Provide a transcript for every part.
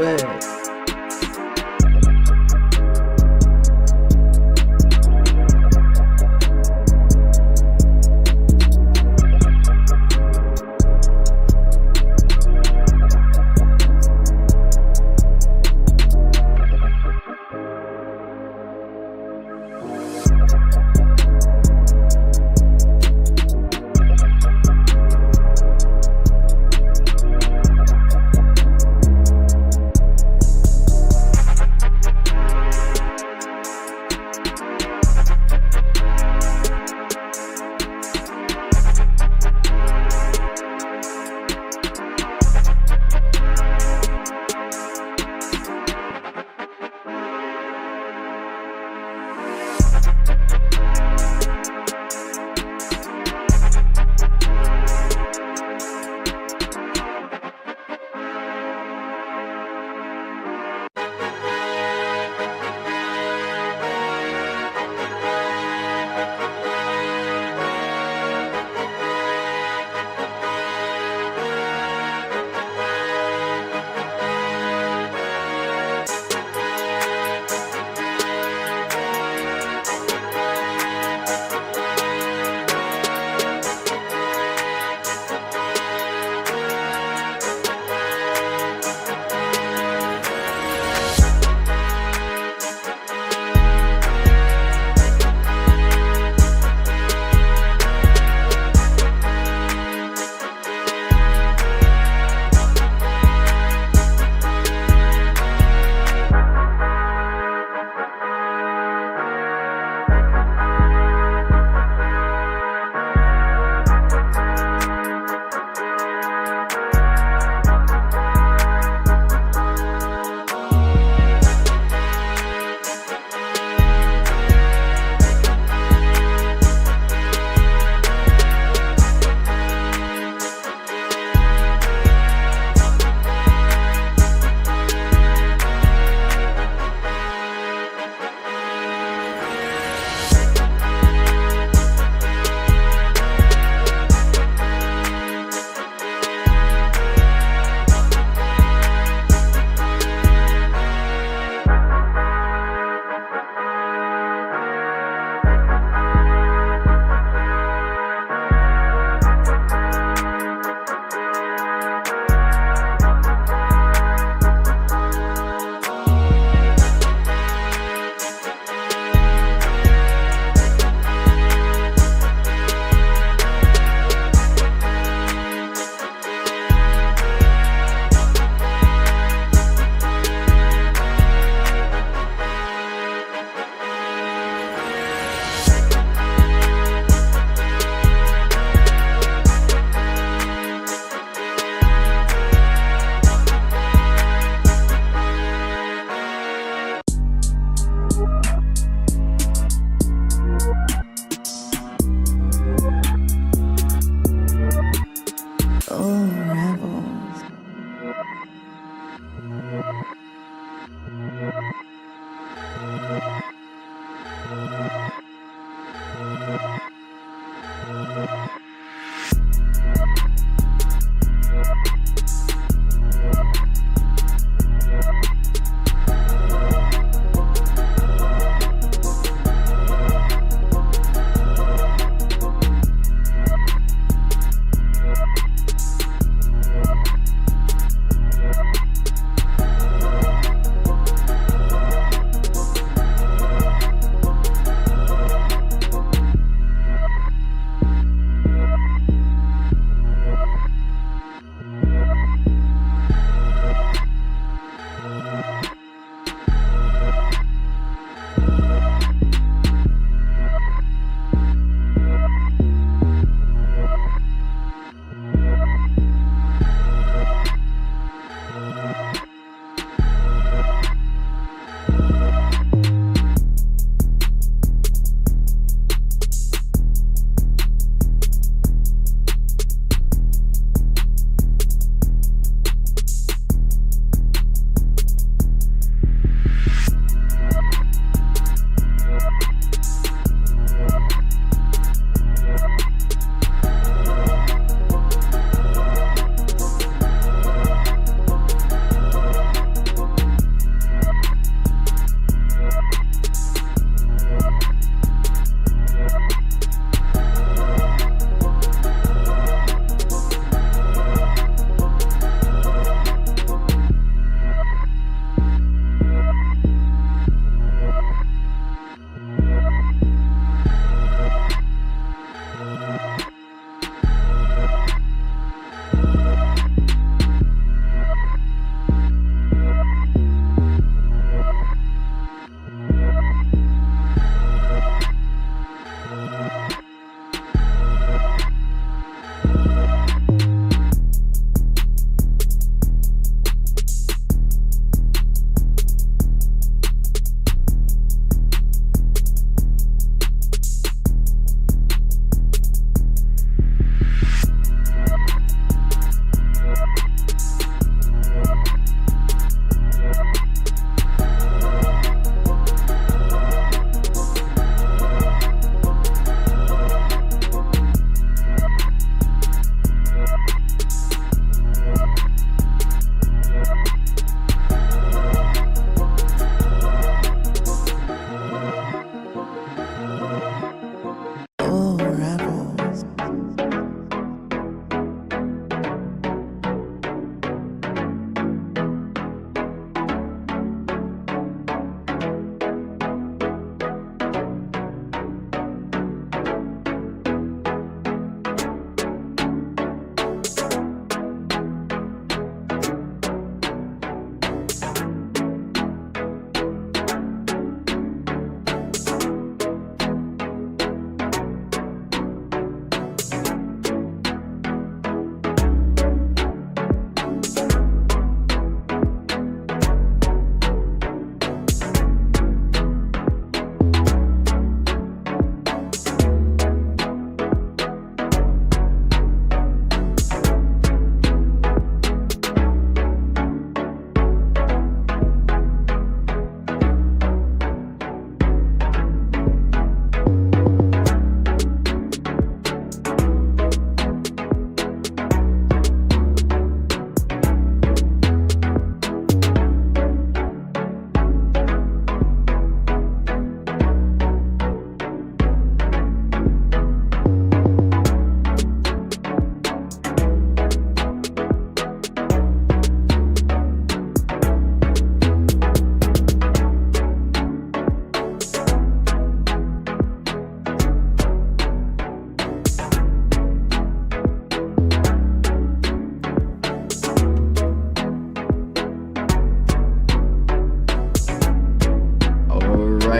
it.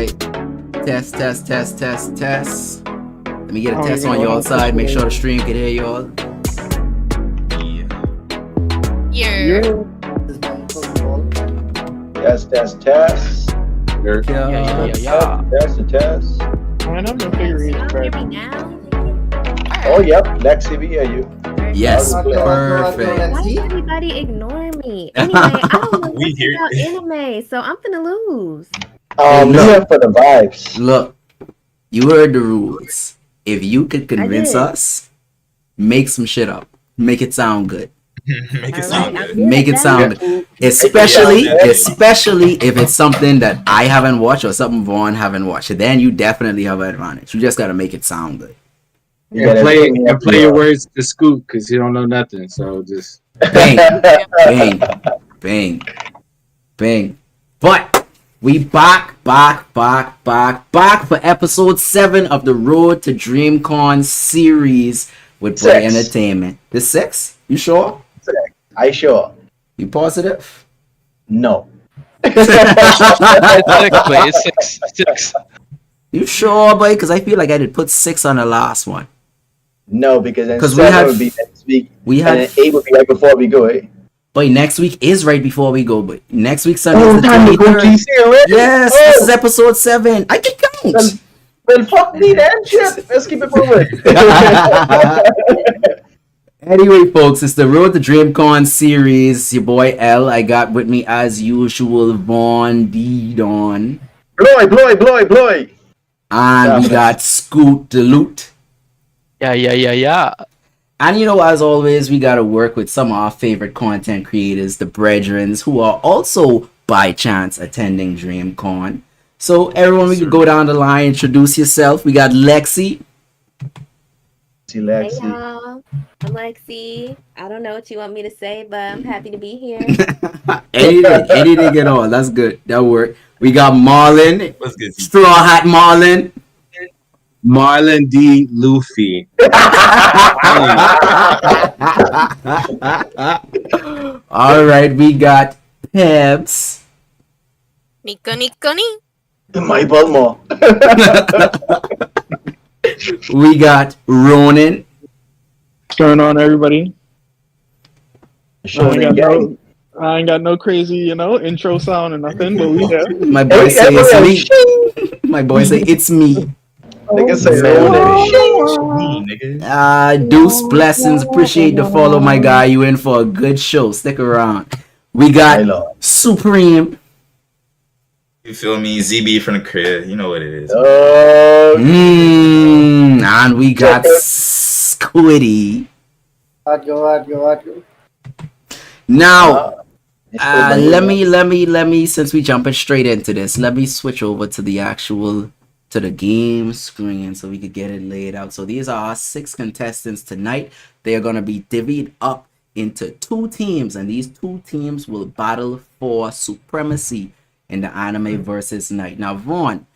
Alright. Test. Let me get a test on y'all side. Make sure the stream can hear y'all. Yeah. Test. Test. Man, I'm gonna figure it out. Hear me now? Oh, yep. Lexi, we hear you. Yes, Okay. perfect. Why does everybody ignore me? Anyway, I don't know We hear nothing about anime, so I'm finna lose. We're here for the vibes. Look, you heard the rules. If you could convince did. us, make some shit up. Make it sound good. Make it All sound right, good. I'm good Make at it that. sound good. Especially Yeah. if it's something that I haven't watched or something Vaughn haven't watched. Then you definitely have an advantage. You just gotta make it sound good. You And gotta play your words to Scoop because he don't know nothing. So just Bang, bang. But we back for episode 7 of the Road to DreamCon series with Boy 6. Entertainment. This 6? You sure? I sure. You positive? No. It's six. You sure, boy? Because I feel like I did put 6 on the last one. No, because then 'Cause 7 we had- would be next week. we and had- then 8 would be right before we go, eh? But next week is right before we go. But next week Sunday Oh, is the time to go 23rd. GC already? Yes, Oh. this is episode 7. I can count. Well, fuck me then, shit. Let's keep it moving. Anyway, folks, it's the Road to DreamCon series. Your boy L. I got with me as usual Vaughn D Don. Bloy. And we got Scoot the Loot. Yeah. And you know, as always, we gotta work with some of our favorite content creators, the Brethrens, who are also by chance attending DreamCon. So everyone, we can go down the line, introduce yourself. We got Lexi. See, Hey Lexi. y'all, I'm Lexi. I don't know what you want me to say, but I'm happy to be here. anything at all. That's good. That work. We got Marlon. What's good? Straw Hat Marlon. Marlon D. Luffy. All right, we got Pebs. Nico. My Baltimore. We got Ronan. What's going on, everybody? Shonen gang. I ain't got no crazy, intro sound or nothing, but we have. My boy say it's Everybody me. My boy say it's me. Nigga say Nigga. Deuce blessings. Appreciate the follow, my guy. You in for a good show. Stick around. We My got lord. Supreme. You feel me? ZB from the crib. You know what it is. And we got Squiddy. Go. Now, let me, since we jumping straight into this, let me switch over to the game screen so we could get it laid out. So these are our 6 contestants tonight. They are going to be divvied up into 2 teams, and these 2 teams will battle for supremacy in the anime versus night. Now, Vaughn,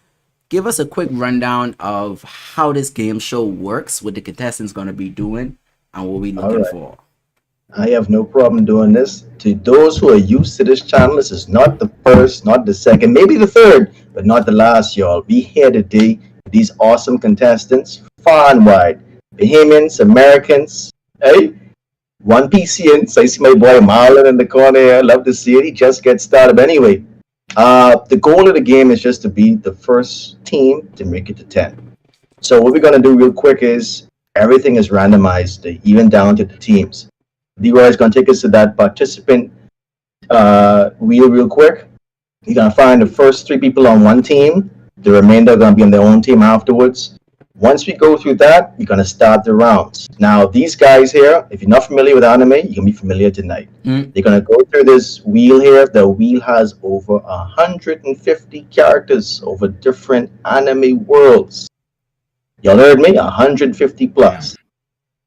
give us a quick rundown of how this game show works, what the contestants going to be doing, and what we're looking for. I have no problem doing this. To those who are used to this channel, this is not the first, not the second, maybe the third, but not the last, y'all. We here today with these awesome contestants, far and wide. Bahamians, Americans, hey, One Pieceans. I see my boy Marlon in the corner here. I love to see it. He just gets started. But anyway, the goal of the game is just to be the first team to make it to 10. So what we're going to do real quick is everything is randomized, even down to the teams. Leroy is going to take us to that participant wheel real quick. You're going to find the first 3 people on one team. The remainder are going to be on their own team afterwards. Once we go through that, you're going to start the rounds. Now, these guys here, if you're not familiar with anime, you can be familiar tonight. They're going to go through this wheel here. The wheel has over 150 characters over different anime worlds. Y'all heard me? 150 plus.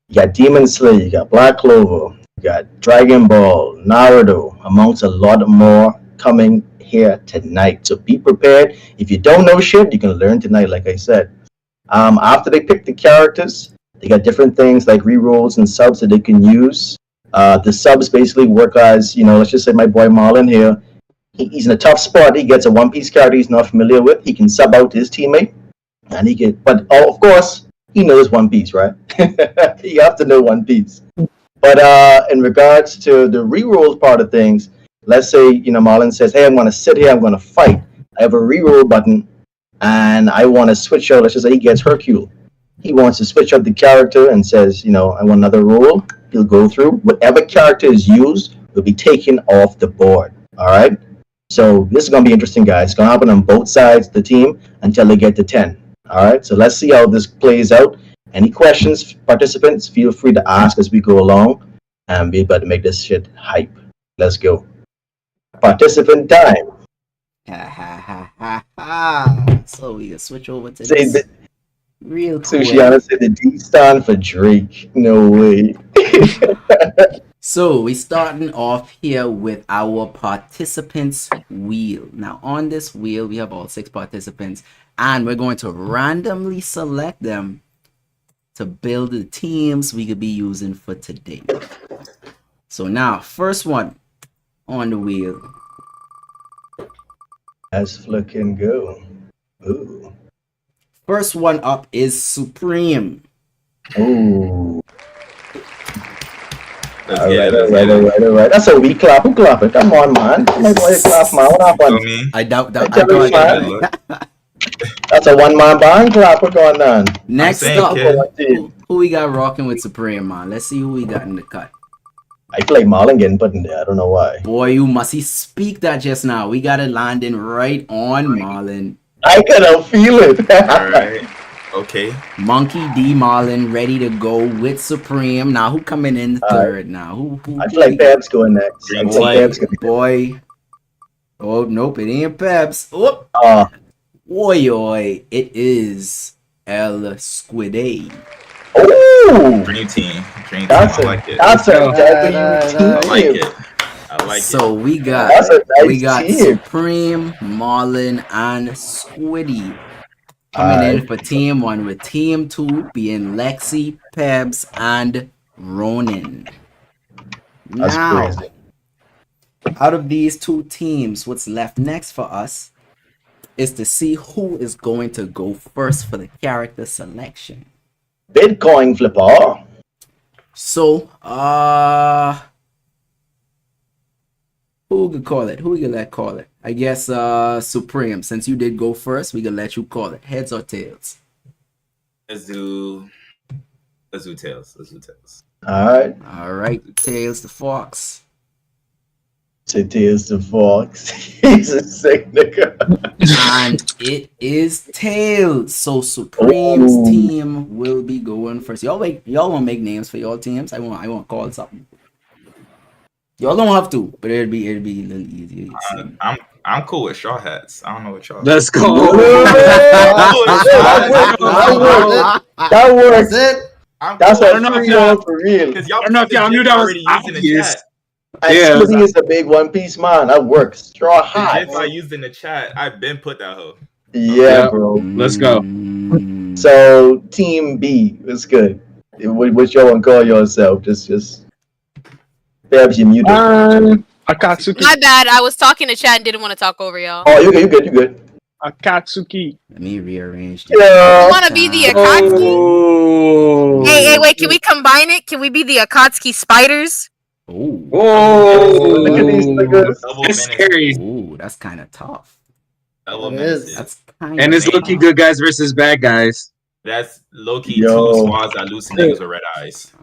You got Demon Slayer, you got Black Clover, you got Dragon Ball, Naruto, amongst a lot more coming here tonight. So be prepared. If you don't know shit, you can learn tonight, like I said. After they pick the characters, they got different things like rerolls and subs that they can use. The subs basically work as, let's just say my boy Marlon here. he's in a tough spot. He gets a One Piece character he's not familiar with. He can sub out his teammate, and he can. But of course, he knows One Piece, right? You have to know One Piece. But in regards to the reroll part of things, let's say Marlon says, "Hey, I'm going to sit here. I'm going to fight. I have a reroll button, and I want to switch out." Let's just say he gets Hercule. He wants to switch up the character and says, I want another roll. He'll go through. Whatever character is used will be taken off the board. All right? So this is going to be interesting, guys. It's going to happen on both sides of the team until they get to 10. All right? So let's see how this plays out. Any questions, participants, feel free to ask as we go along. And we're about to make this shit hype. Let's go. Participant time. Ha ha ha ha ha. So we can switch over to Say this real quick. Sushiana said the D stand for Drake. No way. So we're starting off here with our participants wheel. Now on this wheel, we have all 6 participants, and we're going to randomly select them to build the teams we could be using for today. So now, first one on the wheel. Let's fucking go. Ooh. First one up is Supreme. Ooh. Let's All get right, it. all right. That's a weak clap. Who clap it? Come on, man. My boy clap, man. What Feel happened? me? I doubt that. Tell me, man. That's a one-man band clap. What's going on? Next saying, up, kid. who we got rocking with Supreme, man? Let's see who we got in the cut. I feel like Marlon getting put in there. I don't know why. Boy, you must speak that just now. We got it landing right on Marlon. I cannot feel it. All right. Okay. Monkey D Marlin ready to go with Supreme. Now who coming in third now? Who I feel like Babs going next. I Dream feel like Team. Babs going boy. Oh nope, it ain't Peps. Oh oi, it is El Squidade. Ooh, Dream team. Dream team. that's I a like it. that's a I like team. it. I like So we got That's a nice we got team. Supreme, Marlin, and Squiddy coming in for team 1, with team 2 being Lexi, Pebs, and Ronin. That's Now, crazy. out of these 2 teams, what's left next for us is to see who is going to go first for the character selection. Bitcoin flipper. So, who could call it? Who we gonna let call it? I guess Supreme. Since you did go first, we gonna let you call it. Heads or tails? Let's do tails. Let's do tails. All right, tails the fox. It is the fox. He's a sick nigga. And it is tails. So Supreme's Ooh. team will be going first. Y'all wanna make names for your teams? I want call something. Y'all don't have to, but it'd be a little easier. I'm cool with straw hats. I don't know what y'all. Let's go. That works. That's it. That's cool. a don't know if free y'all- one for real. Because y'all I don't know if y'all knew that was already used in the obvious. chat. And Yeah, Smitty is a big One Piece man. That works. Straw The hat. GIF I used in the chat, I've been put that hoe. Yeah, Yeah. bro. Let's go. So Team B, it's good. What y'all want to call yourself? Just. Perhaps you muted. Akatsuki. My bad. I was talking to chat and didn't want to talk over y'all. Oh, you good. Akatsuki. Let me rearrange. Yeah. You want to be the Akatsuki? Oh. Hey, wait. Can we combine it? Can we be the Akatsuki spiders? Oh, Oh. Look at these niggas. Double That's menace. scary. oh, that's kind of tough. Double It menace. is. That's kind And it's looking good guys versus bad guys. That's low key Yo. 2 squads that lose to niggas with red eyes.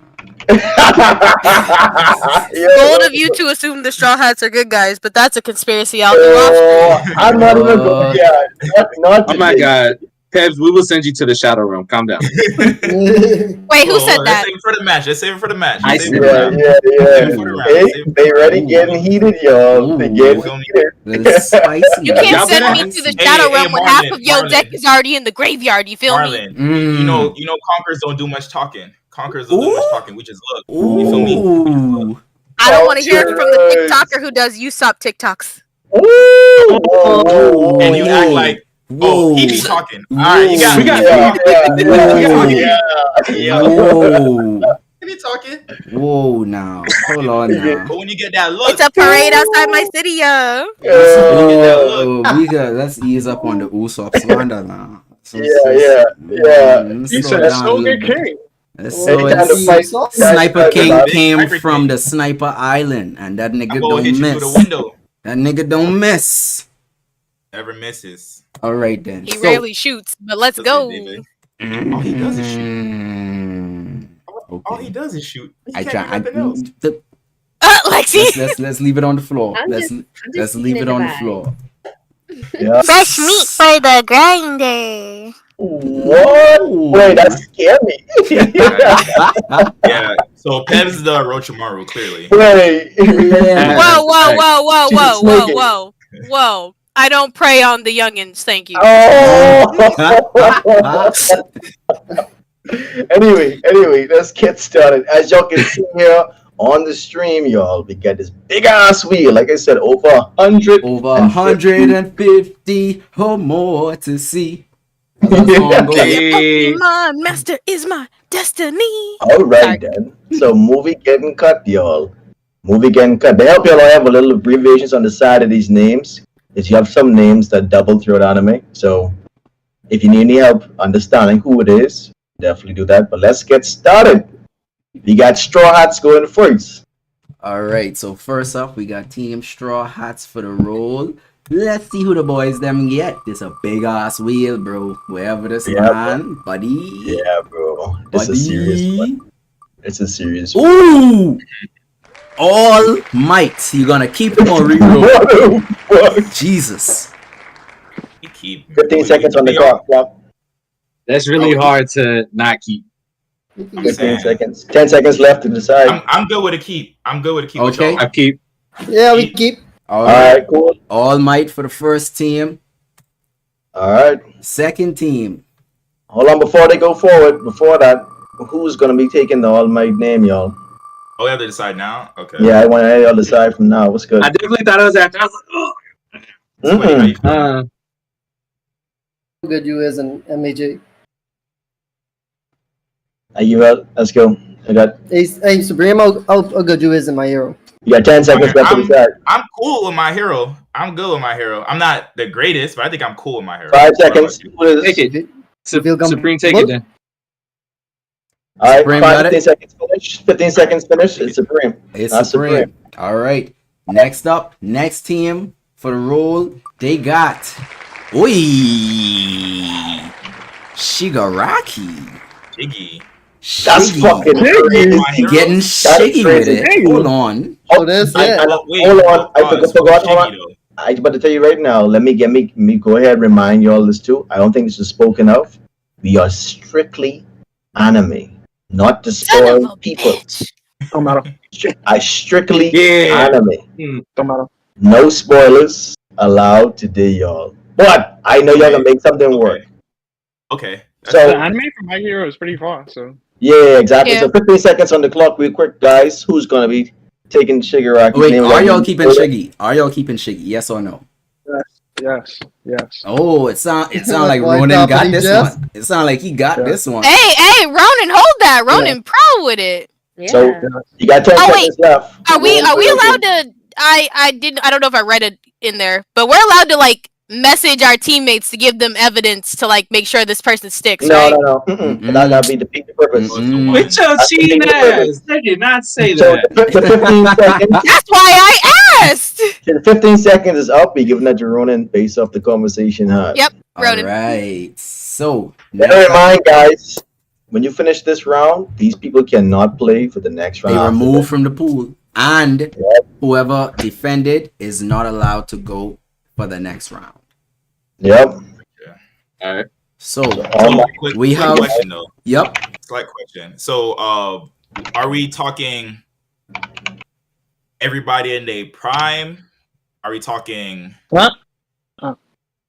Bold of you to assume the Straw Hats are good guys, but that's a conspiracy out there. I'm not even going. Yeah, not Oh my today. god. Pebs, we will send you to the shadow room. Calm down. Wait, who said Let's that? save it for the match. Let's save it for the match. I Let's save it said for Yeah, the yeah, Save it yeah. for the round. Hey, Save it they for the ready round. getting heated, y'all. They Ooh. getting Feel me? heated. Little spicy. You Y'all can't send better- me to the Hey, Shadow hey, Realm when half Marlon, of your deck Marlon. is already in the graveyard. You feel me? Marlon, Mm. you know, Conquerors don't do much talking. Conquerors don't do much Ooh. talking. We just look. You feel me? Ooh. I don't want to hear it from the Cultures. TikToker who does Usopp TikToks. Ooh, whoa, whoa, And you whoa. act like, Whoa. he be talking. All right, you got We me. got- Yeah, we yeah, got- yeah, yeah. Whoa. He be talking. Whoa, now. Hold on now. But when you get that look, It's a parade outside my city, yeah. Let's ease up on the Usopp slander now. Yeah. He Slow said, down a "So little get bit. king." Let's Well, slow it's time to it. fight. Sniper King Sniper came King. from the Sniper Island, and that nigga I'm gonna don't hit you miss. through the window. That nigga don't miss. Never misses. All right then. He rarely shoots, but let's That's it, go. David. All he does is shoot. All Okay. he does is shoot. He I can't try. do nothing else. Lexi. Let's leave it on the floor. I'm Let's just leave seeing it on the vibe. floor. Yeah. Fresh meat for the grinder. What? Wait, that scared me. Yeah. So Pev's the Orochimaru, clearly. Wait. Yeah. Whoa. I don't prey on the youngins, thank you. Oh. Anyway, let's get started. As y'all can see here on the stream, y'all, we got this big ass wheel. Like I said, over 100. Over 150 or more to see. Pokemon Master is my destiny. All right then. So movie getting cut, y'all. Movie getting cut. To help y'all, I have a little abbreviations on the side of these names. Is you have some names that double throughout anime. So if you need any help understanding who it is, definitely do that. But let's get started. We got Straw Hats going first. All right. So first up, we got Team Straw Hats for the role. Let's see who the boys them get. This a big ass wheel, bro. Wherever this man, buddy. Yeah, bro. It's a serious one. It's a serious one. Ooh! All Might. You gonna keep him on reroll? Jesus. He keep 15 seconds on the clock. That's really hard to not keep. 15 seconds. 10 seconds left to decide. I'm good with a keep. Okay. I keep. Yeah, we keep. All right, cool. All Might for the first team. All right. Second team. Hold on, before they go forward, before that, who's going to be taking the All Might name, y'all? Oh, we have to decide now? Okay. Yeah, I want y'all to decide from now. What's good? I definitely thought it was after. I was like, oh. So wait, how you feel? Uh, How good you is in MAJ. Are you out? Let's go. I got. Hey, Supreme, how good you is in my hero. You got 10 seconds left to decide. I'm cool with my hero. I'm good with my hero. I'm not the greatest, but I think I'm cool with my hero. 5 seconds. take it. Supreme, take it then. All right, Supreme got 15 it? seconds finish. 15 seconds finish. It's Supreme. It's Not Supreme. All right. Next up, next team for the role, they got Shigaraki. Jiggy. That's Shiggy. fucking crazy. Getting shiggy with crazy. it. Hold on. Oh, this, yeah. Hold on. I forgot. Hold on. I was about to tell you right now. Let me go ahead and remind you all this too. I don't think this is spoken of. We are strictly anime, not to spoil people. Don't matter. I strictly Yeah. anime. Don't matter. No spoilers allowed today, y'all. But I know y'all gonna make something work. Okay. The So anime for My Hero is pretty far, so yeah, exactly. Yeah. So 15 seconds on the clock, real quick, guys. Who's gonna be taking Shigaraki's Wait, name? are y'all keeping Shiggy? Are y'all keeping Shiggy? Yes or no? yes. Oh, it sound like Boy, Ronan got Company this Jeff. one. It sound like he got Yeah. this one. Hey, Ronan, hold that. Ronan pro with it. Yeah. So you got 10 Oh, seconds left. Are we allowed to I don't know if I read it in there, but we're allowed to like message our teammates to give them evidence to like make sure this person sticks, right? No. Mm-mm. That gotta be defeat the purpose. With your cheating ass. They did not say So that. the 15 seconds. That's why I asked. The 15 seconds is up. We're giving that to Ronan based off the conversation had. Yep, All Ronan. right. So Bear in mind, guys, when you finish this round, these people cannot play for the next round. they after removed this. from the pool, and whoever defended is not allowed to go for the next round. Yep. All right. So Quick we have. question though. Yep. Slight question. So, are we talking everybody in their prime? Are we talking?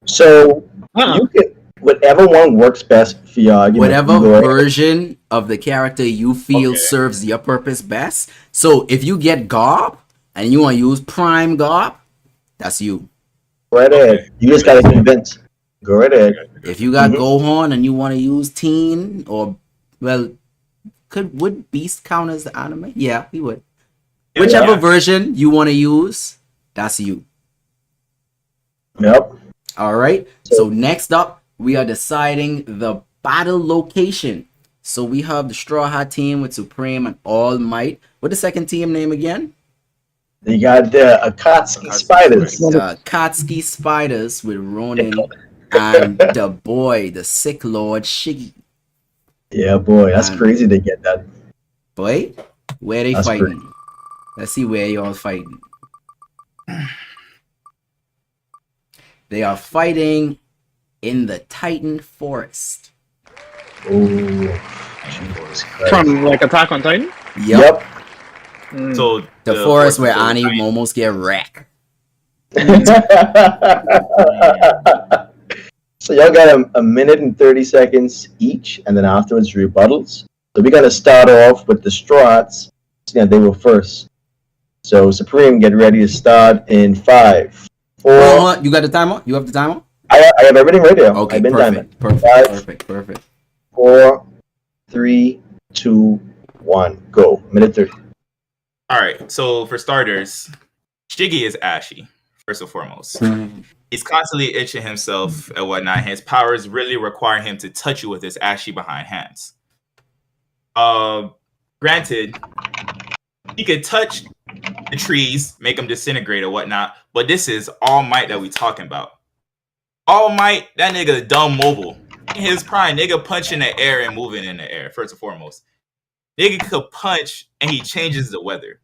So you can whatever one works best for your argument. Whatever you go ahead. version of the character you feel serves your purpose best. So if you get Garb and you want to use Prime Garb, that's you. Go right ahead. You just gotta convince. Go right ahead. If you got Gohan and you want to use Teen or would Beast count as the anime? Yeah, he would. Yeah. Whichever version you want to use, that's you. Yep. All right. So next up, we are deciding the battle location. So we have the Straw Hat team with Supreme and All Might. What the second team name again? You got the Akatsuki Spiders. The Akatsuki Spiders with Ronin and the boy, the Sick Lord Shiggy. Yeah, boy, that's And- crazy to get that. Boy, where they That's fighting? crazy. Let's see where y'all fighting. They are fighting in the Titan Forest. Oh, Jesus Christ. From like Attack on Titan. Yep. Mm. So The forest where so Annie Titan- almost get wrecked. So y'all got a minute and 30 seconds each, and then afterwards rebuttals. So we're gonna start off with the Strats. Yeah, they were first. So Supreme, get ready to start in 5, 4. You got the timer? You have the timer? I have everything right there. Okay, I've been timing. perfect. 4, 3, 2, 1, go. Minute 30. All right. So for starters, Shiggy is ashy first and foremost. He's constantly itching himself and whatnot. His powers really require him to touch you with his ashy behind hands. Granted, he could touch the trees, make them disintegrate or whatnot, but this is All Might that we talking about. All Might, that nigga dumb mobile. In his prime, nigga punch in the air and moving in the air, first and foremost. Nigga could punch and he changes the weather.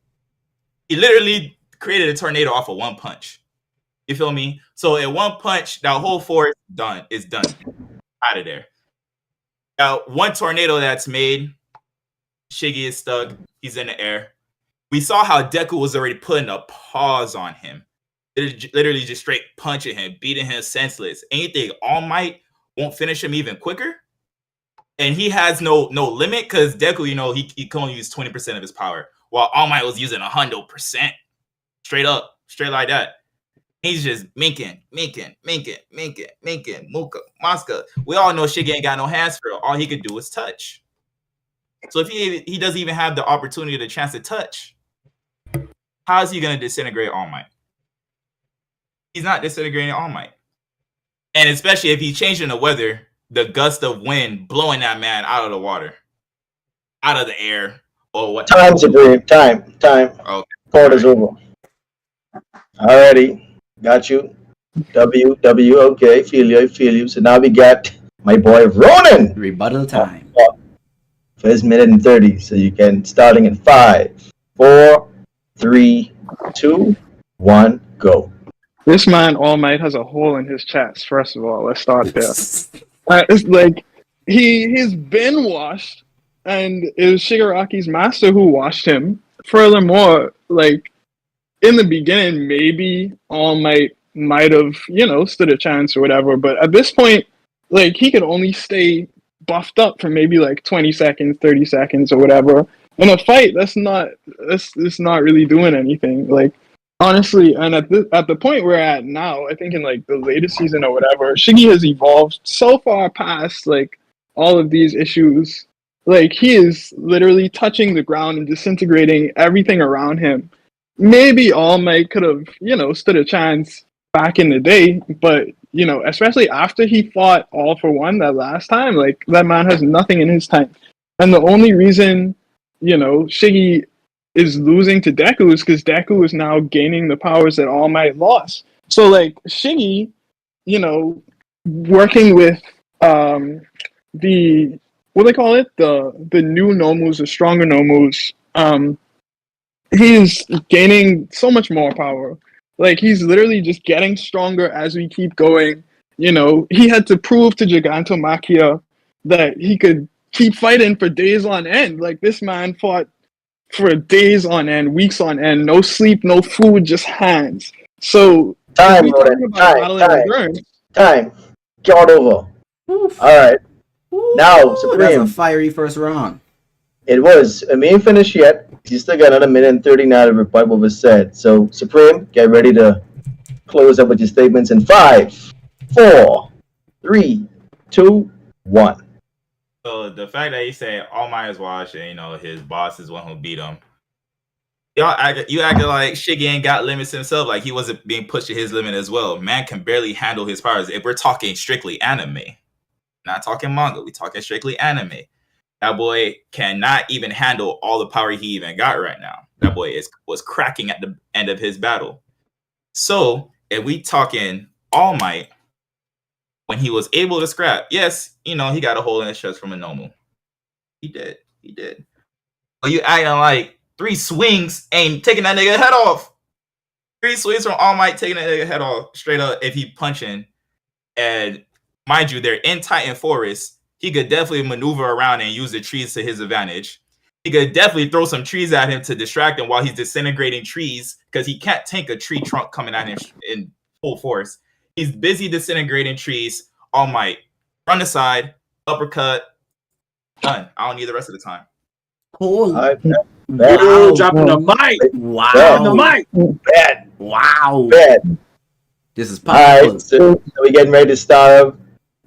He literally created a tornado off of one punch. You feel me? So in one punch, that whole forest is done. Out of there. Now, one tornado that's made, Shiggy is stuck. He's in the air. We saw how Deku was already putting a pause on him. Literally just straight punching him, beating him senseless. Anything All Might won't finish him even quicker. And he has no limit because Deku, he can only use 20% of his power, while All Might was using 100%. Straight up, straight like that. He's just minking, Muka, Mosca. We all know Shiggy ain't got no hands for it. All he could do is touch. So if he doesn't even have the opportunity, the chance to touch, how is he going to disintegrate All Might? He's not disintegrating All Might. And especially if he's changing the weather, the gust of wind blowing that man out of the water, out of the air, or what? Time, Supreme. Time. Okay. Quarter's over. Alrighty. Got you. W. Okay. Feel you. So now we got my boy Ronan. Rebuttal time. For his minute and 30. So you can starting in 5, 4, 3, 2, 1, go. This man, All Might, has a hole in his chest. First of all, let's start there. It's like he's been washed, and it was Shigaraki's master who washed him. Furthermore, like in the beginning, maybe All Might might have stood a chance or whatever, but at this point, like he could only stay buffed up for maybe like 20 seconds, 30 seconds, or whatever. In a fight, that's not really doing anything. Like. Honestly, and at the point we're at now, I think in like the latest season or whatever, Shiggy has evolved so far past like all of these issues. Like he is literally touching the ground and disintegrating everything around him. Maybe All Might could have, stood a chance back in the day, but especially after he fought All for One that last time, like that man has nothing in his tank. And the only reason, Shiggy is losing to Deku is because Deku is now gaining the powers that All Might lost. So like Shiggy, working with the what do they call it? The new Nomus, the stronger Nomus, he's gaining so much more power. Like he's literally just getting stronger as we keep going. He had to prove to Gigantomachia that he could keep fighting for days on end. Like this man fought for days on end, weeks on end, no sleep, no food, just hands. So Time, we Ronan. Time. Start over. Oof. All right. Now, That's Supreme. a fiery first round. It was. We ain't finished yet. You still got another minute and 30 now to rebut what was said. So, Supreme, get ready to close up with your statements in 5, 4, 3, 2, 1. So the fact that he said All Might is washed and his boss is one who beat him. You acted like Shiggy ain't got limits himself. Like he wasn't being pushed to his limit as well. Man can barely handle his powers. If we're talking strictly anime, not talking manga, we talking strictly anime. That boy cannot even handle all the power he even got right now. That boy was cracking at the end of his battle. So if we talking All Might, when he was able to scrap, yes, he got a hole in his chest from a normal. He did. But you acting like 3 swings ain't taking that nigga head off. 3 swings from All Might taking that nigga head off straight up if he punching. And mind you, they're in Titan Forest. He could definitely maneuver around and use the trees to his advantage. He could definitely throw some trees at him to distract him while he's disintegrating trees because he can't tank a tree trunk coming at him in full force. He's busy disintegrating trees. All Might run aside, uppercut, done. I don't need the rest of the time. Cool. Wow. Dropping the mic. Wow. Dropping the mic. Bad. Wow. Bad. This is All powerful. right, so we're getting ready to start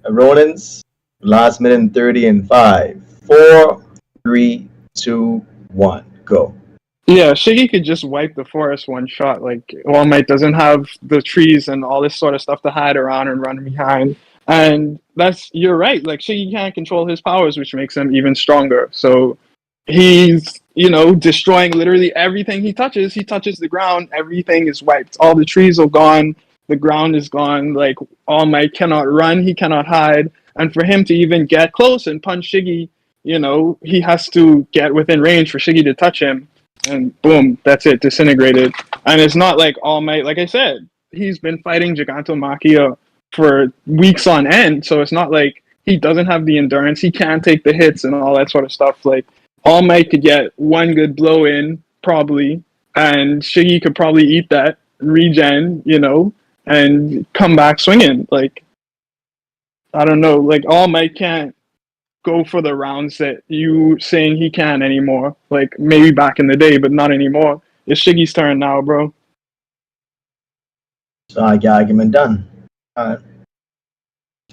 Ronan's last minute and 30 in 5, 4, 3, 2, 1, go. Yeah, Shiggy could just wipe the forest one shot. Like, All Might doesn't have the trees and all this sort of stuff to hide around and run behind. And you're right. Like, Shiggy can't control his powers, which makes him even stronger. So he's, destroying literally everything he touches. He touches the ground, everything is wiped. All the trees are gone. The ground is gone. Like, All Might cannot run. He cannot hide. And for him to even get close and punch Shiggy, he has to get within range for Shiggy to touch him. And boom, that's it, disintegrated. And it's not like All Might, like I said, he's been fighting Gigantomachia for weeks on end. So it's not like he doesn't have the endurance. He can't take the hits and all that sort of stuff. Like, All Might could get one good blow in, probably, and Shiggy could probably eat that, regen, and come back swinging. Like, I don't know. Like, All Might can't go for the rounds that you saying he can anymore. Like, maybe back in the day, but not anymore. It's Shiggy's turn now, bro. So I got argument done. All right.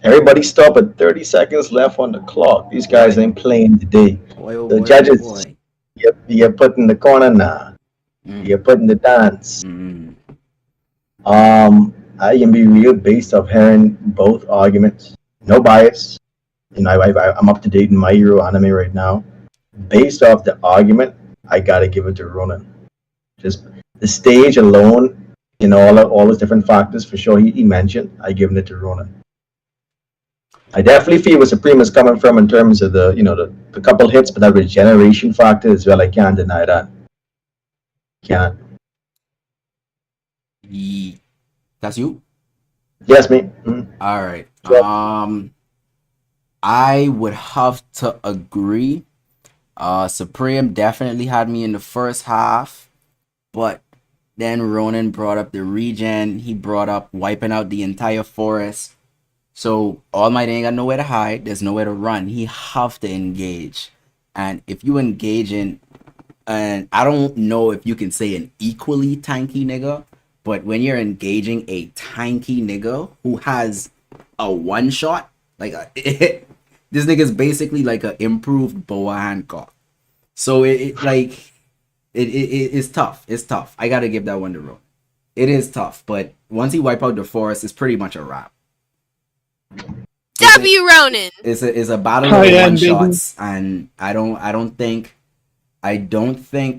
Everybody stop at 30 seconds left on the clock. These guys ain't playing today. The judges, you're putting the corner now. You're putting the dance. I can be real based off hearing both arguments. No bias. I'm up to date in My Hero anime right now. Based off the argument, I gotta give it to Ronan. Just the stage alone, all those different factors for sure he mentioned, I given it to Ronan. I definitely feel where Supreme is coming from in terms of the couple hits, but that regeneration factor as well, I can't deny that. Can't. That's you? Yes, me. All right. Yeah. I would have to agree. Supreme definitely had me in the first half, but then Ronan brought up the regen. He brought up wiping out the entire forest. So All Might ain't got nowhere to hide. There's nowhere to run. He have to engage. And if you engage in, and I don't know if you can say an equally tanky nigga, but when you're engaging a tanky nigga who has a one shot, like this nigga's basically like an improved Boa Hancock. So it's tough. It's tough. I gotta give that one to Ronan. It is tough, but once he wipe out the forest, it's pretty much a wrap. W Ronan. It's a battle of one shots, and I don't think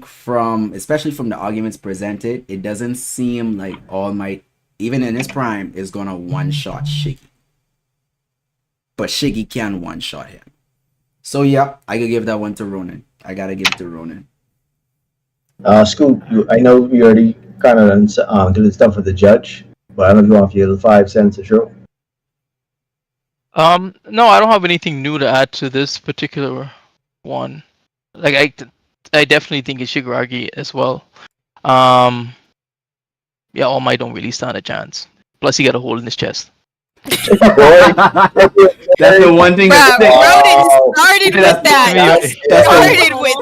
from, especially from the arguments presented, it doesn't seem like All Might, even in his prime, is gonna one shot Shiggy. But Shiggy can one shot him. So yeah, I could give that one to Ronan. I gotta give it to Ronan. Scoop, I know we already kind of did the stuff with the judge, but I don't know if you have 5 cents to show. No, I don't have anything new to add to this particular one. Like, I definitely think it's Shigaraki as well. Yeah, All Might don't really stand a chance. Plus, he got a hole in his chest. That's the one thing. Ronan started with that. Started with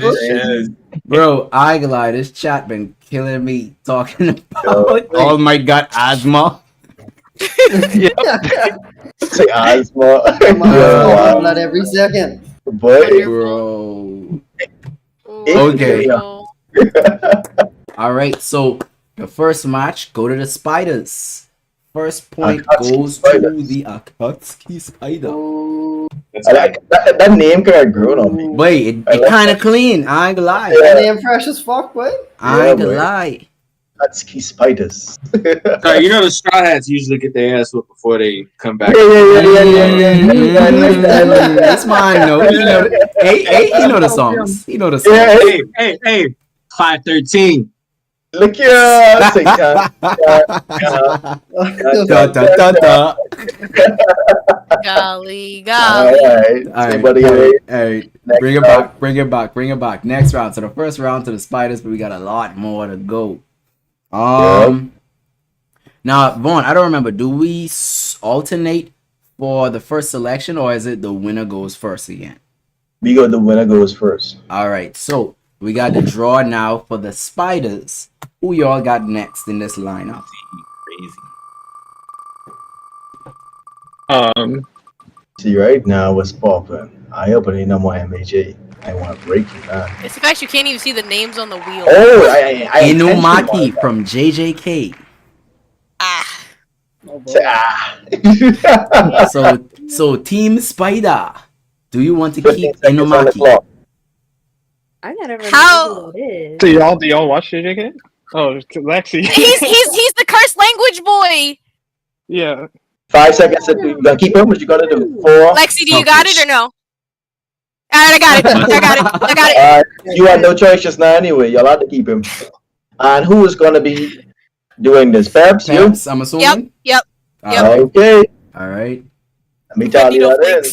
that. Bro, I ain't gonna lie, this chat been killing me talking about All Might got asthma. Say asthma. Come on, Yeah, blood every second. boy. Bro. Okay. Wonderful. All right. So the first match, go to the Spiders. First point Akatsuki goes Spiders. to the Akatsuki Spider. Oh, I like that name kind of grown on me. Wait, it I like kind of clean. I ain't gonna lie. that name fresh as fuck, boy. I ain't gonna boy. lie. Akatsuki Spiders. Sorry, you know the Straw Hats usually get their ass whooped before they come back. That's mine. No, he know. Hey, he know the songs. He know the songs. Yeah, Hey, 513. look here. Say, Da, da, da, da. Golly, all golly. right. All Say, right, buddy, all hey, right, all right. next Bring it round. back, bring it back, bring it back. Next round. So the first round to the Spiders, but we got a lot more to go. Now, Vaughn, I don't remember. Do we alternate for the first selection, or is it the winner goes first again? We go. The winner goes first. All right. So we got the draw now for the Spiders. Who y'all got next in this lineup? Crazy. See right now what's popping. I open it no more MHA. I want to break you, man. It's the fact you can't even see the names on the wheel. Oh, I Inumaki from JJK. Ah. Oh, boy. So Team Spider, do you want to 15 keep seconds on the Inumaki? clock. I gotta remember How- who that is. Do y'all watch JJK? Oh, it's Lexi. He's the cursed language boy. Yeah. 5 seconds. You gonna keep him? What you gonna do? 4. Lexi, do you got it or no? All right, I got it. You had no choice just now anyway. You're allowed to keep him. And who is gonna be doing this? Peps, you? Peps, I'm assuming. Yep. Okay. All right. Let me tell you Needle that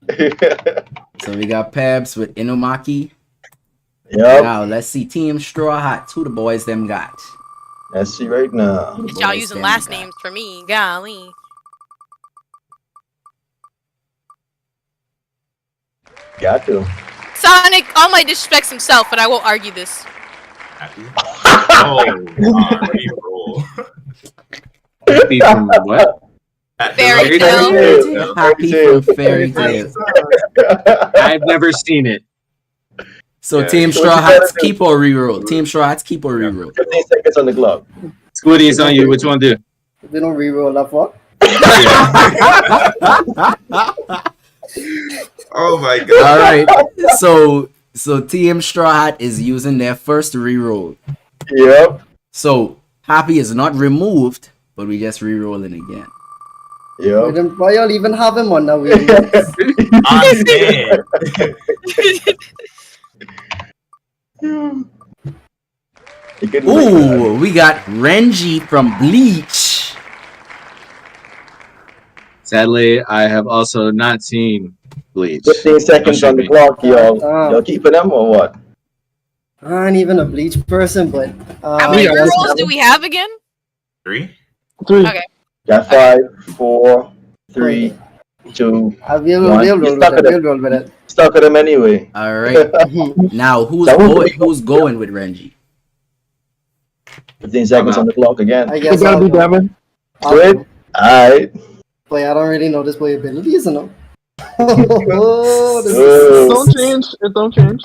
flakes. So we got Peps with Inumaki. Yep. Now let's see Team Straw Hats. Who the boys them got? Let's see right now. Who the Y'all boys using them last got? names for me. Golly. Got to. Sonic all might disrespects himself, but I won't argue this. Happy? Oh, reroll. Happy from what? Fairy tale. Happy from Fairy Tale. I've never seen it. So Yeah. Team So Straw what you gotta Hats do- keep or reroll. Team Straw Hats keep or reroll. 15 seconds on the clock. Squiddy, it's on you. Which one do? They don't reroll that fuck. Oh my god. All right. So Team Straw Hat is using their first reroll. Yep. So Happy is not removed, but we just re-rolling again. Yep. Why y'all even have him on that wheel? I'm saying. You can Ooh, we got Renji from Bleach. Sadly, I have also not seen Bleach. 15 seconds on the clock, y'all. Y'all keeping them or what? I ain't even a Bleach person, but How many yeah, rerolls do we have again? 3? Okay. Got 5, 4, 3, 2. We'll roll with it. Stuck at them anyway. All right. Now who's going with Renji? 15 seconds on the clock again. I guess It's gotta I'll be go. Devin. Good. Alright. Boy, I don't really know this boy abilities, you know. Don't change. It don't change.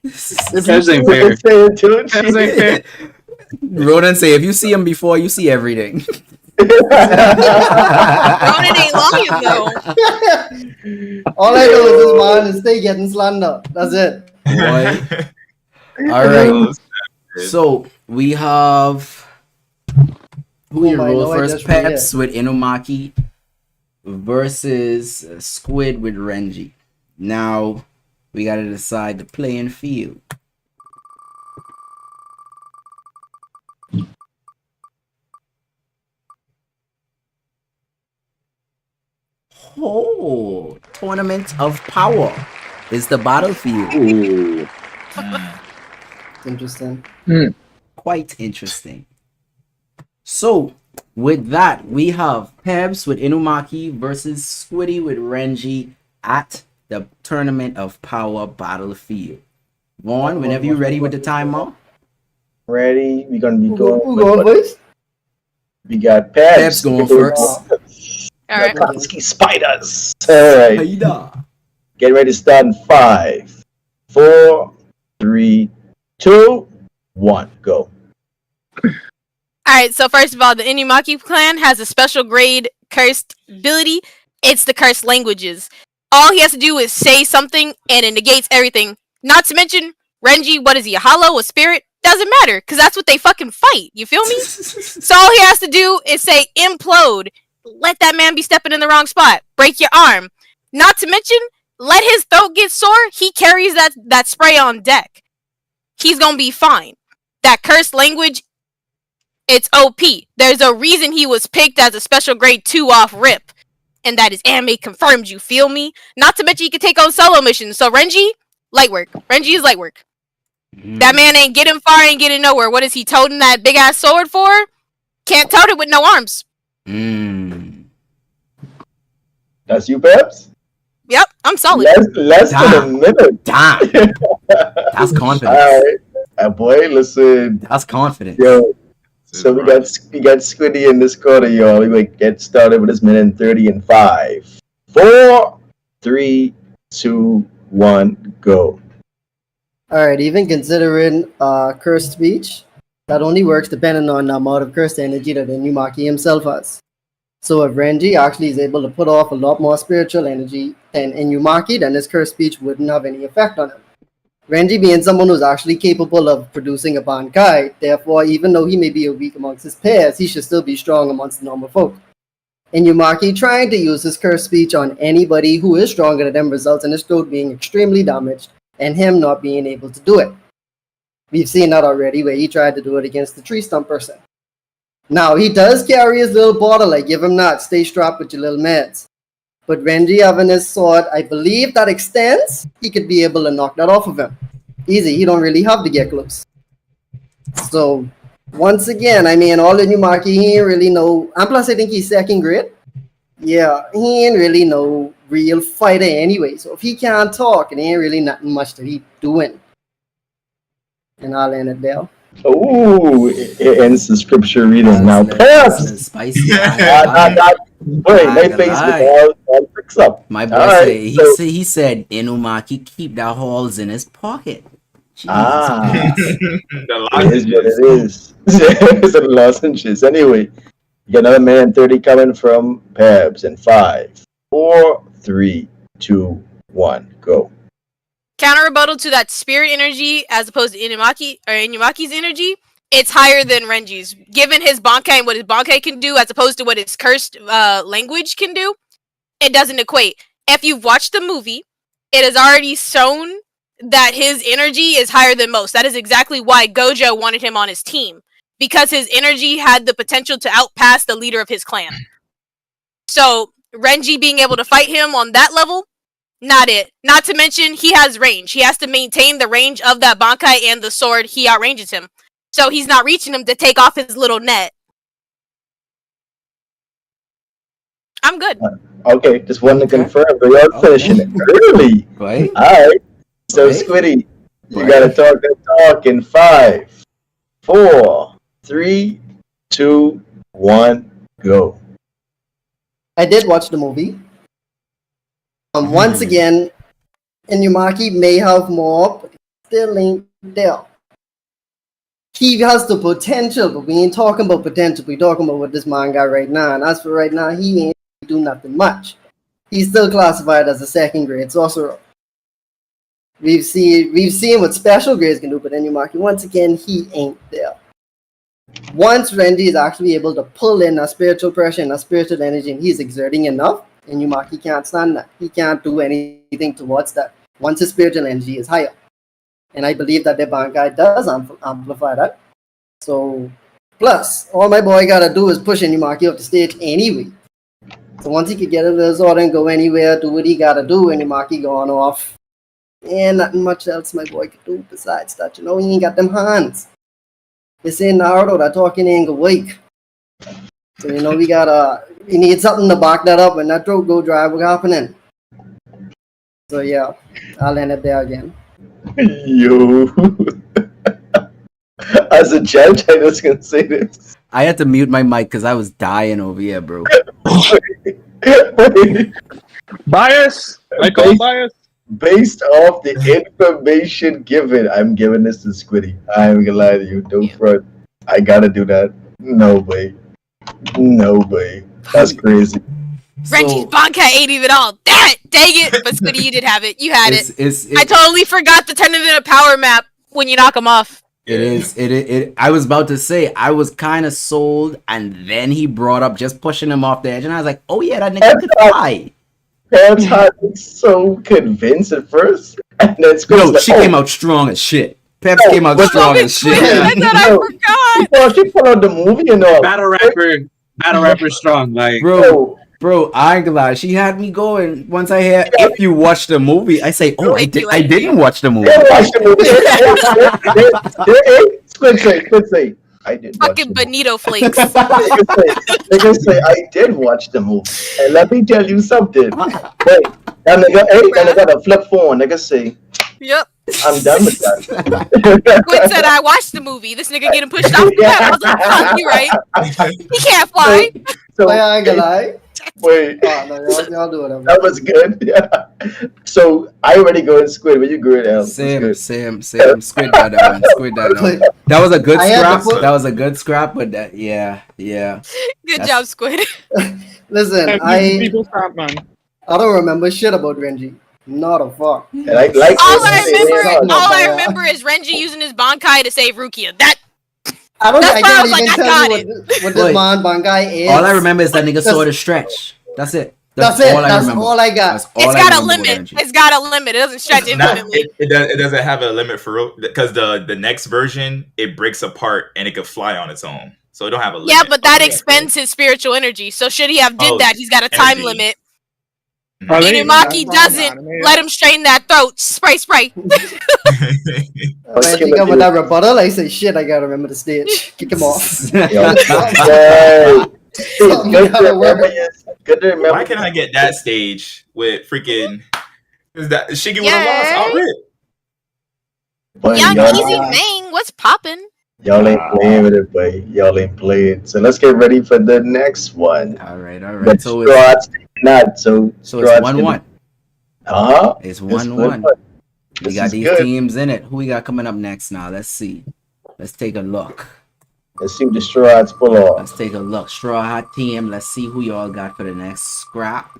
That ain't fair. That ain't fair. Ronan say if you see him before, you see everything. Ronan ain't lying though. All I know is this man is stay getting slander. That's it. Boy. All right. So we have who we Oh my, roll no, I first? just read Peps with Inumaki versus Squid with Renji. Now we gotta decide the playing field. Oh, Tournament of Power is the battlefield. Ooh. Interesting. Quite interesting. So, with that, we have Pebs with Inumaki versus Squiddy with Renji at the Tournament of Power battlefield. Vaughn, whenever you're ready with the timer. Ready? We're gonna be Who going. going, boys? We got Peb's Pebs. going Go first. All right. Klasky Spiders. All right. Haida. Get ready to start in 5, 4, 3, 2, 1. Go. All right, so first of all, the Inumaki clan has a special grade cursed ability. It's the cursed languages. All he has to do is say something and it negates everything. Not to mention, Renji, what is he, a hollow, a spirit? Doesn't matter, because that's what they fucking fight. You feel me? So all he has to do is say implode. Let that man be stepping in the wrong spot. Break your arm. Not to mention, let his throat get sore. He carries that spray on deck. He's gonna be fine. That cursed language, it's OP. There's a reason he was picked as a special grade 2 off rip. And that is anime confirmed, you feel me? Not to mention he can take on solo missions. So Renji, light work. Renji is light work. That man ain't getting far, ain't getting nowhere. What is he toting that big ass sword for? Can't tote it with no arms. That's you, Pebs? Yep, I'm solid. Less than a minute. Damn. That's confidence. All right. Boy, listen. That's confidence. Yo. So we got Squiddy in this quarter, y'all. We're going to get started with this minute and 30 in 5, 4, 3, 2, 1, go. Alright, even considering cursed speech, that only works depending on the amount of cursed energy that Inumaki himself has. So if Renji actually is able to put off a lot more spiritual energy than Inumaki, then his cursed speech wouldn't have any effect on him. Renji being someone who's actually capable of producing a Bankai, therefore even though he may be weak amongst his peers, he should still be strong amongst the normal folk. Inumaki trying to use his cursed speech on anybody who is stronger than him results in his throat being extremely damaged and him not being able to do it. We've seen that already where he tried to do it against the tree stump person. Now he does carry his little bottle, I give him that, stay strapped with your little meds. But Renji having his sword, I believe that extends, he could be able to knock that off of him. Easy, he don't really have to get close. So, once again, I mean, all Inumaki, he ain't really know, and plus I think he's second grade. Yeah, he ain't really no real fighter anyway, so if he can't talk, it ain't really nothing much that he doing. And I'll end it there. Ooh, it ends the scripture reading. Now, Pebs! Spicy. Wait, my face was all fixed up. My boy he said Inumaki keep the holes in his pocket. Jesus it is what it is. It's a lozenges. Anyway, you got another minute and 30 coming from Pebs in 5, 4, 3, 2, 1, go. Counter rebuttal to that spirit energy as opposed to Inumaki's energy, it's higher than Renji's. Given his Bankai and what his Bankai can do as opposed to what his cursed language can do, it doesn't equate. If you've watched the movie, it has already shown that his energy is higher than most. That is exactly why Gojo wanted him on his team. Because his energy had the potential to outpass the leader of his clan. So, Renji being able to fight him on that level, not it. Not to mention, he has range. He has to maintain the range of that Bankai and the sword. He outranges him. So he's not reaching him to take off his little net. I'm good. Okay, just wanted to confirm. We are finishing it early. Right. Alright. So, Squiddy, you gotta talk that talk in 5, 4, 3, 2, 1, go. I did watch the movie. Once again, Inumaki may have more, but still ain't there. He has the potential, but we ain't talking about potential. We talking about what this man got right now. And as for right now, he ain't do nothing much. He's still classified as a second grade sorcerer. We've seen what special grades can do, but Inumaki, once again, he ain't there. Once Renji is actually able to pull in a spiritual pressure and a spiritual energy, and he's exerting enough, Inumaki can't stand that. He can't do anything towards that once his spiritual energy is higher. And I believe that the Bankai does amplify that. So, plus, all my boy gotta do is push Inumaki off the stage anyway. So once he could get a little sword and go anywhere, do what he gotta do, Inumaki going off. And nothing much else my boy could do besides that. You know, he ain't got them hands. They say Naruto that talking ain't awake. So, you know, we need something to back that up. When that throat go dry, what's happening? So, yeah, I'll end it there again. Yo. As a judge, I just gonna say this. I had to mute my mic because I was dying over here, bro. Bias. I call bias. Based off the information given, I'm giving this to Squiddy. I ain't gonna lie to you. Don't front. I gotta do that. No way. No way. That's crazy. Renji's Bankai ain't even all that. Dang it! But Squiddy, you did have it. You had it. It's I totally forgot to turn it in a power map when you knock him off. It is. I was about to say I was kind of sold, and then he brought up just pushing him off the edge, and I was like, "Oh yeah, that nigga could fly." Pam's heart was so convinced at first, and then No, like, she came out strong as shit. Peps came out strong as shit. I thought I forgot. Bro, she put on the movie and all. Battle rapper strong, like Bro, I ain't gonna lie. She had me going once I hear if you watch the movie. I say, oh, I didn't watch the movie. Squid say, I did. Fucking Bonito flakes. They can say I did watch the movie, and let me tell you something. Wait, and they got a flip phone. They can say, Yep. I'm done with that. Squid said I watched the movie. This nigga getting pushed off the map. I was like, fuck, you right. He can't fly. So, I ain't gonna lie. Wait. Oh, no, y'all do whatever. That was good. Yeah. So I already go in Squid. Where you go in L? Same. Squid got that one. Squid got that one. That was a good scrap. That was a good scrap, but that, yeah. Good job, Squid. Listen, People stop, man. I don't remember shit about Renji. Not a fuck. All I remember is Renji using his Bankai to save Rukia. I can't like, even I tell got you what this Bankai is. All I remember is that nigga saw the stretch. That's it. That's all I got. It's got a limit. It's got a limit. It doesn't stretch infinitely. It doesn't have a limit for real because the next version it breaks apart and it can fly on its own. So it don't have a limit. Yeah, but that expends his spiritual energy. So should he have did that, he's got a time limit. Inumaki doesn't. Let him strain that throat. Spray. When you come with that rebuttal, I say, shit, I gotta remember the stage. Kick him off. Good to remember. Why can't I get that stage with freaking? Is that Shiggy would have lost already? Young Easy Mang, what's poppin'? Y'all ain't playing with it, boy. Y'all ain't playing. So let's get ready for the next one. All right. But so it's not. So it's 1-1. It's 1-1. We got these teams in it. Who we got coming up next now? Let's see. Let's take a look. Let's see what the Straw Hats pull off. Let's take a look. Straw Hat team. Let's see who y'all got for the next scrap.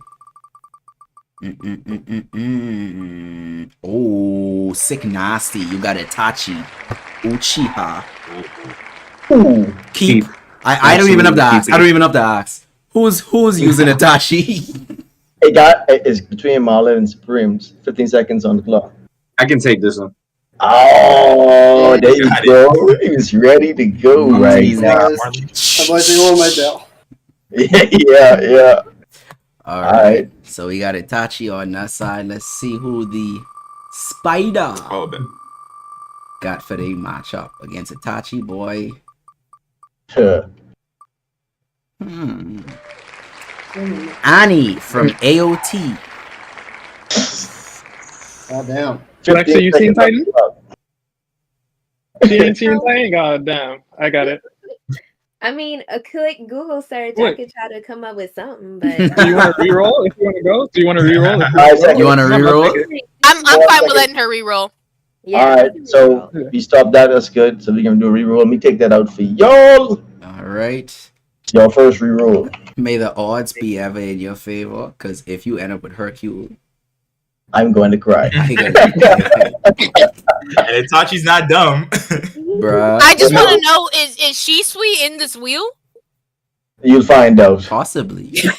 Oh, sick nasty. You got Itachi. Uchiha. Ooh. Keep. I don't even have to ask. Who's using Itachi? It's between Marlon and Supremes. 15 seconds on the clock. I can take this one. Oh, there you go. He's ready to go right now. I'm going to on my bell. Yeah. All right. So we got Itachi on that side. Let's see who the Spider got for the matchup against Itachi, boy. Annie from AOT. God damn. Alexa, you seen Titan? She ain't seen Titan? God damn. I got it. I mean, a quick Google search, I could try to come up with something, but... Do you want to reroll if you want to go? Do you want to reroll? You want to reroll? I'm fine with letting her reroll. Yeah, all right, so we stop that. That's good. So we can do a reroll. Let me take that out for y'all. All right. Y'all first reroll. May the odds be ever in your favor, because if you end up with Hercule, I'm going to cry. And Itachi's not dumb. Bruh. I just want to know, is Shisui in this wheel? You'll find out. Possibly. You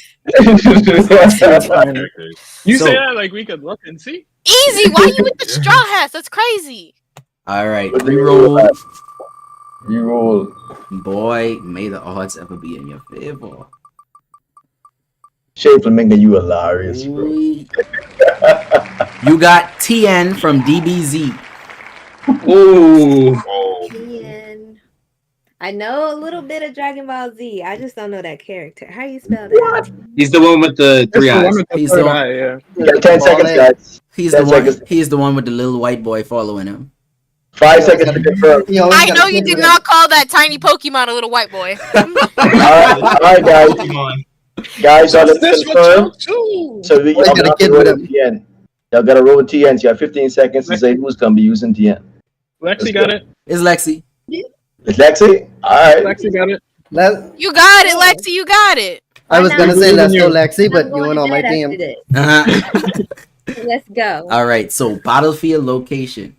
say that like we could look and see? Easy, why you with the straw hats? That's crazy. All right, reroll. Reroll. Boy, may the odds ever be in your favor. Shay Flamingo, you hilarious, bro. You got TN from DBZ. Ooh. TN. I know a little bit of Dragon Ball Z. I just don't know that character. How you spell that? What? He's the one with the three eyes. He's the one. You got 10 seconds, guys. He's the one with the little white boy following him. 5 seconds to confirm. He always I got a know you kid did with not call that tiny Pokemon a little white boy. All right, guys. Pokemon. Guys, let's Justice for confirm. Chochu. So we Always y'all got a got to kid roll with with him. TN. Y'all got to roll with TN. So you have 15 seconds to say who's gonna be using TN. Lexi got it. It's Lexi. It's Lexi. All right. Lexi got it. You got it, Lexi. You got it. I was Why gonna not? say Believe in let's go you. Lexi, I'm but you going went to on my bed team. after this. Uh-huh. Let's go. All right. So battlefield location.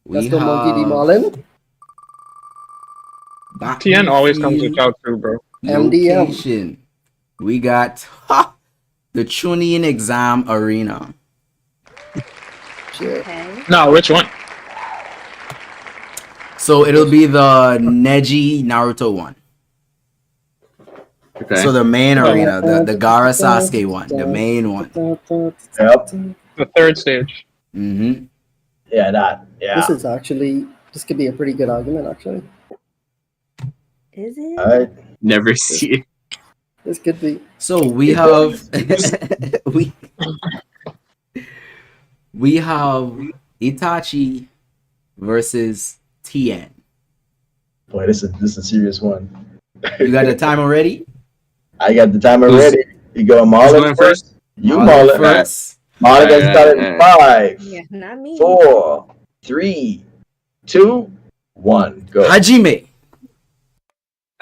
Let's go Monkey D. Marlin. TN always comes with Chochu, bro. MDM. Location. We got the Chunin Exam Arena. Shit. Okay. No, which one? So it'll be the Neji Naruto one. Okay. So the main arena, the Gaara Sasuke one, the main one. Yep. The third stage. Mm-hmm. Yeah, that. Yeah. This could be a pretty good argument, actually. Is it? All right. Never see it. This could be. So we have we have Itachi versus Tien. Boy, this is a serious one. You got the timer ready? I got the timer Who's- ready. You go Who's Marlon going first. first? You Marlon Marlon first. Marlon gets started in 5, Yeah, not me. 4, 3, 2, 1. Go. Hajime.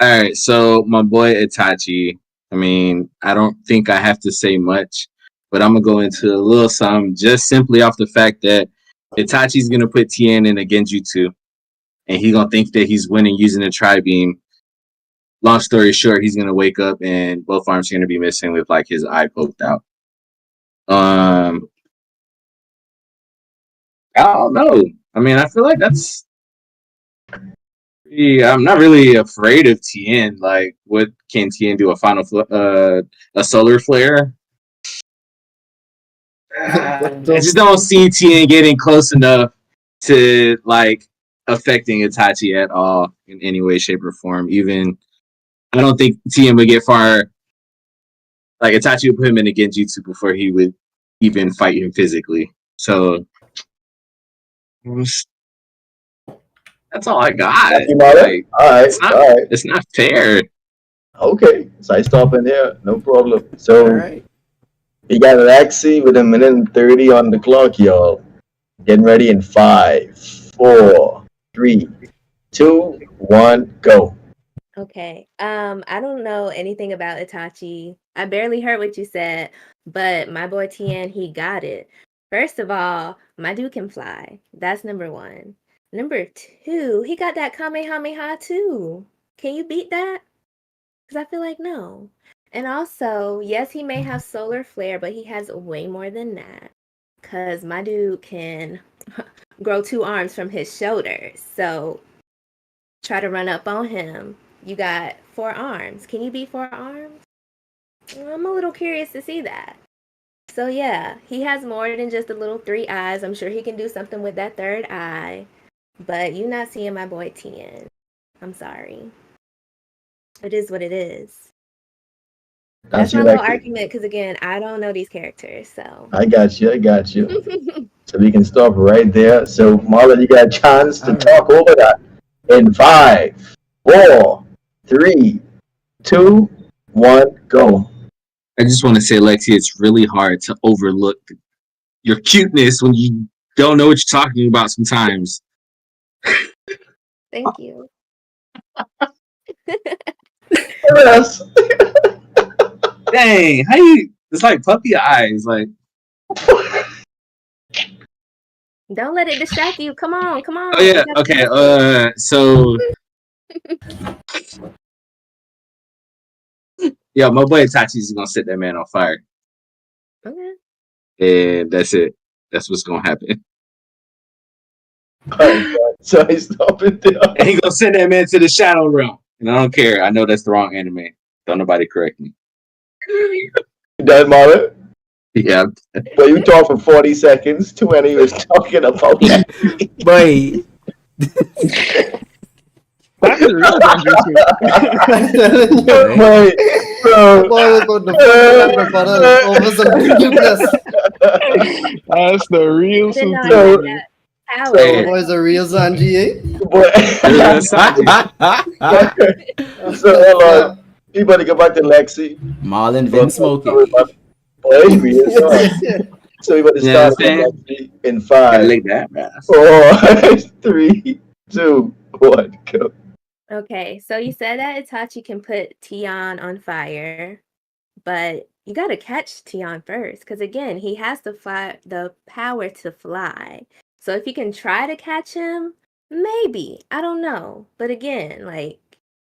All right, so my boy Itachi. I mean, I don't think I have to say much, but I'm gonna go into a little something just simply off the fact that Itachi's gonna put Tien in a Genjutsu, and he's gonna think that he's winning using a Tri-Beam. Long story short, he's gonna wake up and both arms are gonna be missing with like his eye poked out. I don't know. I mean, I feel like that's. Yeah, I'm not really afraid of Tien. Like, what can Tien do? A solar flare? I just don't see Tien getting close enough to like affecting Itachi at all in any way, shape, or form. Even I don't think Tien would get far. Like Itachi would put him in a Genjutsu before he would even fight him physically. So that's all I got. You Marlon? Like, All right. all right. It's not fair. Okay. So I stop in here. No problem. All So right. you got Lexi with 1:30 on the clock, y'all. Getting ready in 5, 4, 3, 2, 1, go. Okay. I don't know anything about Itachi. I barely heard what you said, but my boy Tien, he got it. First of all, my dude can fly. That's number 1. Number 2, he got that Kamehameha too. Can you beat that? Because I feel like no. And also, yes, he may have solar flare, but he has way more than that. Because my dude can grow 2 arms from his shoulders. So try to run up on him. You got 4 arms. Can you beat 4 arms? I'm a little curious to see that. So yeah, he has more than just the little 3 eyes. I'm sure he can do something with that 3rd eye. But you're not seeing my boy Tien. I'm sorry. It is what it is. That's my little argument because, again, I don't know these characters, so. I got you. So we can stop right there. So Marlon, you got a chance to talk over that in 5, 4, 3, 2, 1, go. I just want to say, Lexi, it's really hard to overlook your cuteness when you don't know what you're talking about sometimes. Thank you. Yes. Dang, how you? It's like puppy eyes. Like, Don't let it distract you. Come on. oh yeah, okay. So, yeah, my boy Itachi's gonna set that man on fire, Okay. and that's it. That's what's gonna happen. Oh, so he's stopping there. And he gonna send that man to the shadow realm. And I don't care. I know that's the wrong anime. Don't nobody correct me. You done, Marlon? Yeah. Well, you talk for 40 seconds. 20 was talking about that. Boy. That's the real Genjutsu. Wait, bro. Boy was about to over some cuteness. That's the real I did not Super. know that. power. So- Boy's a real Sanji, eh? But Oh, so hold on. You better go back to Lexi. Marlon Well, Vin Smoking. Boy, he is on. So we better Yeah, start I'm saying. with Lexi in Gotta 5, lick that, man. 4, 3, 2, 1, go. Okay, so you said that Itachi can put Tion on fire, but you gotta catch Tion first, because again, he has the power to fly. So if you can try to catch him, maybe. I don't know. But again, like,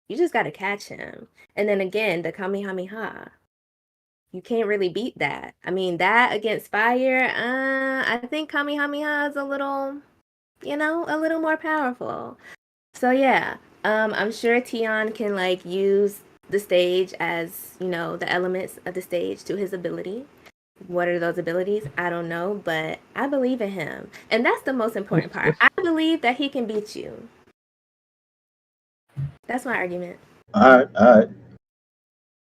you just gotta catch him. And then again, the Kamehameha. You can't really beat that. I mean, that against fire, I think Kamehameha is a little more powerful. So yeah, I'm sure Tion can like use the stage as, the elements of the stage to his ability. What are those abilities? I don't know, but I believe in him. And that's the most important part. I believe that he can beat you. That's my argument. All right.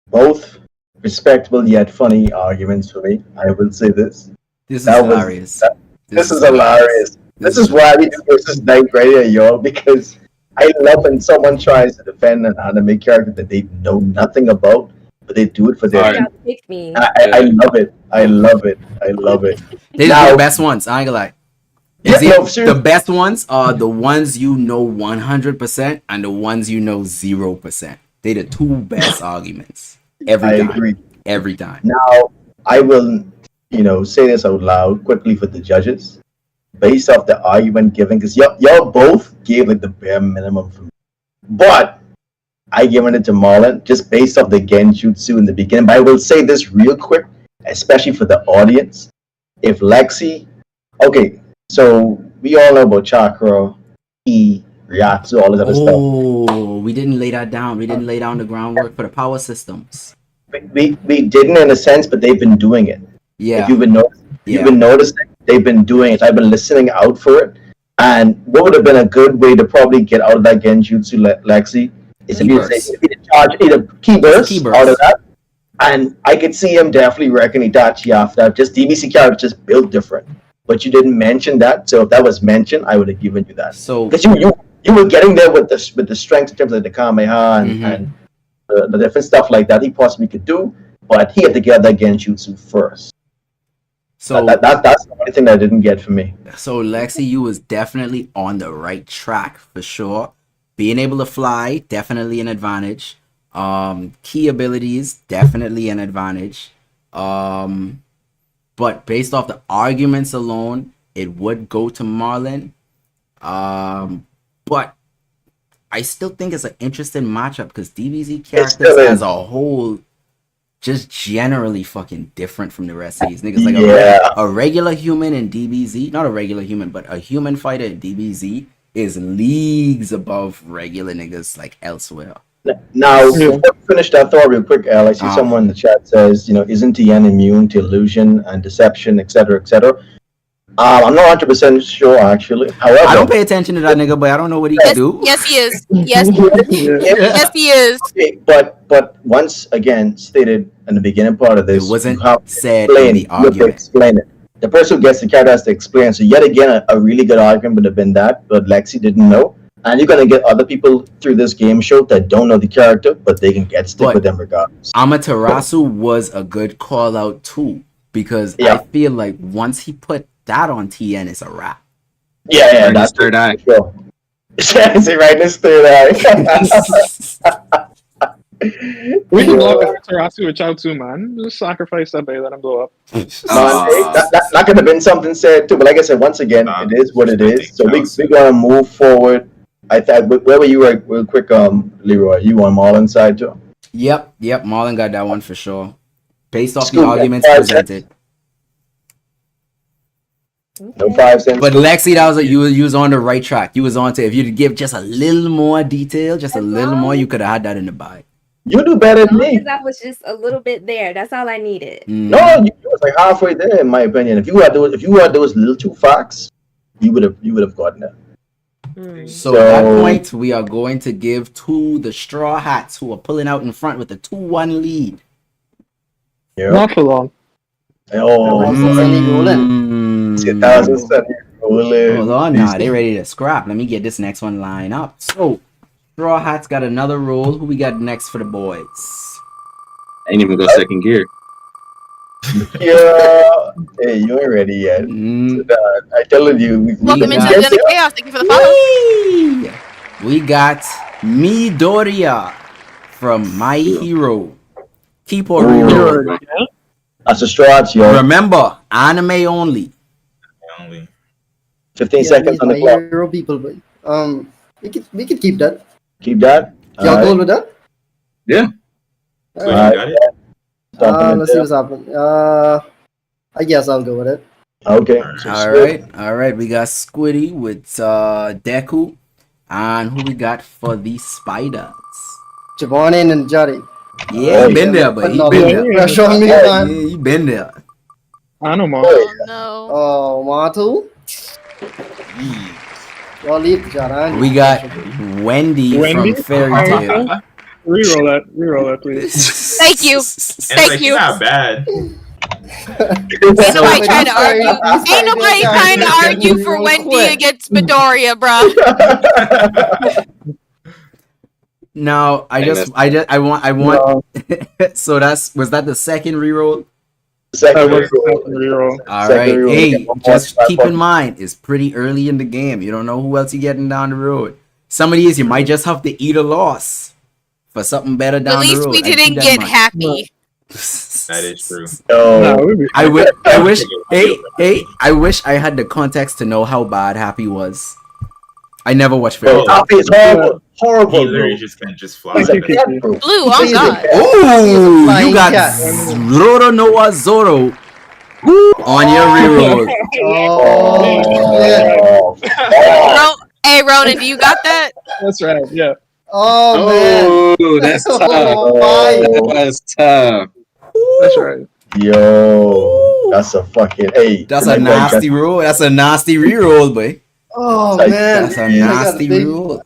Both respectable yet funny arguments for me. I will say this. This is That was- hilarious. This is hilarious. This is why we do versus Night Raider, y'all, because I love when someone tries to defend an anime character that they know nothing about, but they do it for their. Alright. Y'all picked me. I love it. I love it. I love it. These Now- are the best ones. I ain't gonna lie. Yeah, See, no, the seriously. best ones are the ones you know 100% and the ones you know 0%. They're the two best arguments every I time. agree. Every time. Now, I will, say this out loud quickly for the judges, based off the argument given, because y'all both gave like the bare minimum for me. But I given it to Marlon just based off the genjutsu in the beginning. But I will say this real quick, especially for the audience. If Lexi, okay, so we all know about chakra, ki, ryatsu, all this other stuff. Oh, we didn't lay that down. We didn't lay down the groundwork for the power systems. We didn't in a sense, but they've been doing it. Yeah. If you've been noticing, they've been doing it. I've been listening out for it. And what would have been a good way to probably get out of that genjutsu, Lexi, is if you say charge either key burst out of that. And I could see him definitely wrecking Itachi after that. Just DBC characters just built different. But you didn't mention that. So if that was mentioned, I would have given you that. So because you were getting there with the strength in terms of the Kamehameha and the different stuff like that he possibly could do. But he had to get that genjutsu first. So that's the only thing that didn't get for me. So Lexi, you was definitely on the right track for sure. Being able to fly, definitely an advantage. Key abilities, definitely an advantage. But based off the arguments alone, it would go to Marlon. But I still think it's an interesting matchup because DBZ characters as a whole just generally fucking different from the rest of these niggas. Like a regular human in DBZ, not a regular human, but a human fighter in DBZ is leagues above regular niggas like elsewhere. Now, before we finish that thought real quick, Al, I see someone in the chat says, isn't Tien immune to illusion and deception, etc., etc.? I'm not 100% sure, actually. However, I don't pay attention to that nigga, but I don't know what he can do. Yes, he is. Yes, yes, he is. Okay, but once again stated in the beginning part of this, It wasn't you have to said explain, in the you have to argument. explain it. The person who gets the character has to explain. So yet again, a really good argument would have been that, but Lexi didn't know. And you're gonna get other people through this game show that don't know the character, but they can stick with them regardless. Amaterasu was a good call out too, because I feel like once he put that on TN, it's a wrap. Yeah, that's third eye. Sure. Is it right in his third eye? We can block Amaterasu with Chaozu, man. Just sacrifice that bay, let him blow up. That could have been something said too, but like I said, once again, it is what it is. So we're gonna move forward. I thought, where were you real quick, Leroy? You on Marlon's side too? Yep, Marlon got that one for sure. Based off Scoop, the arguments 5 presented. No 5 cents. But Lexi, that was you was on the right track. You was on to, if you'd give just a little more detail, just a little more, you could have had that in the bag. You do better than me. Because I was just a little bit there. That's all I needed. No, you was like halfway there, in my opinion. If you had those little 2 facts, you would have gotten it. So at that point, we are going to give to the Straw Hats, who are pulling out in front with a 2-1 lead. Not for long. Oh, Sunny rolling. Sunny. Hold on now, they ready to scrap. Let me get this next one lined up. So, Straw Hat's got another roll. Who we got next for the boys? Ain't even go second gear. Yeah. Hey, you ain't ready yet. I telling you. Welcome into got- the chaos. Thank you for the follow. Whee! We got Midoriya from My Hero. Keep on reroll. That's a stretch, yo. Remember, anime only. Only. 15 seconds on the My clock. hero people, but we could keep that. Keep that. Y'all Alright. good with that? Yeah. So you Alright. got it? Let's see what's happening. I guess I'll go with it. Okay. All right. We got Squiddy with Deku, and who we got for the spiders? Javon and Jari. Yeah, he been there, but he been there. Pressure on me, Yeah, man. he been there. Animal. Oh no. Oh, Matu. Y'all leave the Jari. We got Wendy Wendy? from Fairy Tail. Reroll that, please. Thank you. And it's Thank like, you. she's not bad. Ain't nobody trying to argue. Ain't nobody trying to argue for Wendy against Midoriya, bro. No, I want. So was that the second reroll? Second reroll. All Second right. reroll. Hey, Okay, just one keep more. in mind, it's pretty early in the game. You don't know who else you're getting down the road. Some of these you might just have to eat a loss for something better down At the least road. we Like, keep didn't that in get mind. happy. That is true. No. I wish I had the context to know how bad Happy was. I never watched Fairy Bro, Tail. Happy is horrible. He Horrible, literally bro. just can just fly. He's a cat, bro. Blue, on God. Oh, flying you got cat. Zoro Noah Zoro on your reroll. Oh, shit. Oh, Hey, Ronan, do you got that? That's right, yeah. Oh, man. Oh, that's tough. Oh, my. That's tough. That's right. yo, that's a fucking hey. That's a nasty roll. That's a nasty reroll, boy. Oh, Like, man. That's a nasty reroll.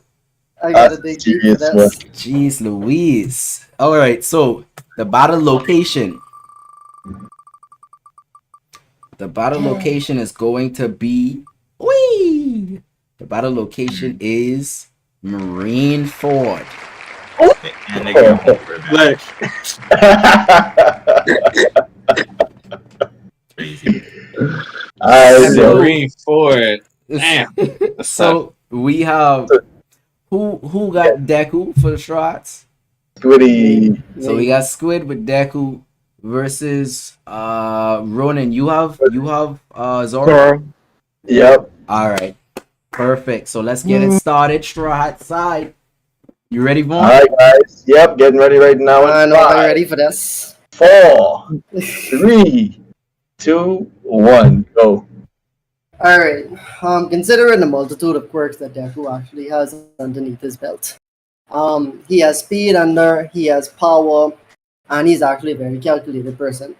I got a That's big deep for serious one. this. Jeez Louise. All right, so the battle location. The battle location is going to be. Whee! The battle location is Marine Ford. And they got home for Look, crazy. So- Marine Ford. Damn. So we have who got Deku for the Strats? Squiddy. So we got Squid with Deku versus Ronan. You have Zoro. Zoro. Yep. All right, perfect. So let's get it started. Strat side. You ready, Vaughn? All right, guys. Yep, getting ready right now. I'm In not 5, ready for this. 4, 3, 2, 1, go. Alright, considering the multitude of quirks that Deku actually has underneath his belt. He has speed under, he has power, and he's actually a very calculated person.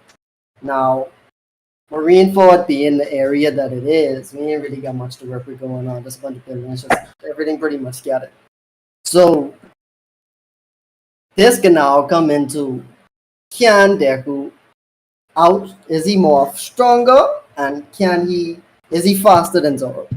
Now, Marineford being the area that it is, we ain't really got much to work with going on. Just a bunch of buildings, just everything pretty much scattered. So, this can now come into, can Deku out? Is he more stronger? And is he faster than Zoro?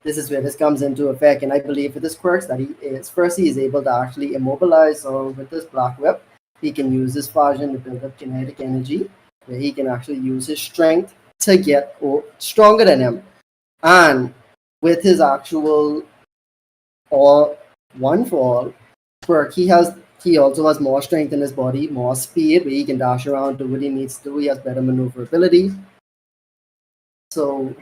This is where this comes into effect, and I believe with his quirks that he is able to actually immobilize Zoro with this black whip. He can use his fusion to build up kinetic energy, where he can actually use his strength to get stronger than him. And with his actual all one for all quirk, he also has more strength in his body, more speed, where he can dash around, do what he needs to do. He has better maneuverability. So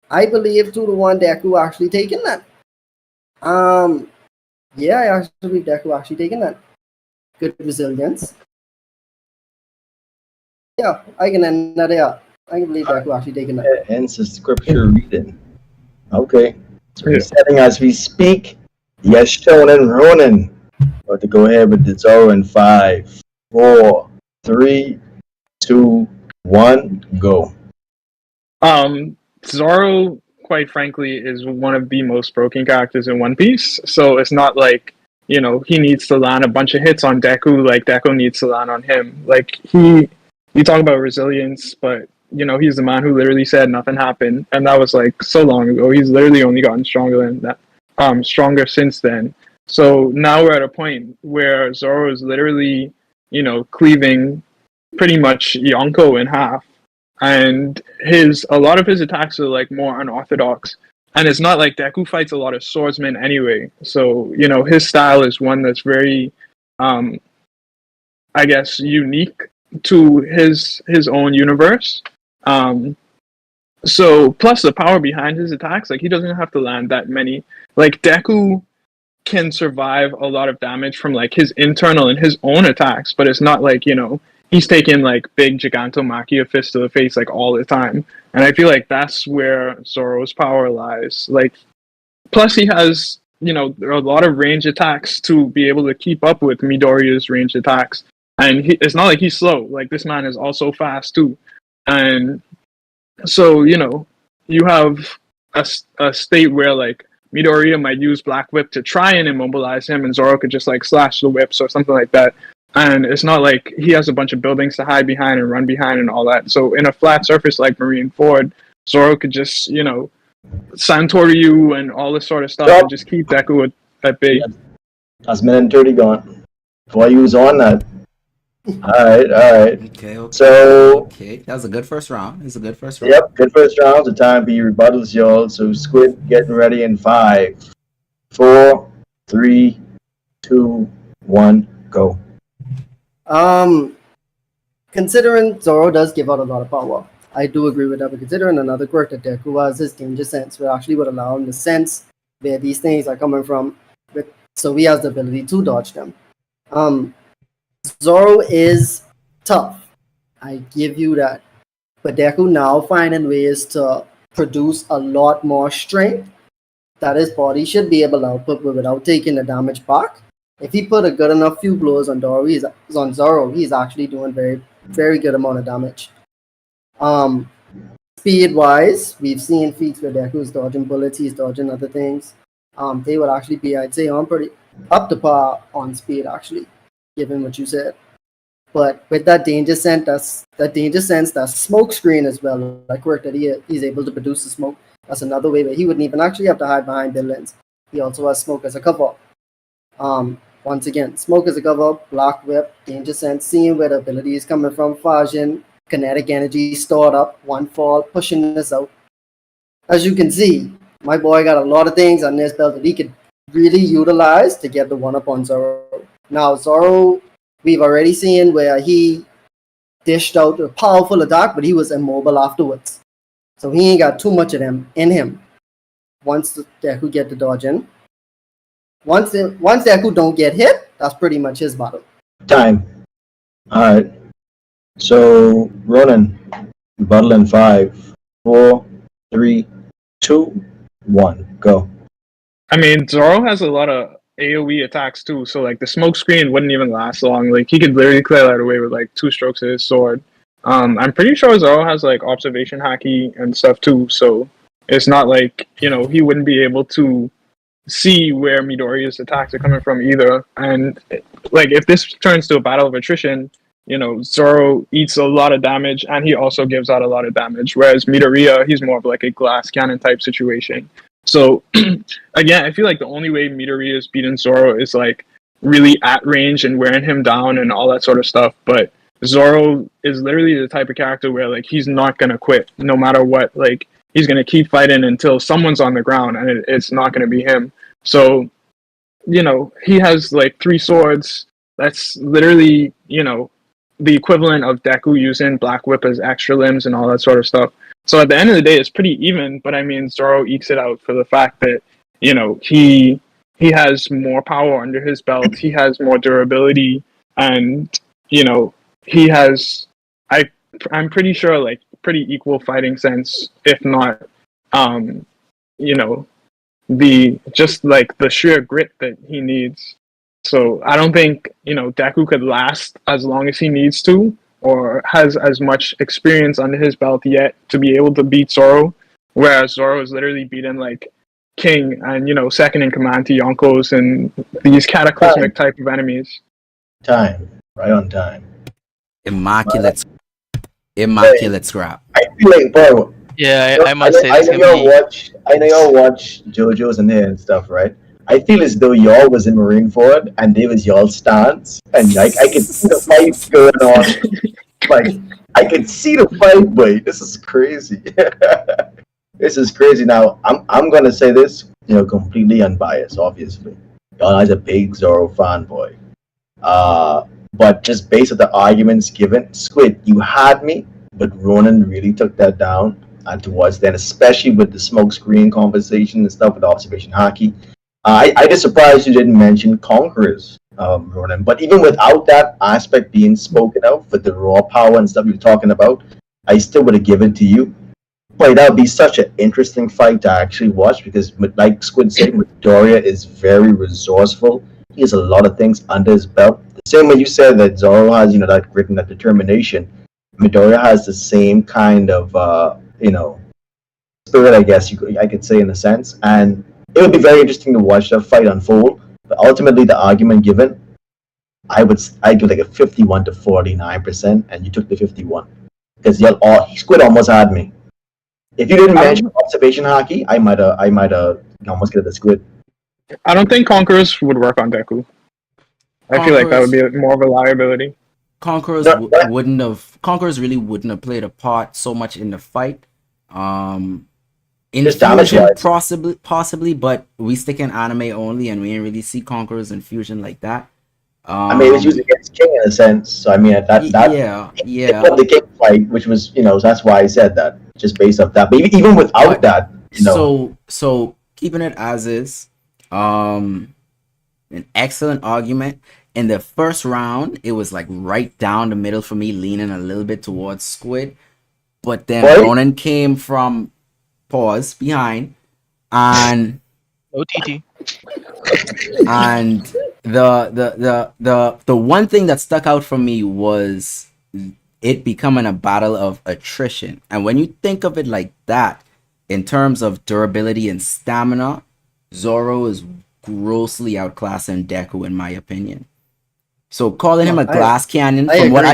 I believe 2-1 Deku actually taking that. Yeah, I actually believe Deku actually taking that. Good resilience. Yeah, I can end that. Yeah, I can believe Deku actually taking that. Hence the scripture reading. Okay. So Yeah. we're setting as we speak. Yes, Shonen Ronin. About to go ahead with the Zoro in 5, 4, 3, 2, 1, go. Zoro, quite frankly, is one of the most broken characters in One Piece. So it's not like, he needs to land a bunch of hits on Deku like Deku needs to land on him. Like, you talk about resilience, but he's the man who literally said nothing happened, and that was like so long ago. He's literally only gotten stronger than that, stronger since then. So now we're at a point where Zoro is literally, cleaving pretty much Yonko in half, and a lot of his attacks are like more unorthodox. And it's not like Deku fights a lot of swordsmen anyway. So, his style is one that's very, I guess, unique to his own universe. So plus the power behind his attacks, like he doesn't have to land that many. Like Deku can survive a lot of damage from like his internal and his own attacks, but it's not like, he's taking like big Gigantomachia fist to the face like all the time. And I feel like that's where Zoro's power lies. Like, plus he has, there are a lot of range attacks to be able to keep up with Midoriya's range attacks. And it's not like he's slow. Like, this man is also fast too. And so, you have a state where like Midoriya might use Black Whip to try and immobilize him, and Zoro could just like slash the whips or something like that. And it's not like he has a bunch of buildings to hide behind and run behind and all that. So in a flat surface like Marine Ford, Zoro could just, Santoryu and all this sort of stuff and just keep Deku at bay. That's minute 30 gone. Before you was on that. Alright. Okay. So that was a good first round. It's a good first round. Yep, good first round. The time for your rebuttals, y'all. So Squid getting ready in 5, 4, 3, 2, 1, go. Considering Zoro does give out a lot of power, I do agree with that. But considering another quirk that Deku has, his danger sense, which actually would allow him to sense where these things are coming from, so he has the ability to dodge them. Zoro is tough, I give you that. But Deku now finding ways to produce a lot more strength that his body should be able to output without taking the damage back. If he put a good enough few blows on Zoro, he's actually doing very, very good amount of damage. Speed wise, we've seen feats where Deku is dodging bullets, he's dodging other things. They would actually be, I'd say, on pretty up to par on speed, actually, given what you said. But with that danger sense, that smoke screen as well, like work that he's able to produce the smoke. That's another way where he wouldn't even actually have to hide behind buildings. He also has smoke as a cover. Once again, smoke as a cover, Black Whip, danger sense, seeing where the ability is coming from, Fajin, kinetic energy stored up, one fall, pushing this out. As you can see, my boy got a lot of things on this belt that he could really utilize to get the one up on Zoro. Now, Zoro, we've already seen where he dished out a powerful attack, but he was immobile afterwards. So he ain't got too much of them in him. Once Deku get the dodge in. Once Deku don't get hit, that's pretty much his battle. Time. Alright. So, Ronan, battle in 5, 4, 3, 2, 1, go. I mean, Zoro has a lot of AoE attacks too, so like the smoke screen wouldn't even last long. Like he could literally clear that away with like 2 strokes of his sword. I'm pretty sure Zoro has like observation haki and stuff too, so it's not like, he wouldn't be able to see where Midoriya's attacks are coming from either. And like if this turns to a battle of attrition, Zoro eats a lot of damage and he also gives out a lot of damage, whereas Midoriya, he's more of like a glass cannon type situation. So again, I feel like the only way Midoriya is beating Zoro is like really at range and wearing him down and all that sort of stuff. But Zoro is literally the type of character where like he's not gonna quit no matter what. Like he's gonna keep fighting until someone's on the ground, and it's not gonna be him. So, he has like 3 swords. That's literally, the equivalent of Deku using Black Whip as extra limbs and all that sort of stuff. So at the end of the day, it's pretty even. But I mean, Zoro ekes it out for the fact that he has more power under his belt. He has more durability, and he has, I'm pretty sure, like pretty equal fighting sense, if not the just like the sheer grit that he needs. So I don't think Deku could last as long as he needs to, or has as much experience under his belt yet to be able to beat Zoro, whereas Zoro is literally beating like King and second in command to Yonkos and these cataclysmic type of enemies. Time. Right on time. Immaculate. Immaculate scrap. I feel like, bro. Yeah, No, I must say I this know gonna y'all be. watch. I know y'all watch JoJo's and there and stuff, right? I feel as though y'all was in Marine Ford and they was y'all stance, and like I could see the fight going on. Like I could see the fight, but this is crazy. This is crazy. Now I'm gonna say this, completely unbiased. Obviously, y'all is a big Zoro fanboy. Uh, but just based on the arguments given, Squid, you had me, but Ronan really took that down. And towards then, especially with the smoke screen conversation and stuff with observation hockey, I just surprised you didn't mention Conquerors, Ronan. But even without that aspect being spoken of, with the raw power and stuff you're talking about, I still would have given to you. Boy, that would be such an interesting fight to actually watch because, like Squid said, Midoriya is very resourceful. He has a lot of things under his belt. The same way you said that Zoro has, that grit and that determination. Midoriya has the same kind of, spirit, I guess I could say in a sense. And it would be very interesting to watch that fight unfold. But ultimately, the argument given, I give like a 51 to 49%, and you took the 51 because Squid almost had me. If you didn't mention observation hockey, I might have almost get the Squid. I don't think Conquerors would work on Deku. I feel like that would be more of a liability. Conquerors Conquerors really wouldn't have played a part so much in the fight. In Fusion, possibly, but we stick in anime only, and we didn't really see Conquerors in Fusion like that. I mean, it was used against King in a sense. So I mean, the King fight, which was that's why I said that, just based off that. But even without that, So keeping it as is, an excellent argument. In the first round, it was like right down the middle for me, leaning a little bit towards Squid. But then Ronan came from behind, and OTT. And the one thing that stuck out for me was it becoming a battle of attrition. And when you think of it like that, in terms of durability and stamina, Zoro is grossly outclassing Deku, in my opinion. So calling him a glass cannon,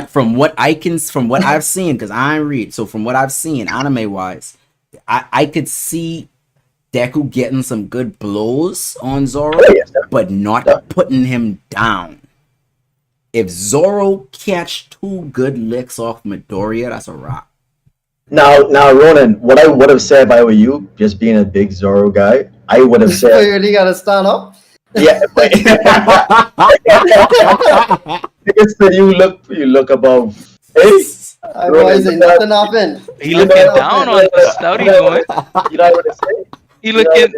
from what I've seen, because I ain't read. So from what I've seen, anime wise, I could see Deku getting some good blows on Zoro, but not putting him down. If Zoro catch 2 good licks off Midoriya, that's a wrap. Now, Ronan, what I would have said if I were you, just being a big Zoro guy, I would have said, "You really gotta stand up." Yeah, but because then you look above. Hey, Otherwise, ain't nothing happened. He looking down on us. How do you doing? You know what I would have said? He looking.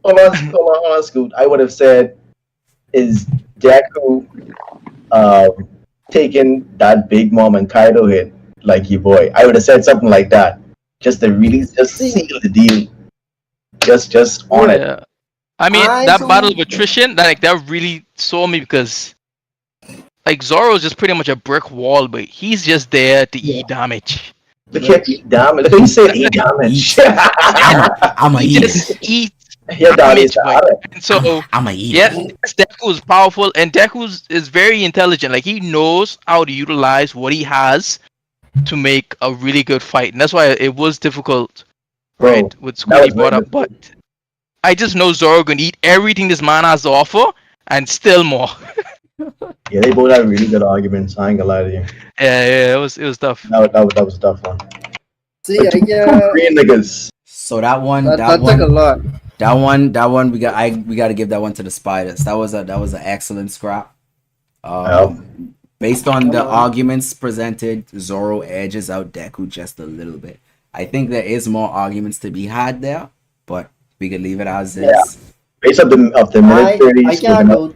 Hold on, Scoot. I would have said, is Deku taking that Big Mom and Kaido hit like your boy? I would have said something like that, just to really seal the deal. Just on it. I mean, that battle of attrition, that really saw me because, like, Zoro's just pretty much a brick wall, but he's just there to eat damage. Look at eat damage. Look at you said eat damage. I'm a eat. Just eat damage. And so, I'm a eat. Yes, Deku is powerful, and Deku is very intelligent. Like, he knows how to utilize what he has to make a really good fight, and that's why it was difficult, right, with Squiddy brought up, but I just know Zoro gonna eat everything this man has to offer and still more. Yeah, they both had really good arguments. I ain't gonna lie to you. Yeah, it was tough. That was a tough one. See, green niggas. So that one that took a lot. That one we got to give that one to the Spiders. That was an excellent scrap. Based on the arguments presented, Zoro edges out Deku just a little bit. I think there is more arguments to be had there, but we could leave it as is. Based of the minute 30s. I can't go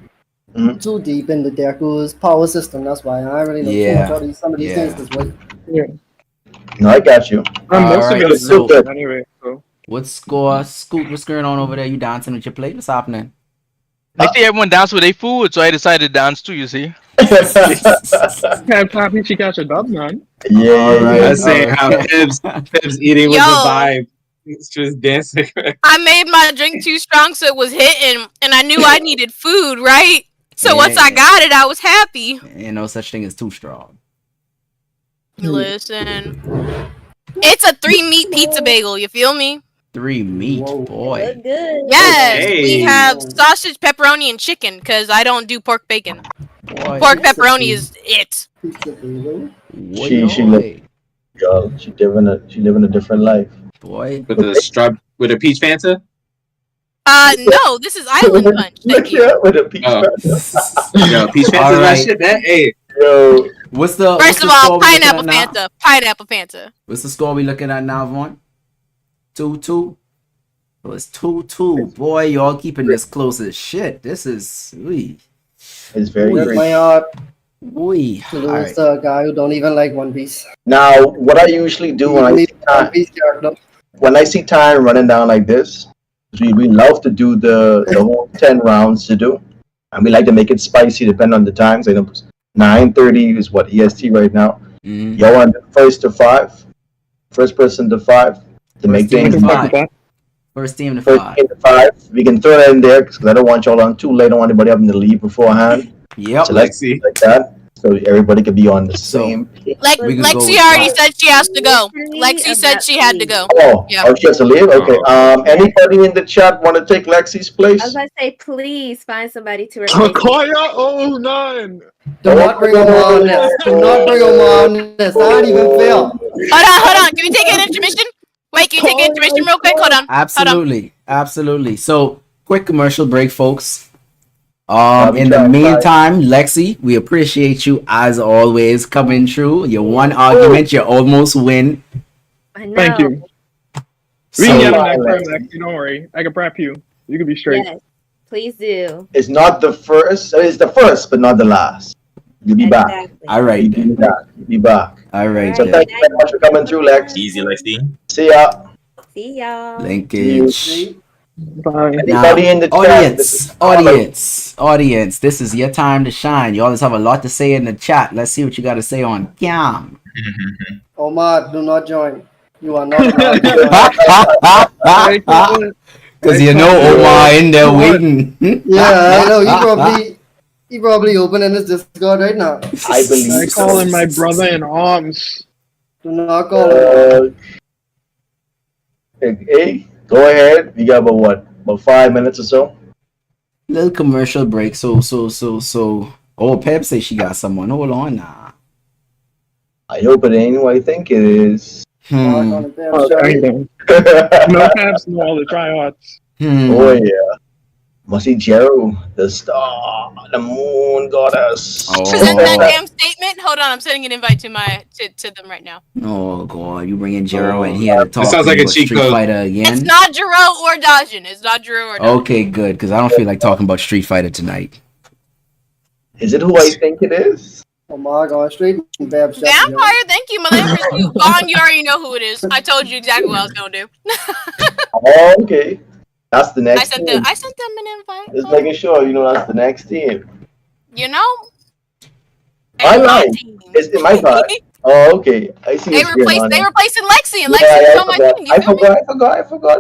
too deep into Deku's power system. That's why I really know too much about some of these things. No, I got you. Anyway, so. What's going on over there? You dancing with your plate? What's happening? I see everyone dance with their food, so I decided to dance too, you see. Can't happy she got your dub, man. I was saying how Pib's eating was the vibe. It's just dancing. I made my drink too strong, so it was hitting, and I knew I needed food, right? So once I got it, I was happy. Ain't no such thing as too strong. Listen. It's a 3-meat pizza bagel, you feel me? 3 meat, Whoa. boy. Look good. Yes, we Okay. have sausage, pepperoni, and chicken because I don't do pork bacon. Boy. Pork pepperoni is it. Pizza bagel. Boy, She Girl, she living a different life. boy. With a peach Fanta. No, this is Island Punch. Thank you. Yeah, with a peach Oh. Fanta. Yo, peach Fanta's All my right. shit, man. Hey, Yo, What's the First of score all, we looking pineapple at now? Fanta. Pineapple Fanta. What's the score we looking at now, Vaughn? 2-2. Oh, it's 2-2. Boy, y'all keeping this close as shit. This is it's very Ooh. Hurt great. my heart All to lose right. to a guy who don't even like One Piece. Now, what I usually do when I see One Piece character. time running down like this, we love to do the whole 10 rounds to do, and we like to make it spicy depending on the times. I know 9:30 is what EST right now. Mhm. Y'all want to do first to 5, first person to 5 to make team I things can to fuck 5. with that. First team to first 5. team to 5. We can throw that in there because I don't want y'all on too late. I don't want anybody having to leave beforehand. Yep. So let's Lexi. do like that, so everybody can be on the So- same page. We can go Lexi with already that. said she has to go. Literally Lexi said about she had to me. go. Oh, Yeah. oh, she has to leave? Okay. Oh. Anybody in the chat want to take Lexi's place? I was about to say, please find somebody to replace me. Sequoia 09. Do not bring him on this. Do not bring him on this. Not even fair. Hold on. Can we take an intermission? Wait, can we take an intermission real quick? Hold on. Absolutely. So, quick commercial break, folks. we In the try. meantime, Lexi, we appreciate you as always coming through. Your one argument, you almost win. I know. Thank you. We So, can get him next time, Lexi. Don't worry. I can prep you. You can be straight. Yes, please do. It's not the first. It's the first, but not the last. You'll be back. Exactly. all right You'll be then. back. You'll be back. All right So Right. then. thank you very much for coming through, Lex. Easy, Lexi. See ya. See y'all. Linkage. Bye. Now, Anybody in the chat? This is audience, this is your time to shine. You always have a lot to say in the chat. Let's see what you got to say on cam. Omar, do not join. You are not allowed to join. Because you know Omar in there waiting. Yeah, I know. He probably opening his Discord right now. I believe I call him my brother in arms. Do not call him. Hey, go ahead. You got about 5 minutes or so? Little commercial break. So. Oh, Pep say she got someone. Hold on now. I hope it ain't who I think it is. Oh, dang them. No caps, no all the tryouts. Oh yeah. Must see Jero, the star, the moon goddess. Present that damn statement. Hold on, I'm sending an invite to them right now. Oh god, you bring in Jero and he had to talk sounds to like you a about cheat Street code. Fighter again. It's not Jiro or Dajin. Okay, good, because I don't feel like talking about Street Fighter tonight. Is it who I think it is? Omar going straight in Bab's shot. Vampire, thank you, Malandris. You gone, you already know who it is. I told you exactly what I was gonna do. Oh, okay. That's the next team. I sent them an invite. Just making sure you know that's the next team. You know? I And lied. team. It's in my part. Oh, okay. I see. They what's going on. replacing Lexi, and Yeah, Lexi is on my forgot. team. You feel me?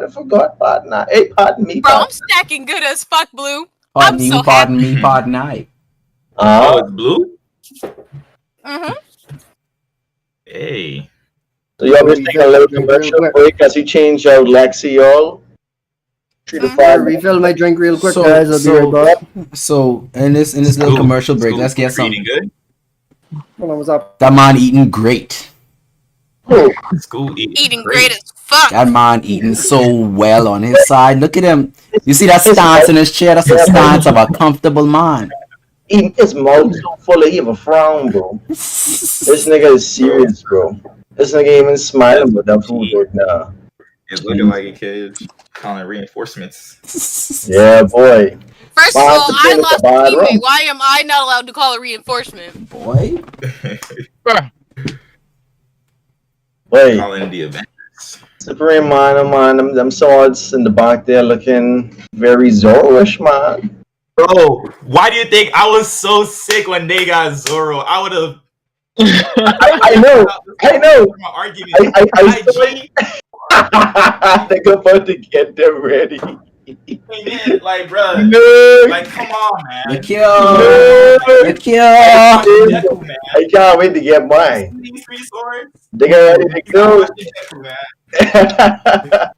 I forgot. Partner. Hey, pardon me. Bro, I'm Partner. stacking good as fuck, Blue. Pardon I'm you, so pardon me, pardon I. Oh, it's blue? Mm-hmm. Hey. So y'all just taking a little commercial break as he changed out Lexi, y'all. 3 to 5 minutes. Refill my drink real quick, So- guys. I'll be right back. So in this little commercial break, let's get some. Eating good? Hold on, what's up? That man eating great. School Eating great as fuck. That man eating so well on his side. Look at him. You see that stance in his chair? That's the stance of a comfortable man. His mouth so full of he have a frown, bro. This nigga is serious, bro. This nigga even smiling with that food right now. It's looking like a kid calling reinforcements. Yeah, boy. First of Bob all, the I Kid is lost a bad a teammate. rum. Why am I not allowed to call a reinforcement? Boy. Wait, Calling the event. Supreme man, them swords in the back there looking very Zoro-ish, man. Bro, why do you think I was so sick when they got Zoro? I would have. I know. My argument. I IG, they're about to get them ready. Hey, man, like, bro, No. like, come on, man. Look here. Deku, man. I can't wait to get mine. These three swords. They got ready to go. Deku, man.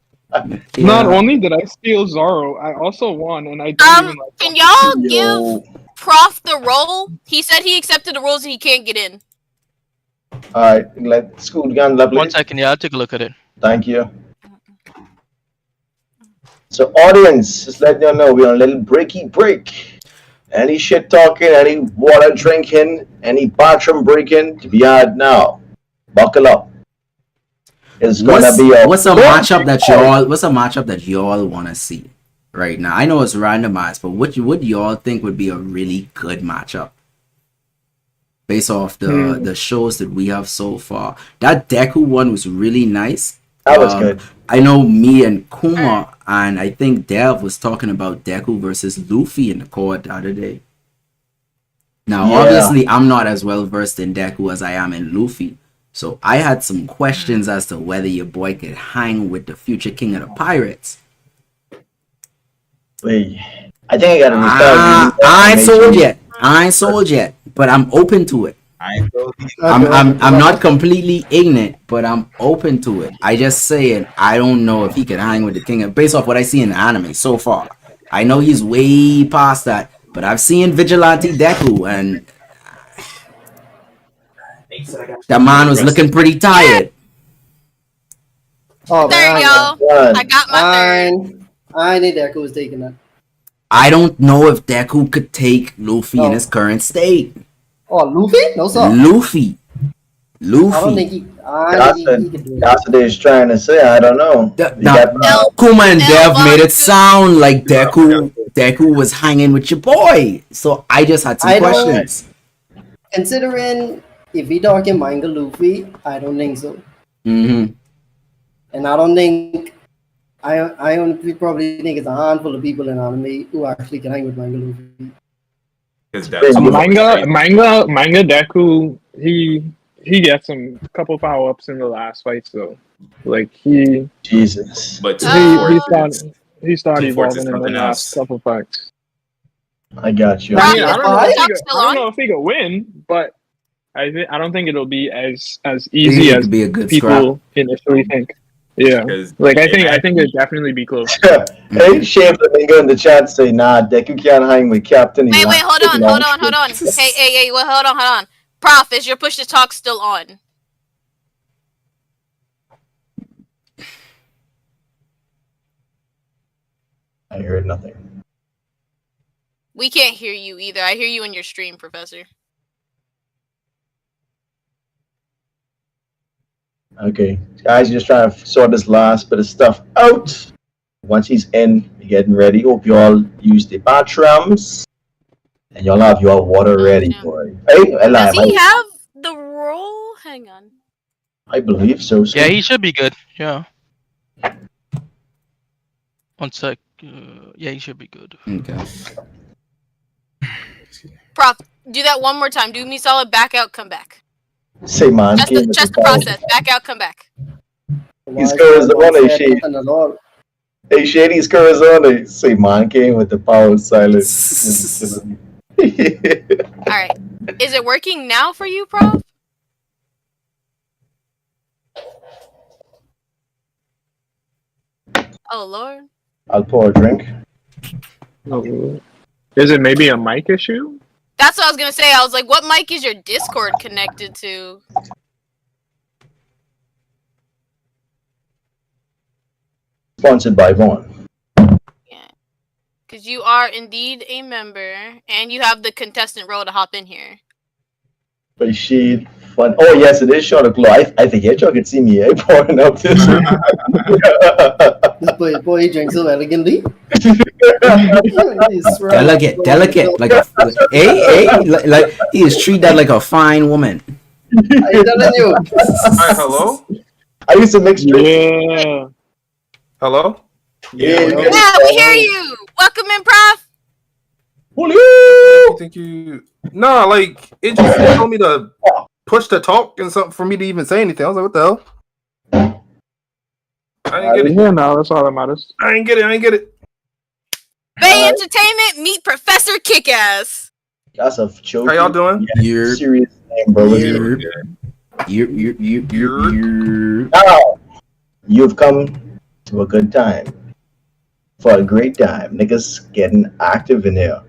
Not Yeah. only did I steal Zoro, I also won, and I don't even like. Can y'all Yo. give Prof the role? He said he accepted the rules and he can't get in. All right, let school gun, lovely. 1 second, yeah, I'll take a look at it. Thank you. So, audience, just letting you know we're on a little breaky break. Any shit talking, any water drinking, any bathroom breaking to be had now. Buckle up. It's gonna be a what's a matchup that y'all want to see right now? I know it's randomized, but what y'all think would be a really good matchup based off the shows that we have so far? That Deku one was really nice. That was good. I know me and Kuma and I think Dev was talking about Deku versus Luffy in the court the other day. Now, Yeah. obviously, I'm not as well versed in Deku as I am in Luffy. So I had some questions as to whether your boy could hang with the future king of the pirates. Wait, I think I gotta restart. I ain't sold yet, but I'm open to it. I'm not completely ignorant, but I'm open to it. I just saying I don't know if he could hang with the king based off what I see in the anime so far. I know he's way past that, but I've seen Vigilante Deku and that man was looking pretty tired. Oh, Third, man. y'all. I got my third. I need Deku was taking that. I don't know if Deku could take Luffy in his current state. Oh, Luffy? No, sir. Luffy. I don't think he. That's he could do it. what they're trying to say. I don't know. Kuma and Dev made it sound like Deku was hanging with your boy. So I just had some questions. Considering if we talking manga Luffy, I don't think so. Mm-hmm. And I don't think I only probably think it's a handful of people in anime who actually can hang with manga Luffy. Manga Deku, he gets some couple power ups in the last fight, so like Jesus. But he started evolving in the last couple fights. I got you. I mean, I don't know if he could win, but I don't think it'll be as easy as be a good people initially think. Yeah, like I think it'd definitely be close. Hey, Shane Flamingo in the chat say, "Nah, Deku can't hang with Captain." Wait, hold on. Hey, well, hold on. Prof, is your push to talk still on? I heard nothing. We can't hear you either. I hear you in your stream, Professor. Okay, guys, just trying to sort this last bit of stuff out. Once he's in, we're getting ready. Hope you all use the bathrooms and y'all have your water ready, boy. Hey, Does he have the role? Hang on. I believe so. Yeah, he should be good. Yeah. 1 sec. Yeah, he should be good. Okay. Prof, do that one more time. Do me solid. Back out. Come back. Say, man. Just the process. Back out. Come back. He's Corazon, Shady. Hey, Shady's Corazon. Say, man came with the power of silence. All right. Is it working now for you, Prof? Oh, Lord. I'll pour a drink. Is it maybe a mic issue? That's what I was going to say. I was like, what mic is your Discord connected to? Sponsored by Vaughn. Yeah. Because you are indeed a member, and you have the contestant role to hop in here. But she fun. Oh yes, it is short of glow. I think y'all can see me pouring up this. Boy, he drinks so elegantly. Delicate, like he is treated like a fine woman. I'm telling you. Hi, hello. I used to mix drinks. Yeah. Hello. Yeah, we hear you. Welcome in, Prof. Thank you. Nah, like it just told me to push to talk and something for me to even say anything. I was like, what the hell? I didn't get it. Yeah, no, that's all that matters. I didn't get it. Toei Entertainment, meet Professor Kickass. That's a joke. How y'all doing? Yeah, serious name, bro. Now, you've come to a good time. For a great time. Niggas getting active in here.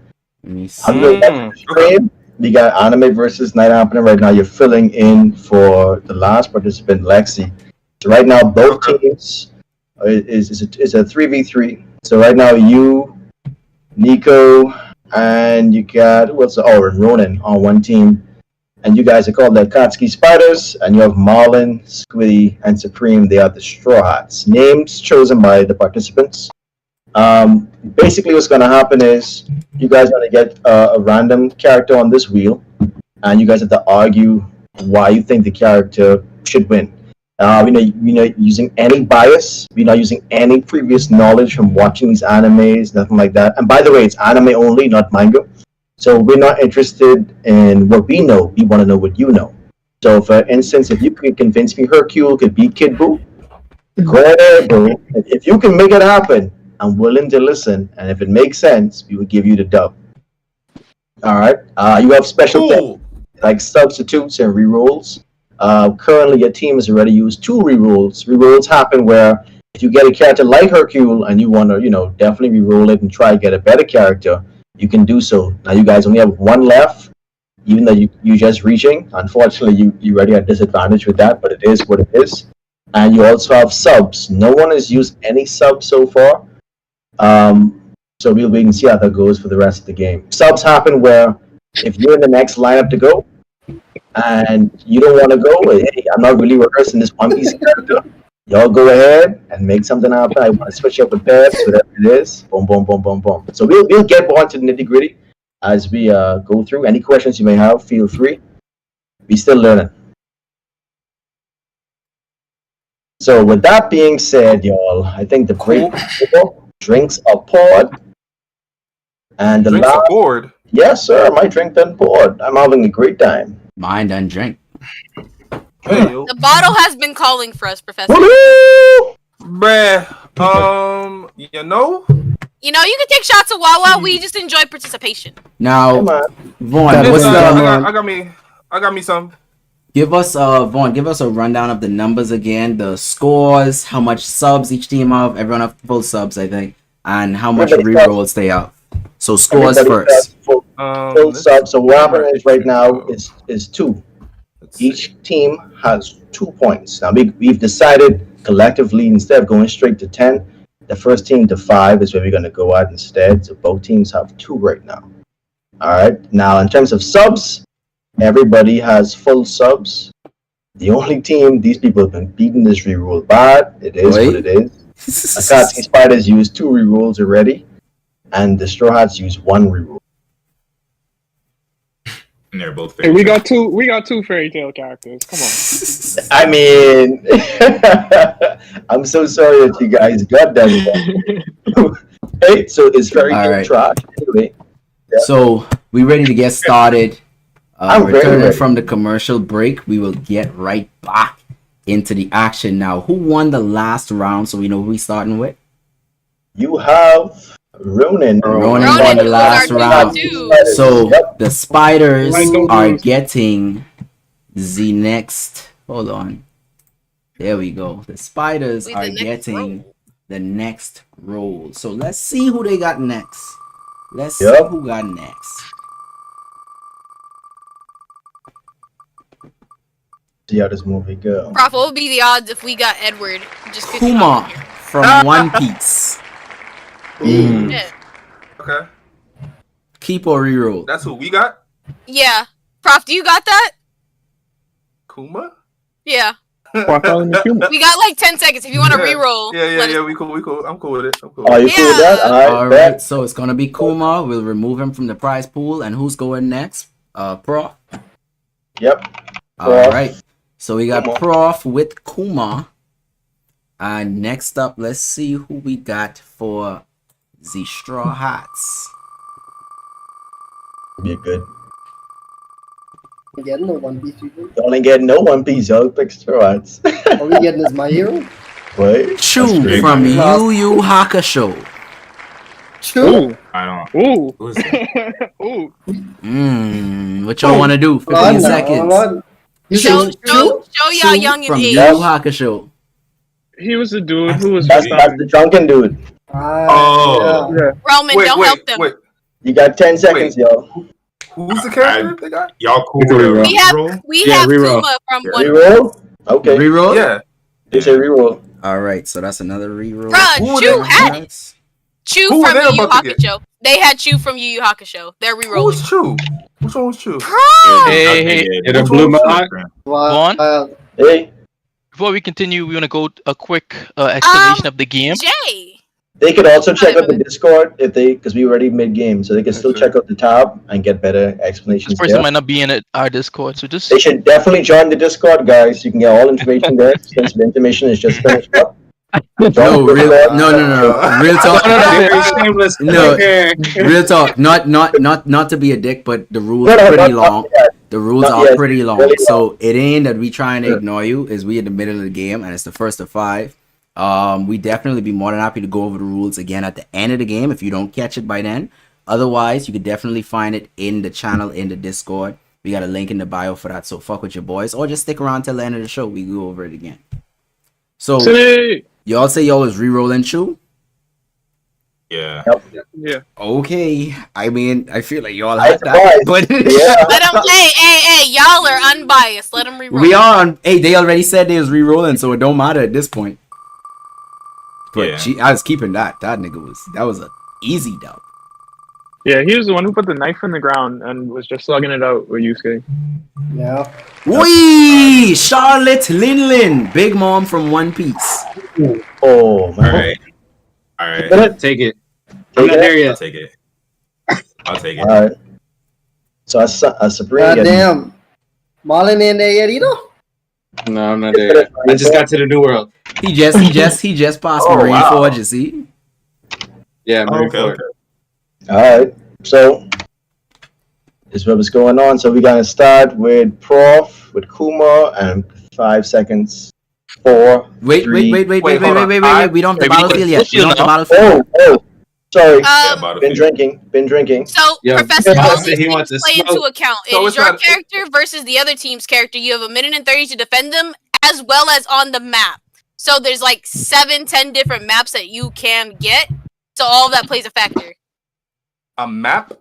I'm going back to the stream. We got anime versus night happening right now. You're filling in for the last participant, Lexi. So right now, both teams is a 3v3. So right now, you, Nico, and you got and Ronan on one team. And you guys are called the Akatsuki Spiders, and you have Marlin, Squiddy, and Supreme. They are the Straw Hats. Names chosen by the participants. Basically, what's going to happen is you guys are going to get a random character on this wheel, and you guys have to argue why you think the character should win. We're not using any bias. We're not using any previous knowledge from watching these animes, nothing like that. And by the way, it's anime only, not manga. So we're not interested in what we know. We want to know what you know. So, for instance, if you could convince me Hercule could beat Kid Buu, go ahead, bro. If you can make it happen, I'm willing to listen. And if it makes sense, we will give you the dub. All right. You have special things like substitutes and rerolls. Currently, your team has already used 2 rerolls. Rerolls happen where if you get a character like Hercule and you want to, definitely reroll it and try to get a better character, you can do so. Now you guys only have 1 left, even though you're just reaching. Unfortunately, you already at disadvantage with that, but it is what it is. And you also have subs. No one has used any subs so far. So we'll wait and see how that goes for the rest of the game. Subs happen where if you're in the next lineup to go and you don't want to go, hey, I'm not really rehearsing this One Piece character. Y'all go ahead and make something happen. I want to switch up with Babs, whatever it is. Boom, boom, boom, boom, boom. So we'll get more into the nitty gritty as we go through. Any questions you may have, feel free. We're still learning. So with that being said, y'all, I think the great drinks are poured. And the drinks are poured? Yes, sir. My drink done poured. I'm having a great time. Mine done drink. The bottle has been calling for us, Professor. Bruh, you you can take shots of Wawa. We just enjoy participation. Now, Vaughn, I got me some. Give us Vaughn, give us a rundown of the numbers again, the scores, how much subs each team have, everyone have full subs, I think, and how much rerolls they have. So scores first. Full subs. So what happens right now is 2. Each team has 2 points. Now we've decided collectively, instead of going straight to 10, the first team to 5 is where we're going to go at instead. So both teams have 2 right now. All right. Now in terms of subs, everybody has full subs. The only team these people have been beating this reroll bad. It is what it is. Akatsuki Spiders used 2 rerolls already, and the Straw Hats use 1 reroll. And they're both Hey, we got two fairy tale characters. Come on. I mean, I'm so sorry that you guys got that. Hey, so it's fairy tale trash. Anyway, so we ready to get started. I'm returning from the commercial break, we will get right back into the action now. Who won the last round so we know who we're starting with? You have Ronan. Ronan won the last round. So the Spiders are getting the next. Hold on. There we go. The Spiders are getting the next roll. So let's see who they got next. Let's see who got next. See how this movie go. Prof, what would be the odds if we got Edward? Just Kuma from One Piece. Yeah. Okay. Keep or reroll. That's who we got? Yeah. Prof, do you got that? Kuma? Yeah. We got like 10 seconds if you want to reroll. Yeah, we cool. I'm cool with it. Are you cool with that? All right, so it's gonna be Kuma. We'll remove him from the prize pool, and who's going next? Prof. Yep. All right. So we got Prof with Kuma. And next up, let's see who we got for the Straw Hats. Be good. We getting no One Piece people. You only getting no One Piece, y'all pick Straw Hats. All we getting is My Hero. What? Chu from Yu Yu Hakusho. True. I don't. Ooh. Who is that? Ooh. What y'all want to do? 15 seconds. You Show, said show y'all Chu young and from Yu age. Yu Hakusho. He was the dude who was That's with the drunken dude. Oh. yeah. Yeah. Roman, don't help them. Wait. You got 10 seconds, y'all. Who's the character they got? Y'all cool We can with a reroll. We Yeah, have reroll. Kuma from Yeah. One Piece. Reroll? Okay. Reroll? Yeah. It's a reroll. All right, so that's another reroll. Bruh, Who Chu they- had it. Chu Who were from they Yu Yu about to get? Hakusho. They had Chu from Yu Yu Hakusho. They're Who's rerolling. Chu? Which one was Chu? Hey, It done blew my mind. Vaughn? Hey, Before we continue, we want to go a quick explanation of the game. Jay. they could also check out the Discord if they, because we already mid game, so they can still check out the tab and get better This explanations person there. might not be in our Discord, so just They should definitely join the Discord, guys. You can get all information there since the information is just finished up. No, Join the real, Discord. no. Real talk. Very shameless. No. Okay. Real talk. Not to be a dick, but the rules No, are no, pretty not long. yet. The rules Not are yet. pretty long. Really So it ain't that we trying to Yeah. ignore you. Is we in the middle of the game and it's the first of 5. We definitely be more than happy to go over the rules again at the end of the game if you don't catch it by then. Otherwise, you could definitely find it in the channel in the Discord. We got a link in the bio for that. So fuck with your boys, or just stick around till the end of the show. We go over it again. So Today. y'all say y'all was re-rolling Chu? Yeah. Yeah. Okay. I mean, I feel like y'all I'm had that, surprised. but Yeah. Let them. Hey, y'all are unbiased. Let them reroll. we are on. Hey, they already said they was re-rolling, so it don't matter at this point. But Yeah. I was keeping that. That was a easy dub. Yeah, he was the one who put the knife in the ground and was just slugging it out with Yusuke. Yeah. Wee! Charlotte Linlin, Big Mom from One Piece. Oh, All man. right. All right. Take it. Take I'm not it? there I'll yet. take it. I'll take it. All right. So a Sabrina. God damn. Marlon ain't there yet either? No, I'm not there yet. I just got to the new world. He just passed Oh, Marine wow. Forge, you see? Yeah, Oh, Marine okay. Ford. All right. So this is what's going on. So we're gonna start with Prof with Kuma and 5 seconds. 4. Wait. Wait, hold on. We don't have the Wait, we battlefield need yet. to We don't have the battlefield. Oh. Sorry. Yeah, Um, Battlefield. Been drinking. so Yo, Professor, Bob all said these he things wants to play into smoke. account. So It is it's your not- character versus the other team's character. You have a minute and 30 to defend them, as well as on the map. So there's like 7-10 different maps that you can get. So all of that plays a factor. A map?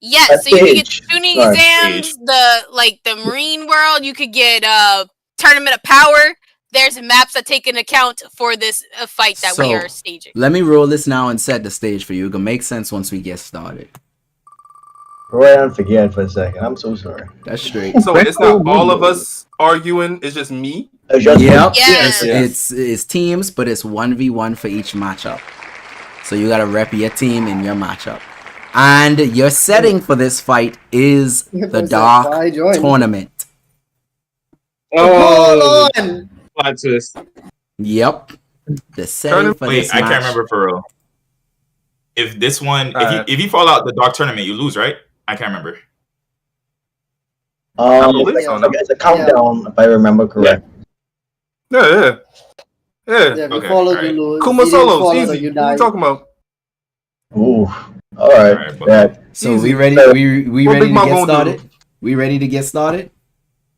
Yes, so you can get Stage. tuning Sorry. exams, the marine world. You could get tournament of power. There's maps that take into account for this fight that we So, are staging. Let me roll this now and set the stage for you. It can make sense once we get started. Go ahead and forget for a second. I'm so sorry. That's straight. So it's not all of us arguing, it's just me? It's just Yep. Yes. It's teams, but it's 1v1 for each matchup. So you gotta rep your team in your matchup. And your setting for this fight is the Dark Bye, join. Tournament. Oh, hold on. Plot twist. Yep. The setting for Wait, this I match. can't remember for real. If this one, Alright. if you fall out the dark tournament, you lose, right? I can't remember. believe so, no? It's a countdown, if I remember correct. Yeah. Yeah, if you Okay, follow, alright. you lose. Kuma If you didn't solos, follow, easy. then you What are die. you talking about? Ooh. All right. Alright, but- That. So Easy. we ready? We What ready Big to Mom get gonna do? started? We ready to get started?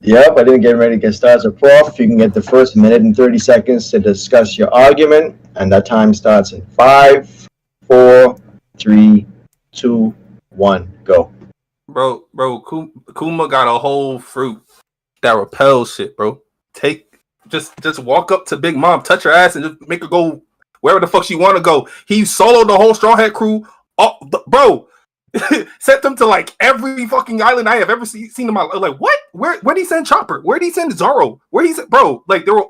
Yep, I didn't get ready to get started. So, Prof, you can get the first minute and 30 seconds to discuss your argument, and that time starts in 5, 4, 3, 2, 1, go. Bro, Kuma got a whole fruit that repels shit, bro. Just walk up to Big Mom, touch her ass, and just make her go wherever the fuck she want to go. He soloed the whole Straw Hat crew. Oh, bro, sent them to like every fucking island I have ever seen in my life. Like, what? Where'd he send Chopper? Where'd he send Zoro? Where'd he send, bro? Like, there were,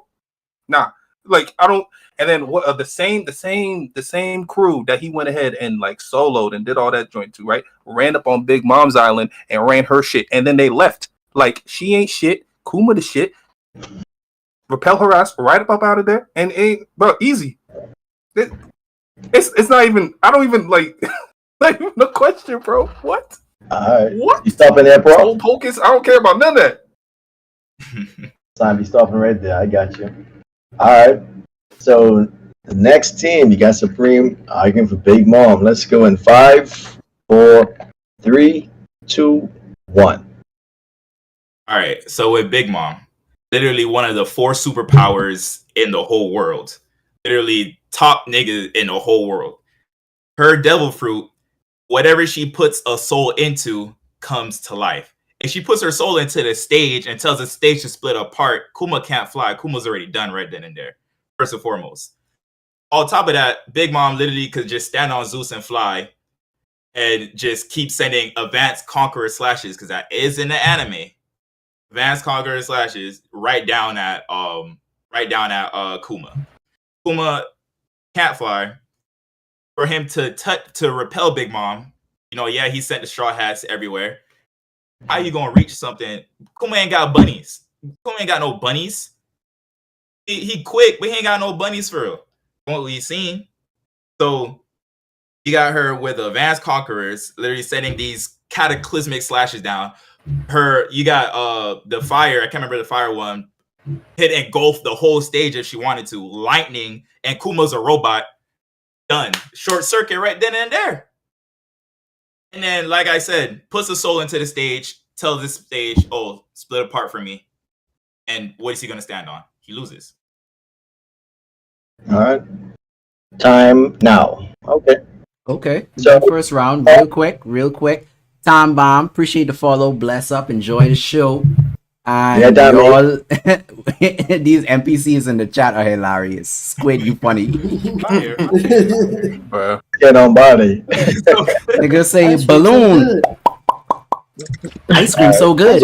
nah, like, I don't. And then what? The same crew that he went ahead and like soloed and did all that joint to, right? Ran up on Big Mom's island and ran her shit, and then they left. Like, she ain't shit. Kuma the shit. Repel her ass right up out of there, and ain't, bro, easy. It's not even. I don't even like. Not even a question, bro. What? All right. What? You stopping there, Prof? Soul Pocus? I don't care about none of that. Time be stopping right there. I got you. All right. So The next team, you got Supreme arguing for Big Mom. Let's go in 5, 4, 3, 2, 1. All right. So with Big Mom, literally one of the 4 superpowers in the whole world. Literally top nigga in the whole world. Her devil fruit, whatever she puts a soul into, comes to life. If she puts her soul into the stage and tells the stage to split apart, Kuma can't fly. Kuma's already done right then and there, first and foremost. On top of that, Big Mom literally could just stand on Zeus and fly and just keep sending advanced conqueror slashes, because that is in the anime. Advanced conqueror slashes right down at Kuma. Kuma can't fly. For him to repel Big Mom, yeah, he sent the straw hats everywhere. How you gonna reach something? Kuma ain't got bunnies. Kuma ain't got no bunnies. He quick, but he ain't got no bunnies for real. What we seen. So you got her with advanced conquerors, literally setting these cataclysmic slashes down. You got the fire. I can't remember the fire one. Hit engulf the whole stage if she wanted to. Lightning, and Kuma's a robot. Done. Short circuit right then and there. And then, like I said, puts the soul into the stage, tells this stage, oh, split apart for me. And what is he going to stand on? He loses. All right. Time now. Okay. So first round, real quick. Time Bomb, appreciate the follow. Bless up. Enjoy the show. And all these NPCs in the chat are hilarious. Squid, you funny. Get on body. Nigga say balloon. Ice cream so good.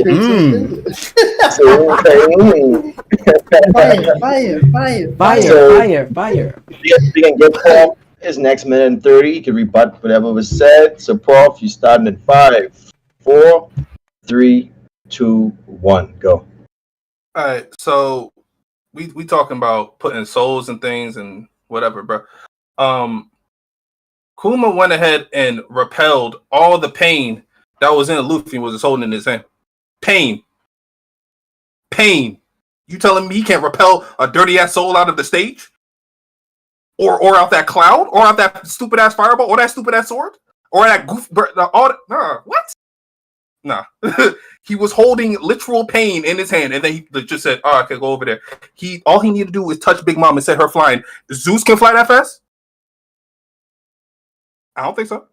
Fire. You can get Prof his next minute and 30. You can rebut whatever was said. So Prof, you starting in 5, 4, 3, 2, 1. Go. All right, so we talking about putting souls and things and whatever, bro. Kuma went ahead and repelled all the pain that was in Luffy was holding in his hand. Pain. You telling me he can't repel a dirty ass soul out of the stage? Or out that cloud? Or out that stupid ass fireball? Or that stupid ass sword? Or that goof? What? Nah. He was holding literal pain in his hand, and then he just said, "Oh, I can go over there." All he needed to do was touch Big Mom and set her flying. Zeus can fly that fast? I don't think so.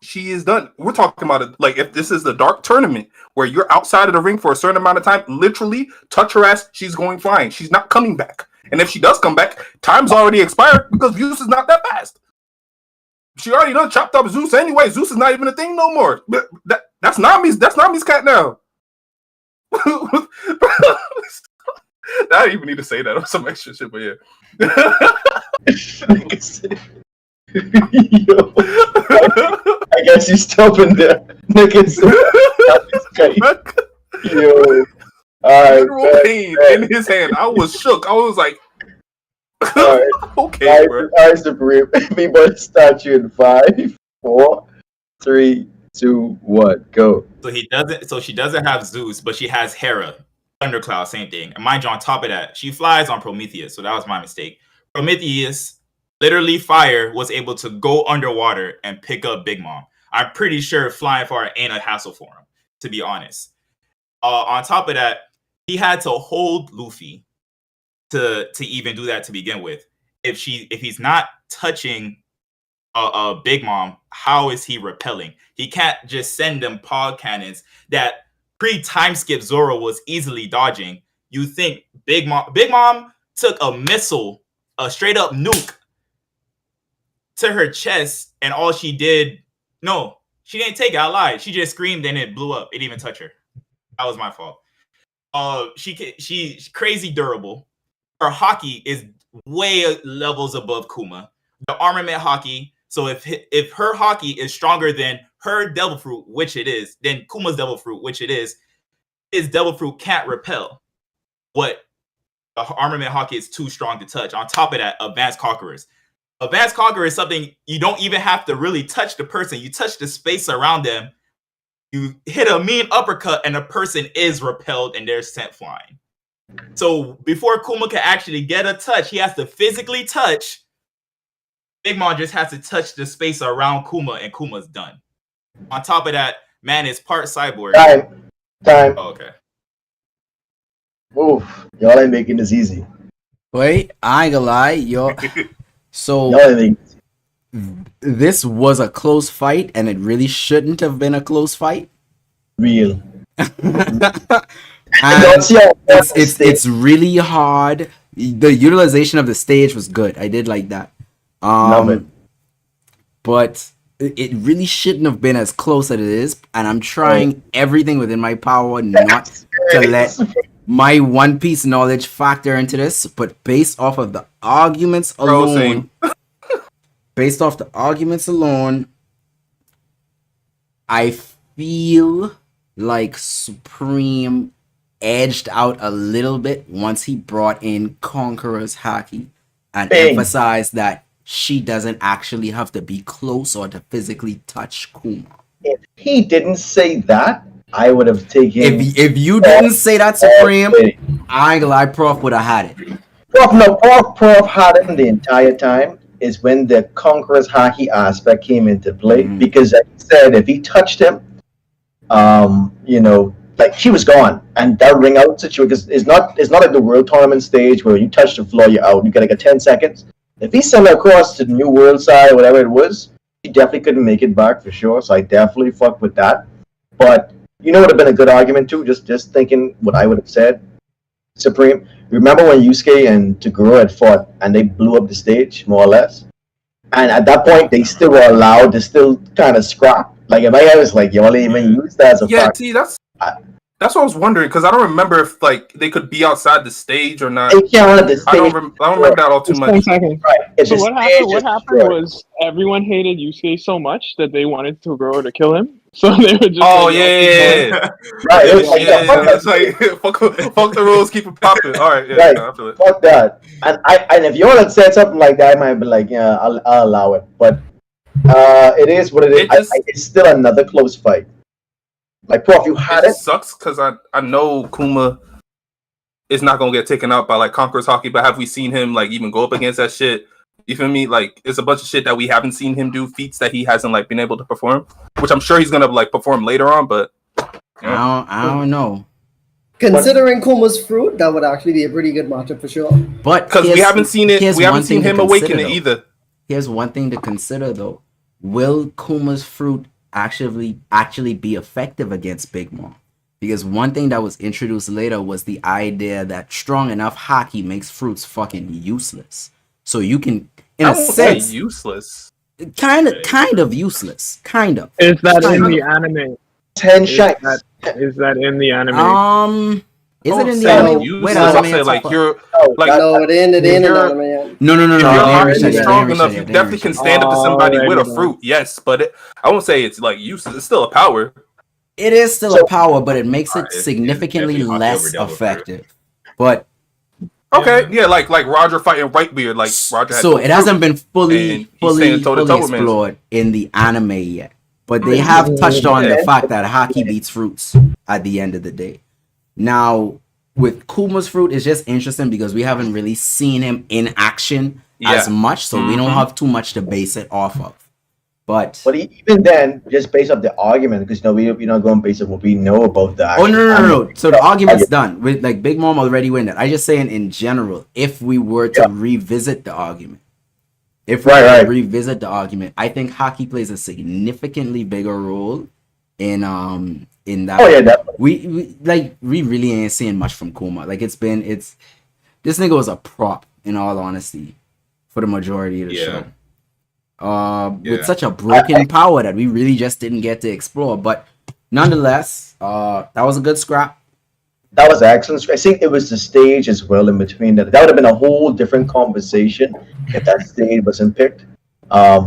She is done. We're talking about it like if this is the dark tournament where you're outside of the ring for a certain amount of time, literally touch her ass, she's going flying. She's not coming back. And if she does come back, time's already expired because Zeus is not that fast. She already done chopped up Zeus anyway. Zeus is not even a thing no more. That's Nami's cat now. I didn't even need to say that or some extra shit, but yeah. Yo, I guess he's stopping there. Niggas. Yo. Literal pain in his hand. I was shook. I was like, okay, bro. All right, Supreme. Everybody start you in 5, 4, 3, 2, 1. Go. So she doesn't have Zeus, but she has Hera. Thundercloud, same thing. And mind you, on top of that, she flies on Prometheus. So that was my mistake. Prometheus, literally fire, was able to go underwater and pick up Big Mom. I'm pretty sure flying far ain't a hassle for him, to be honest. On top of that, he had to hold Luffy to even do that to begin with. If he's not touching Big Mom, how is he repelling? He can't just send them pod cannons that pre-time skip Zoro was easily dodging. You think Big Mom took a missile, a straight up nuke to her chest, and all she did, no, she didn't take it. I lied. She just screamed and it blew up. It didn't even touch her. That was my fault. She's crazy durable. Her hockey is way levels above Kuma. The armament hockey. So if her hockey is stronger than her devil fruit, which it is, then Kuma's devil fruit, which it is, his devil fruit can't repel what the armament hockey is too strong to touch. On top of that, advanced conquerors. Advanced conqueror is something you don't even have to really touch the person. You touch the space around them. You hit a mean uppercut and the person is repelled and they're sent flying. So before Kuma can actually get a touch, he has to physically touch. Big Mom just has to touch the space around Kuma, and Kuma's done. On top of that, man is part cyborg. Time. Oh, okay. Oof, y'all ain't making this easy. Wait, I ain't gonna lie, yo. So Y'all ain't this was a close fight, and it really shouldn't have been a close fight. real. And Don't y'all it's really hard. The utilization of the stage was good. I did like that. Love it. But it really shouldn't have been as close as it is, and I'm trying everything within my power not to let my One Piece knowledge factor into this. But based off of the arguments alone, I feel like Supreme edged out a little bit once he brought in Conqueror's Haki and emphasized that she doesn't actually have to be close or to physically touch Kuma. If he didn't say that, I would have taken. If you didn't say that, Supreme, I ain't gonna lie, Prof would have had it. Prof had it the entire time. Is when the Conqueror's Haki aspect came into play, because like I said, if he touched him, like he was gone, and that ring out situation, because it's not like the World Tournament stage where you touch the floor, you're out. You get like a 10 seconds. If he sent her across to the New World side, whatever it was, he definitely couldn't make it back for sure. So I definitely fucked with that. But it would have been a good argument too. Just thinking what I would have said. Supreme, remember when Yusuke and Toguro had fought and they blew up the stage more or less? And at that point, they still were allowed to still kind of scrap. Like in my head, it's like y'all ain't even use that as a fact. See, that's what I was wondering, because I don't remember if like they could be outside the stage or not. They can't let the stage. I don't remember that all too much. 10 seconds. Right. So what happened was everyone hated Yusuke so much that they wanted Toguro to kill him. So they would just. Oh yeah. Right. It's like fuck the rules, keep it popping. All right. Yeah, right. I feel it. Fuck that. And if you all had said something like that, I might be like, yeah, I'll allow it. But it is what it is. It's still another close fight. Like, Prof, you had it. Sucks because I know Kuma is not gonna get taken out by like Conqueror's Haki, but have we seen him like even go up against that shit? You feel me? Like, it's a bunch of shit that we haven't seen him do, feats that he hasn't like been able to perform, which I'm sure he's gonna like perform later on. But I don't know. Considering Kuma's fruit, that would actually be a pretty good matchup for sure. But because we haven't seen him awaken it either. Here's one thing to consider though: will Kuma's fruit actually be effective against Big Mom? Because one thing that was introduced later was the idea that strong enough Haki makes fruits fucking useless. So you can, in a sense, useless. Kind of useless. Kind of. Is that in the anime? 10 shots. Is that in the anime? Is it in the anime? Wait, I say like you're like no, it ain't in the anime. No. You're strong enough. You definitely can stand up to somebody with a fruit. Yes, but I won't say it's like useless. It's still a power. It is still a power, but it makes it significantly less effective. But okay, yeah, like Roger fighting Whitebeard, like Roger. So it hasn't been fully explored in the anime yet, but they have touched on the fact that Haki beats fruits at the end of the day. Now with Kuma's fruit, it's just interesting because we haven't really seen him in action as much, so we don't have too much to base it off of. But even then, just based off the argument, because we're not going based on what we know about the action. No. So the argument's done. With like Big Mom already win that. I just saying in general, if we were to revisit the argument, revisit the argument, I think Haki plays a significantly bigger role in that. Oh yeah, definitely. We really ain't seeing much from Kuma. Like this nigga was a prop in all honesty for the majority of the show. With such a broken power that we really just didn't get to explore. But nonetheless, that was a good scrap. That was excellent. I think it was the stage as well in between that. That would have been a whole different conversation if that stage wasn't picked.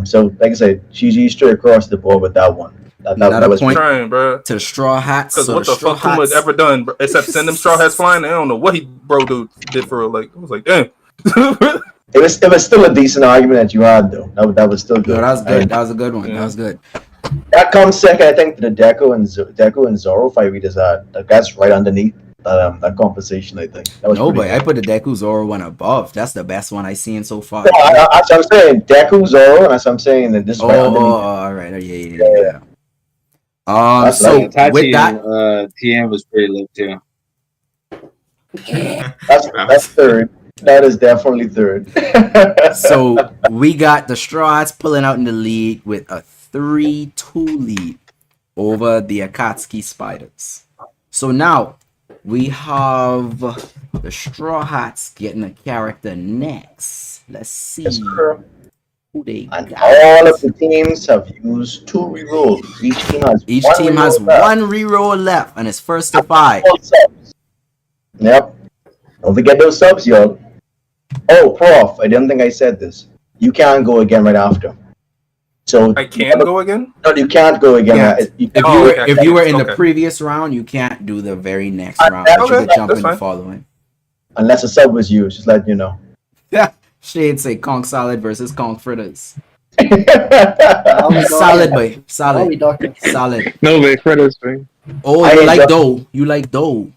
So like I said, GG straight across the board with that one. That was point trying, bro. To straw hats. Because what the fuck Kuma's ever done, bro, except send them straw hats flying? I don't know what did for real. Like, I was like, damn. It was still a decent argument that you had, though. That was still good. No, that was good. That was a good one. That was good. That comes second, I think, to the Deku and Zoro fight we just had. That's right underneath. that conversation. I think that was No, pretty but I good. put the Deku Zoro one above. That's the best one I seen so far. No, that's what I'm saying. Deku Zoro, and that's what I'm saying. That this Oh, right underneath. all right. Yeah. That's So like- Itachi with that, and TM was pretty low too. That's third. That is definitely third. so we got the Straw Hats pulling out in the lead with a 3-2 lead over the Akatsuki Spiders. So now we have the Straw Hats getting a character next. Let's see Yes, sir. who they And got. all of the teams have used 2 rerolls. Each team has one reroll left, and it's first to 5. Yep. Don't forget those subs, y'all. Oh, Prof, I didn't think I said this. You can't go again right after. So I can go again? No, you can't go again. Yeah. You If you were in the okay. previous round, you can't do the very next Okay, round. But you could jump that's in the fine. following. unless a sub was used, just let you know. Shade say Kong Solid versus Kong Fritters. How we Solid, talking? boy. How we Solid. talking? Solid. No, wait, Freddo's thing. Oh, I you ain't like done- dough. You like dough.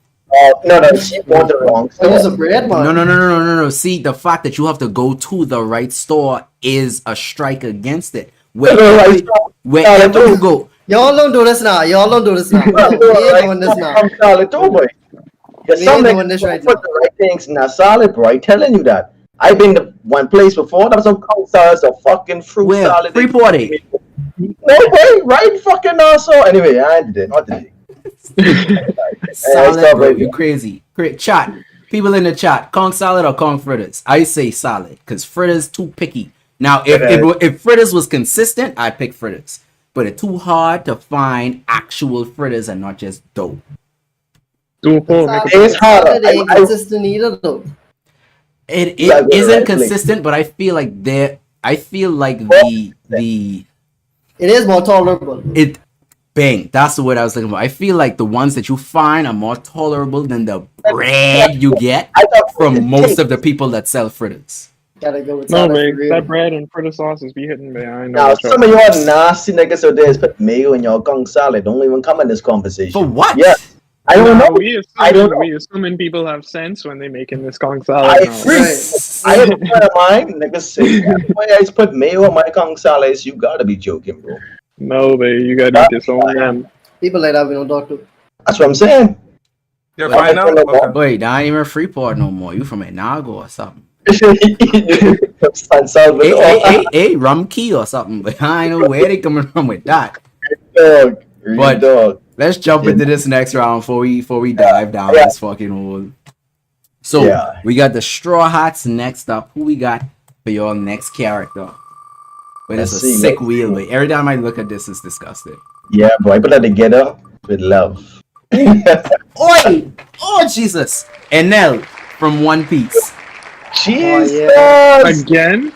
No, she bought the wrong Oh, it's a stuff. bread man. No. See, the fact that you have to go to the right store is a strike against it. Wherever you go. Y'all don't do this now. Y'all don't do this now. No, we ain't doing this now. I'm solid too, boy. There's We some ain't niggas doing this right put now. the right things in a solid, bro. I'm telling you that. I've been to one place before. That was some cold salads, a fucking fruit Where? salad. Freeport it. No way, right? Fucking also. Anyway, I did it. Not today. Solid, stop bro. right You there. crazy. Chat. People in the chat. Kong Solid or Kong Fritters? I say Solid because Fritters too picky. Now, if Fritters was consistent, I'd pick Fritters. But it's too hard to find actual fritters and not just dough. Do a poll, make a It's poll. harder. Solid ain't consistent either though. It You gotta go to isn't right place. consistent, but I feel like the It is more tolerable. it bang. That's the word I was looking for. I feel like the ones that you find are more tolerable than the bread you get I thought from most of the people that sell fritters. Gotta go with No, solid man, for real. that bread and Freddo sauces be hitting me. I know. Now, what y'all- some of y'all nasty niggas out there is put mayo in your kung salad. Don't even come in this conversation. For what? Yeah. I don't know. I don't know. We assuming people have sense when they making this Kong salad. I now. agree. Right. I have a friend of mine, niggas say, why I just put mayo on my kung salads? You gotta be joking, bro. No, babe, you gotta eat this own them. People like that we don't talk to. That's what I'm saying. You're Well, fine now? I don't know. Okay. Wait, that ain't even Freeport no more. You from Enago or something? San Salvador. Hey, Rumkey or something. But I ain't know where they coming from with that. Dog. Real But- dog. Let's jump into this next round before we dive down Yeah. this fucking hole. So Yeah. we got the Straw Hats next up. Who we got for your next character? Wait, it's a Let's see, sick let's wheel. see. Wait, every time I look at this, it's disgusting. Yeah, bro. I put that together with love. Oi! Oh Jesus! Enel from One Piece. Jesus. Again?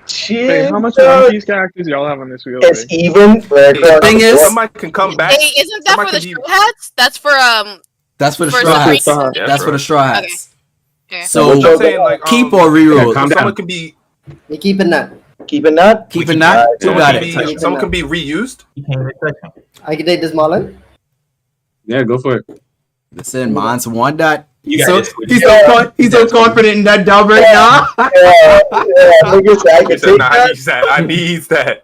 Jesus. Hey, how much One Piece characters y'all have on this wheel? It's babe? even. Thing is- Somebody can come back. Hey, isn't that Somebody for the can be- Straw Hats? That's for That's for the For Straw some Hats. reason. Yeah, That's for bro. the Straw Hats. Okay. So What y'all I'm saying, like, keep or reroll. calm someone down. can be We keeping that. Keeping that. Keeping that. Who someone got can it? be someone can be reused. I can take this Marlon. Yeah, go for it. Listen, Mons want that. You So, got this. he's so confident in that dub right now. Yeah, niggas say I He can said, take nah, that. I need that.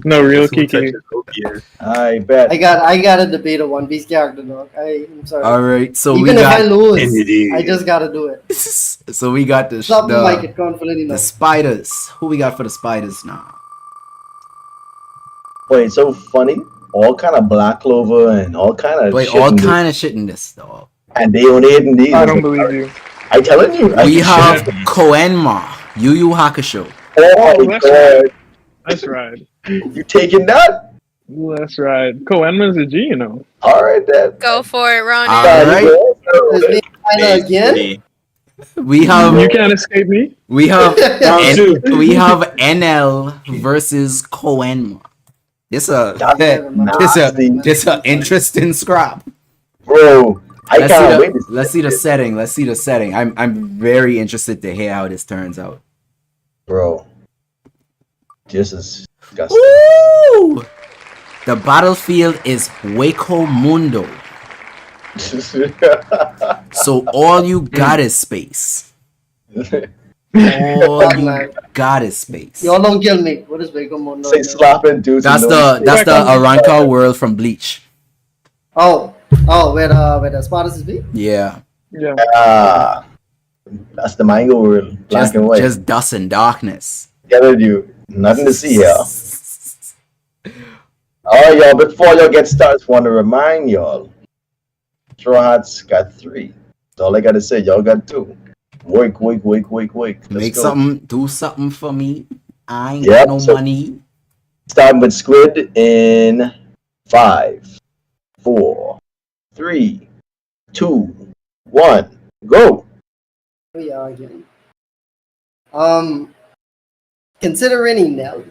No, real This will Kiki. touch his OPS. I bet. I gotta debate a One Piece character, dog. I'm sorry. All right, so Even we if I got lose, I just gotta do it. so we got Something like the it confident the enough. spiders. Who we got for the spiders now? Boy, it's so funny. All kind of black clover and all kind of Wait, shit. all in this. kind of shit in this dog. And they only hitting these. I don't believe you. I telling you. We have Koenma, Yu Yu Hakusho. Oh my that's god. That's right. You taking that? That's right. Koenma's a G, you know. All right then. Go for it, Ronan. All right, Is me final again? we have You can't escape me. we have Round two. we have NL versus Koenma. This a Nasty. this a interesting scrap. Bro, I Let's can't see wait. the, let's see the setting. Let's see the setting. I'm very interested to hear how this turns out. Bro. This is disgusting. Ooh! The battlefield is Hueco Mundo. So all you got is space. All God, you man. got is space. Y'all don't kill me. What is Big Mondo? Say slapping dudes. That's in the those Aranka world from Bleach. Oh, where the Spartacus be? Yeah. Yeah. Ah, that's the mango world, black and white. Just dust and darkness. Get you. Nothing to see here. Alright, y'all. Before y'all get started, want to remind y'all, Straw Hats got 3. That's all I gotta say. Y'all got 2. Wake. Let's Make go. something, do something for me. I ain't Yep, got no so- money. Starting with Squid in 5, 4, 3, 2, 1, go. We are again. Considering Enel,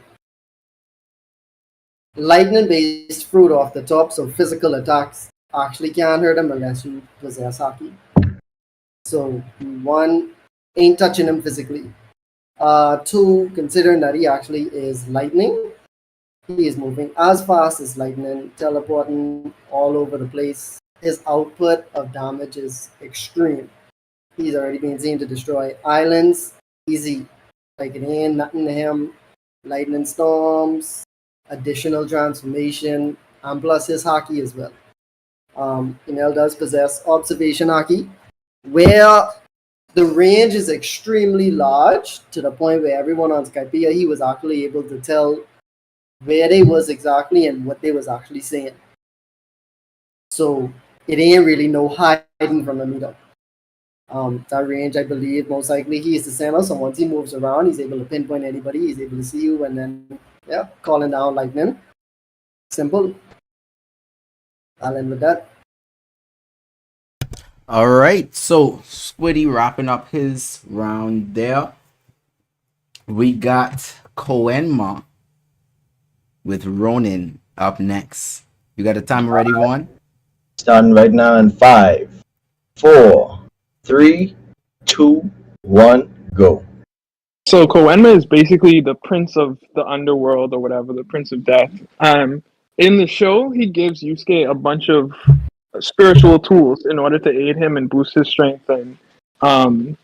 lightning-based fruit off the top, so physical attacks actually can't hurt him unless you possess Haki. So 1, ain't touching him physically. 2, considering that he actually is lightning, he is moving as fast as lightning, teleporting all over the place. His output of damage is extreme. He's already been seen to destroy islands, easy. Like it ain't nothing to him. Lightning storms, additional transformation, and plus his Haki as well. Enel does possess observation Haki, where the range is extremely large to the point where everyone on Skypea, he was actually able to tell where they was exactly and what they was actually saying. So it ain't really no hiding from him either. That range, I believe, most likely he is the center. So once he moves around, he's able to pinpoint anybody. He's able to see you, and then calling down lightning. Simple. I'll end with that. All right. So Squiddy wrapping up his round there. We got Koenma with Ronin up next. You got the timer ready, Vaughn? Starting right now in 5, 4, 3, 2, 1, go. So Koenma is basically the prince of the underworld or whatever, the prince of death. In the show, he gives Yusuke a bunch of spiritual tools in order to aid him and boost his strength. And some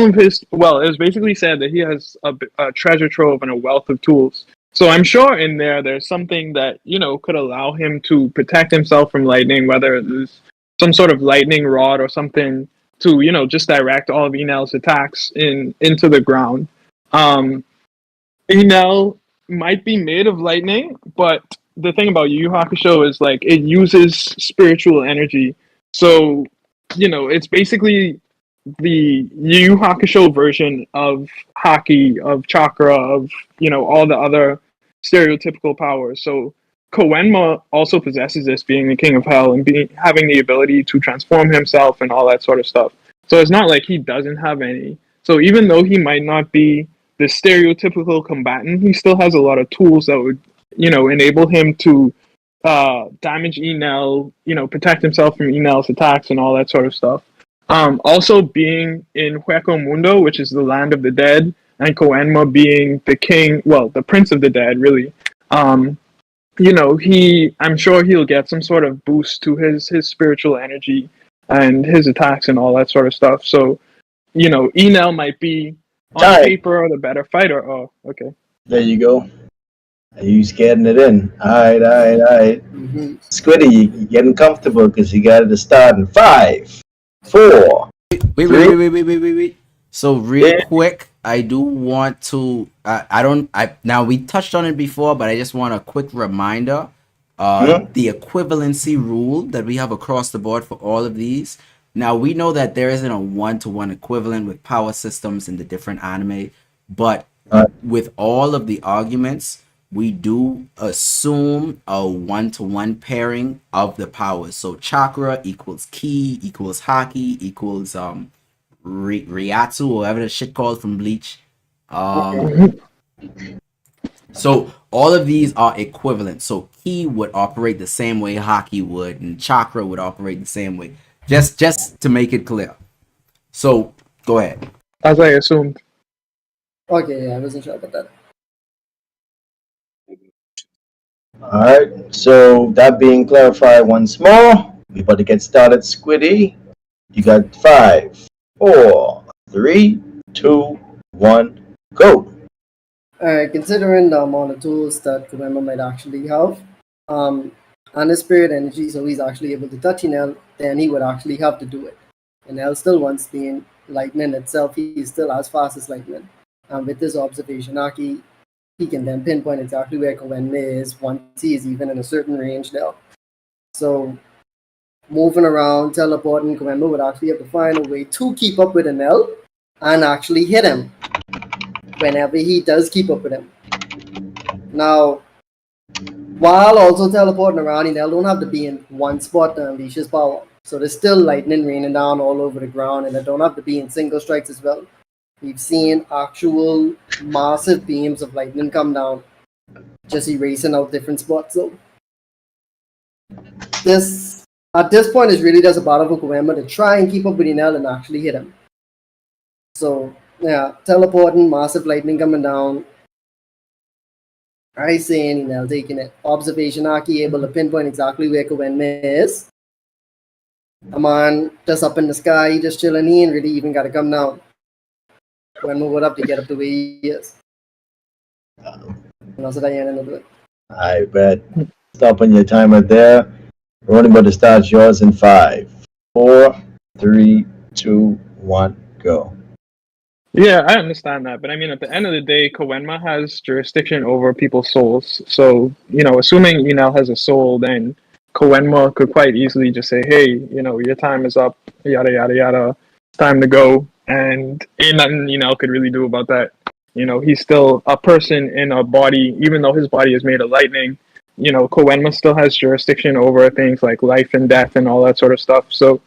of his, well, it was basically said that he has a treasure trove and a wealth of tools. So I'm sure in there's something that could allow him to protect himself from lightning, whether it's some sort of lightning rod or something to just direct all of Enel's attacks into the ground. Enel might be made of lightning, but the thing about Yu Yu Hakusho is like it uses spiritual energy. So it's basically the Yu Yu Hakusho version of Haki, of chakra, of all the other stereotypical powers. So Koenma also possesses this, being the king of hell and having the ability to transform himself and all that sort of stuff. So it's not like he doesn't have any. So even though he might not be the stereotypical combatant, he still has a lot of tools that would enable him to damage Enel, protect himself from Enel's attacks and all that sort of stuff. Also being in Hueco Mundo, which is the land of the dead, and Koenma being the king, well, the prince of the dead, really. I'm sure he'll get some sort of boost to his spiritual energy and his attacks and all that sort of stuff. So, Enel might be on paper the better fighter. Oh, okay. There you go. You scaring it in. All right. Squiddy, you getting comfortable because you got to start in 5, 4. Wait. So real quick, I do want to. Now we touched on it before, but I just want a quick reminder. The equivalency rule that we have across the board for all of these. Now we know that there isn't a 1-to-1 equivalent with power systems in the different anime, but with all of the arguments, we do assume a 1-to-1 pairing of the powers. So chakra equals ki equals Haki equals Ryatsu or whatever the shit called from Bleach. So all of these are equivalent. So ki would operate the same way Haki would, and chakra would operate the same way. Just to make it clear. So go ahead. As I assumed. Okay, I wasn't sure about that. All right. So that being clarified once more, We about to get started, Squiddy. You got 5, 4, 3, 2, 1, go. Alright, considering the amount of tools that Kurama might actually have, and his spirit energy, so he's actually able to touch Enel, then he would actually have to do it. Enel still wants being lightning itself, he's still as fast as lightning. And with this observation Aki, he can then pinpoint exactly where Koenma is once he is even in a certain range now. So moving around, teleporting, Koenma would actually have to find a way to keep up with Enel and actually hit him whenever he does keep up with him. Now, while also teleporting around, Enel don't have to be in one spot to unleash his power. So there's still lightning raining down all over the ground, and they don't have to be in single strikes as well. We've seen actual massive beams of lightning come down, just erasing out different spots. So this, at this point, is really just a battle for Koenma to try and keep up with Enel and actually hit him. So yeah, teleporting, massive lightning coming down. I saying Enel taking it. Observation Aki able to pinpoint exactly where Koenma is. A man just up in the sky, just chilling. He ain't really even got to come down. Koenma would have to get up the way he is. And also Diana do it. I bet. Stopping your timer there. We're only about to start yours in 5, 4, 3, 2, 1, go. Yeah, I understand that, but I mean, at the end of the day, Koenma has jurisdiction over people's souls. So, assuming Enel has a soul, then Koenma could quite easily just say, "Hey, your time is up. Yada yada yada. It's time to go." And ain't nothing Enel could really do about that. He's still a person in a body, even though his body is made of lightning. Koenma still has jurisdiction over things like life and death and all that sort of stuff. So,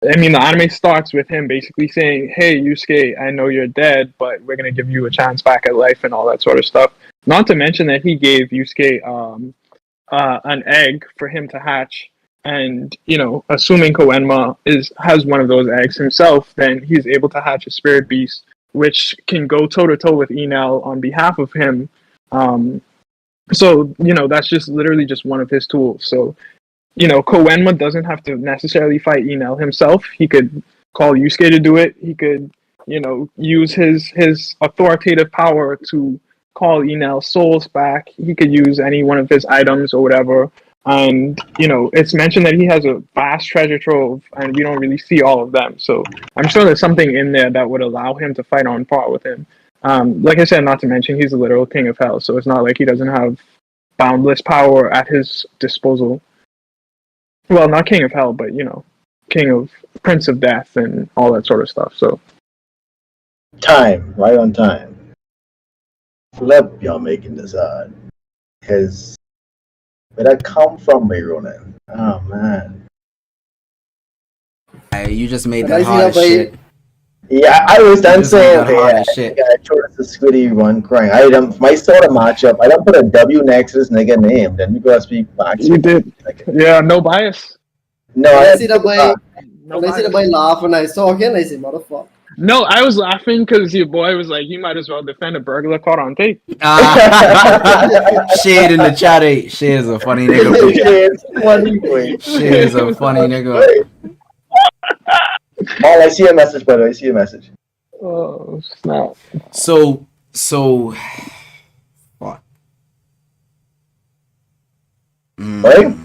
I mean, the anime starts with him basically saying, "Hey, Yusuke, I know you're dead, but we're going to give you a chance back at life," and all that sort of stuff. Not to mention that he gave Yusuke an egg for him to hatch. And, assuming Koenma has one of those eggs himself, then he's able to hatch a spirit beast, which can go toe-to-toe with Enel on behalf of him. So, that's just literally just one of his tools. So, Koenma doesn't have to necessarily fight Enel himself. He could call Yusuke to do it. He could, use his authoritative power to call Enel's souls back. He could use any one of his items or whatever. And, it's mentioned that he has a vast treasure trove, and we don't really see all of them. So I'm sure there's something in there that would allow him to fight on par with him. Like I said, not to mention, he's the literal king of hell. So it's not like he doesn't have boundless power at his disposal. Well, not king of hell, but king of prince of death and all that sort of stuff. So Time, right on time. Flip, y'all making this hard. Because where that come from, Ronan? Oh man. You just made But that I see hard that as by- shit. Yeah, I was done just made saying, that hard hey, as shit. I chose the Squiddy one crying. My sort of matchup. I don't put a W next to this nigga name. Then you gotta speak back. you did, yeah, no bias. No, When I I see the boy, No when I see the bias. boy laugh when I talking, I say, "Motherfucker." No, I was laughing because your boy was like, "You might as well defend a burglar caught on tape." Shade in the chat. Shade is a funny nigga, bro. It's funny, boy. Shade is a funny nigga. Oh, I see a message, brother. I see a message. Oh snap! So, what? Right?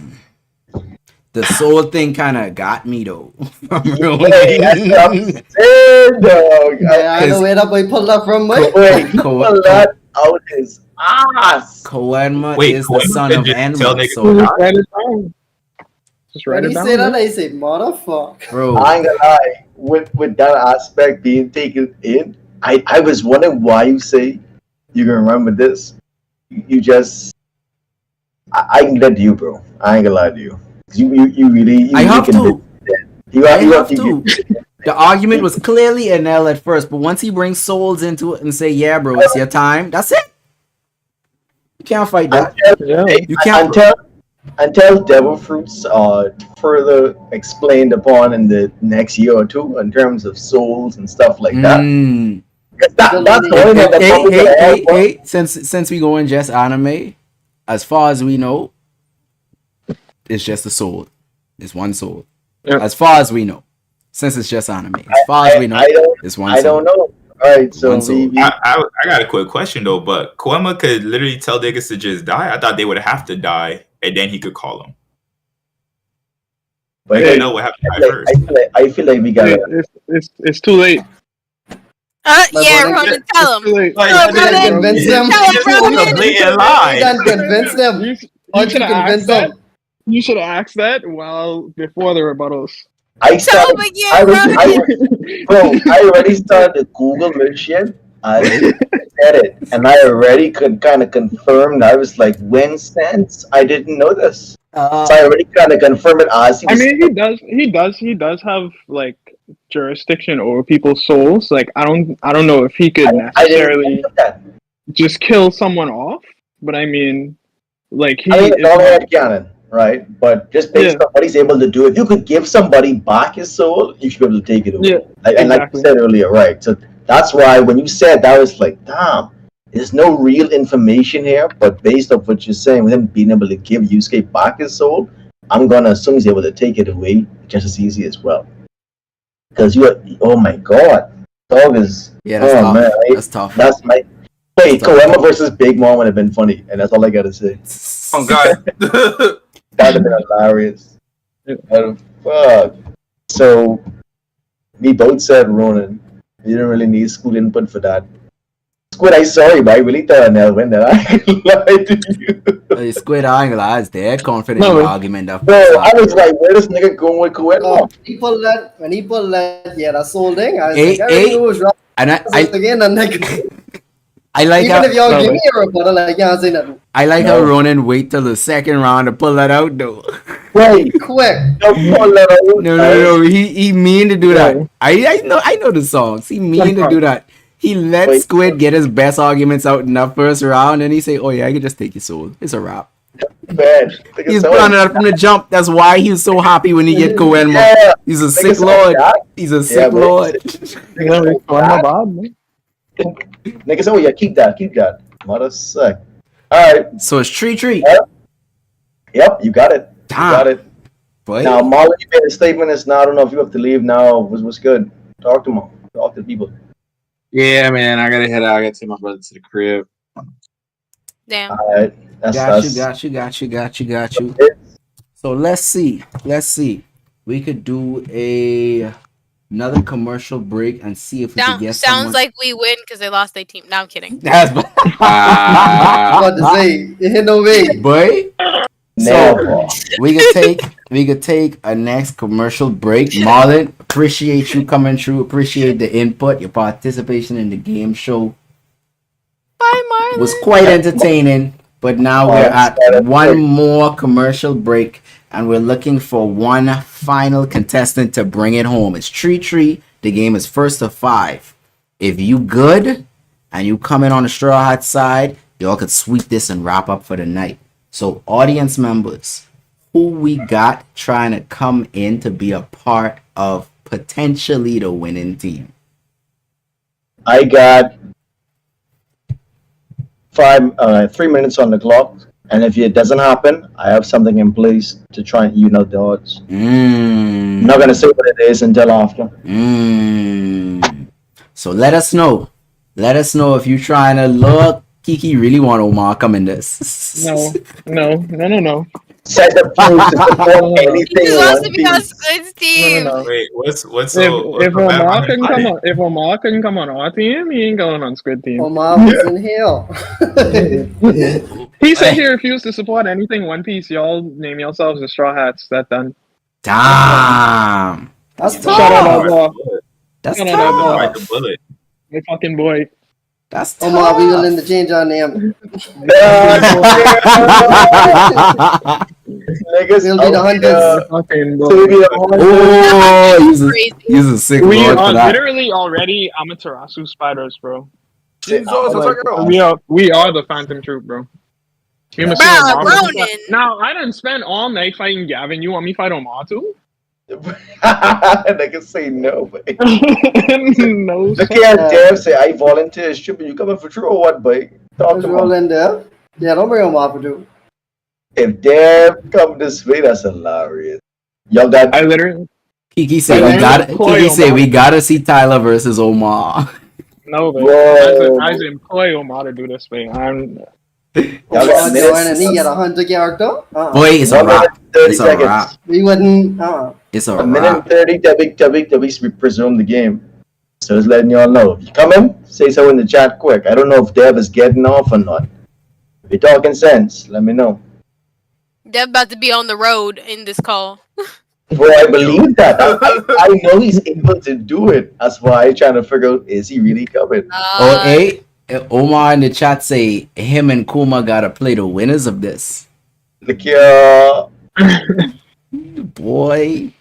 The soul thing kind of got me though. Hey, that's what I'm saying, dog. Yeah, I know where that boy pulled that from, boy. Wait, he pulled that out his ass. Koenma Wait, is the Koenma son could of just tell Enma, niggas so Just write it down. Just write When it he down. say that, man. I say, "Motherfucker." bro. I ain't gonna lie. With that aspect being taken in, I was wondering why you say you're gonna remember this. You just I can let you, bro. I ain't gonna lie to you. You really I have can to. You I have have to. The argument was clearly Enel at first, but once he brings souls into it and say, "Yeah, bro, it's your time," that's it. You can't fight that. Yeah. You can't. Until devil fruits are further explained upon in the next year or two in terms of souls and stuff like that. Mm. That's the only thing that's probably gonna add more. Hey, since we go in just anime, as far as we know, it's just a soul. It's one soul. Yep. As far as we know, since it's just anime. As far as we know, it's one. I don't know. All right, so One soul. I got a quick question though, but Koema could literally tell niggas to just die. I thought they would have to die, and then he could call them. But I didn't know what happened to die first. I feel like we gotta. It's too late. My Yeah, brother- Ronan, tell It's too him. late. Like, Tell him, you didn't Ronan. convince them. Tell him, It's a Ronan. blatant lie. You done convince them. You Why don't you should have convince asked that. them? You should have asked that before the rebuttals. I Tell started. him again, Ronan. Bro, I already started to Google milkshake. I said it, and I already could kind of confirm. I was like, when sense? I didn't know this. So I already kind of confirmed it as he I was. mean, he does have like jurisdiction over people's souls. Like, I don't know if he could I didn't necessarily think of that. just kill someone off, but I mean, like he. I mean, is it's all not- head canon, right? But just based on what he's able to do, if you could give somebody back his soul, you should be able to take it away. Yeah, And like exactly. you said earlier, right? So that's why when you said that, I was like, damn, there's no real information here. But based off what you're saying, with him being able to give Yusuke back his soul, I'm gonna assume he's able to take it away just as easy as well. Because oh my god, dog is. Yeah, that's oh tough. man, That's tough. that's my. Wait, That's tough. Koema versus Big Mom would have been funny, and that's all I gotta say. Oh God. That'd have been hilarious. Fuck. So, we both said Ronan. You didn't really need school input for that. Squid, I'm sorry, but I really thought Nell win that. I can't lie to you. Hey, Squid, I ain't gonna lie, it's dead confident No, in the man. argument. That Bro, I was like, where this nigga going with Koema? When he pulled that, yeah, that's whole thing. I was Hey, like, I already hey. knew it was wrong. and Again, and like, I like even how if y'all No, give but- me a rebuttal, like, yeah, I'll say nothing. I like how No. Ronan wait till the second round to pull that out though. Wait, Quick. don't pull that out. No. He mean to do that. No. I know the songs. He mean to do that. He let Wait. Squid get his best arguments out in that first round, and he say, "Oh yeah, I can just take your soul. It's a wrap." Man, He's planning that from the jump. That's why he's so happy when he get Koenma. Yeah, He's a nigga sick said lord. that. He's a Yeah, sick man. lord. Nigga said, oh yeah, keep that. Mother suck. Alright, So it's tree. yep, you got it. You got it. Boy. Now, Marlon, you made a statement. It's now, I don't know if you have to leave now. What's good? Talk to him. Talk to the people. Yeah, man, I gotta head out. I gotta take my brother to the crib. Damn. Alright, that's Got you. So let's see. We could do another commercial break and see if we could get Sounds someone. like we win because they lost their team. No, I'm kidding. That's I was about to say, ain't no way. boy. Never. We could take a next commercial break. Marlon, appreciate you coming through. Appreciate the input, your participation in the game show. Bye, Marlon. Was quite entertaining. But now we're at one more commercial break, and we're looking for one final contestant to bring it home. It's Tree. The game is first to 5. If you good and you come in on the Straw Hat side, y'all could sweep this and wrap up for the night. So audience members, who we got trying to come in to be a part of potentially the winning team? I got 3 minutes on the clock, and if it doesn't happen, I have something in place to try and even out the odds. I'm not gonna say what it is until after. So let us know. Let us know if you trying to look. Kiki really want Omar come in this. No. Set the proof to support He anything just wants to One be on Piece. Squid's team. No. Wait, what's If so Omar couldn't come on our team, he ain't going on Squid team. Omar was in hell. He said he refused to support anything One Piece. Y'all name yourselves the Straw Hats. That done. Damn. That's Shout out tough. that boy. That's Shout out that boy. Bite the bullet. My fucking boy. That's Omar, we willing to change our name. Niggas We'll be the out hunters. there. Fucking So boy. we be the hunters. Oh, Crazy. he's a sick We lord for are that. literally already Amaterasu spiders, bro. Jesus, Oh my check it out. We are the Phantom Troop, bro. You must Bruh, see Omar. Ronan. Now I didn't spend all night fighting Gavin. You want me to fight Omar too? Niggas say no, but No. look here, Dev say I volunteer stripping. You coming for true or what, boy? Talk Let's to roll me. in there. Yeah, don't bring Omar for two. If Dev come this way, that's hilarious. Y'all got I literally Kiki say But we I'm gotta. employ Kiki say Omar. we gotta see Tyler versus Omar. No, but Whoa. I employ Omar to do this thing. Y'all got Omar join and he minutes. get a hunter character. Boy, it's a 1 minute wrap. 30 It's a seconds. wrap. We wouldn't. It's a A minute and wrap. 30 till we resume the game. So just letting y'all know. If you come in, say so in the chat quick. I don't know if Dev is getting off or not. If you're talking sense, let me know. Dev about to be on the road in this call. Bro, I believe that. I know he's able to do it. That's why I'm trying to figure out, is he really coming? Oh, hey, Omar in the chat say him and Kuma gotta play the winners of this. Look, Boy.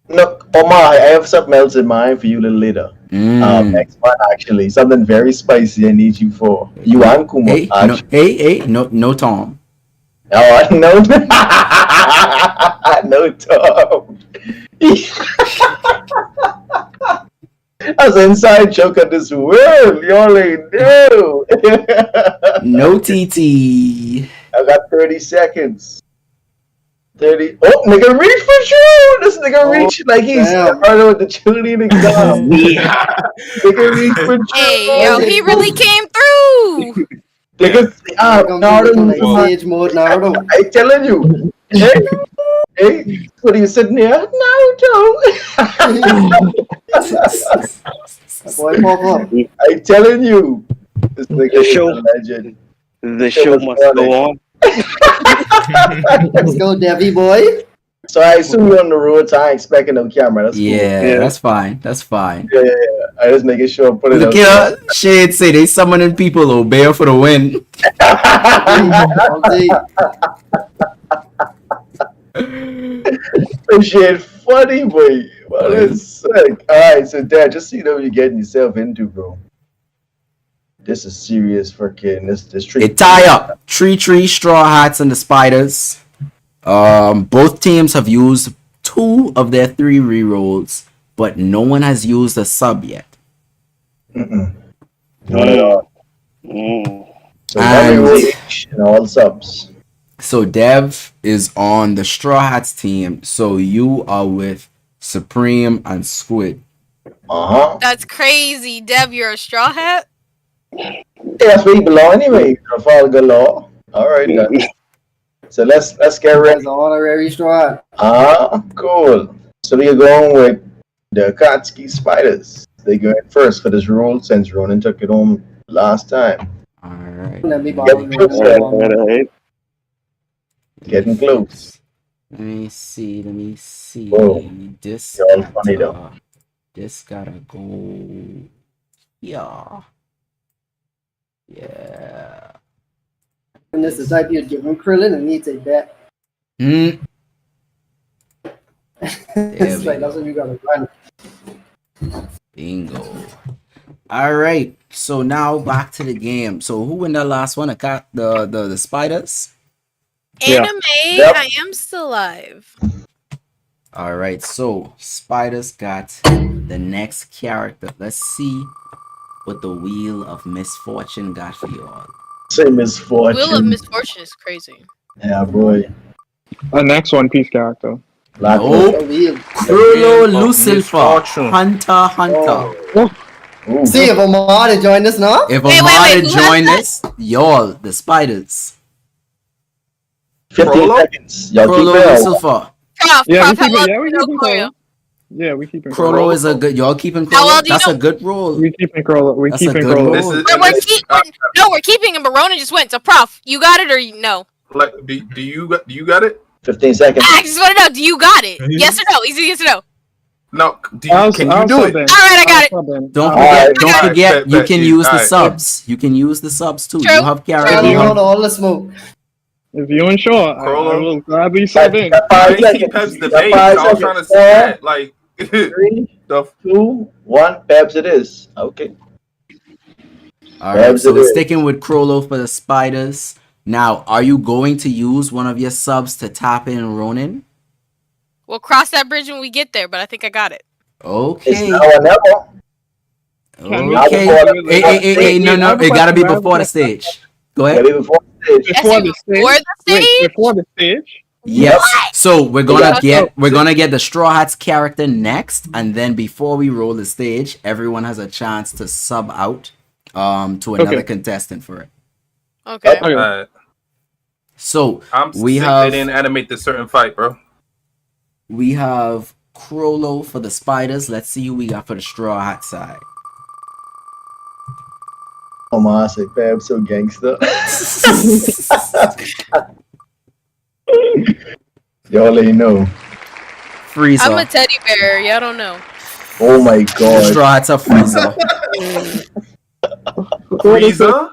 look, Omar, I have something else in mind for you a little later. Next month, actually. Something very spicy I need you for. You and Kuma, Hey, no, Tom. Oh, no. No, Tom. That's an inside joke of this world. You only know. No TT. I got 30 seconds. 30. Oh, nigga reach for you. This nigga reach like he's starting with the cheerleading exam. Nigga reach for you. Hey, yo, he really came through. Nigga, Sage mode Naruto. I telling you. Hey, what are you sitting here? Naruto. Boy, pop up. I telling you. This nigga The is show- a legend. The show must go on. Let's go, Debbie boy. So I assume you're on the road, so I ain't expecting no camera. That's cool. Yeah, that's fine. That's fine. Yeah. I just making sure I put it Look out. here, Shade say they summoning people obey for the win. That shit funny, boy. Well, that's sick. Alright, so Dad, just so you know what you're getting yourself into, bro. This is serious freaking this trick. It tie up. Tree, Straw Hats, and the Spiders. Both teams have used 2 of their 3 rerolls, but no one has used a sub yet. Not at all. So And- one each and all subs. So Dev is on the Straw Hats team. So you are with Supreme and Squid. That's crazy. Dev, you're a straw hat? Yeah, that's where you belong anyway. Follow the law. Alright then. So let's get ready. As an honorary straw. Cool. So we're going with the Akatsuki Spiders. They go in first for this role since Ronan took it home last time. Alright. Let me Getting close. Getting close. Let me see. Whoa. This You're all funny though. This gotta go. Yeah. And this is type you'd give him Krillin and he'd take that. There It's we like, go. that's what you gotta run. Bingo. All right. So now back to the game. So who win that last one? The Spiders. Anime, Yep. I am still alive. All right. So Spiders got the next character. Let's see what the Wheel of Misfortune got for you all. Same misfortune. Wheel of Misfortune is crazy. Yeah, boy. A next One Piece character. Black Nope. So weird. Crollo, Wheel of Lucifer, Misfortune. Hunter. Ooh. See if Omar to join us now. If Wait, Omar who to has join that? this, y'all, the Spiders. 15 Frollo? seconds. Y'all keep Crollo, it up. Lucifer. Prof, Yeah, Prof, we how keep well it. Yeah, we do you keep know it. Koyo? Yeah, we keeping Crollo is a good. Y'all keeping How well Crollo? do you That's a know- good role. We keeping Crollo. We That's a keeping good Crollo. This role. is We're keeping him, but Ronan just went. So, Prof, you got it or no? like, do you got it? 15 seconds. I just want to know, do you got it? Yes or no? Easy yes or no. No, I'll can sub you do in. it? All right, I got it. I'll sub in. Don't Alright. forget. Don't Alright, forget. bet, You bet, can you- use the alright. subs. You can use the subs too. True. You have Turn character. on all the smoke. If you ain't sure, I Crollo. will gladly sub in. Got I 5 ain't see seconds. Pep's Got debate. 5 I was trying to seconds. see that. Like, 3, the 2, 1. Peps it is. Okay. All right. So we're sticking with Crollo for the Spiders. Now, are you going to use one of your subs to tap in Ronin? We'll cross that bridge when we get there, but I think I got it. It's Okay. now or never. Can we Okay. do it? Hey, no, Wait, I have a it gotta be question, I have a before the question. stage. Go Yeah, ahead. before the stage. Yes, Before the stage. before the Wait, stage? before the stage. Yes. So we're gonna Yep. get the Straw Hats character next, and then before we roll the stage, everyone has a chance to sub out to another contestant for it. Okay. So I'm we sick have they didn't animate this certain fight, bro. we have Crollo for the spiders. Let's see who we got for the Straw Hat side. Oh my, sick, fam, so gangster. Y'all let you know. Frieza. I'm a teddy bear. Y'all don't know. Oh my The god. Straw Hats are Frieza. Frieza?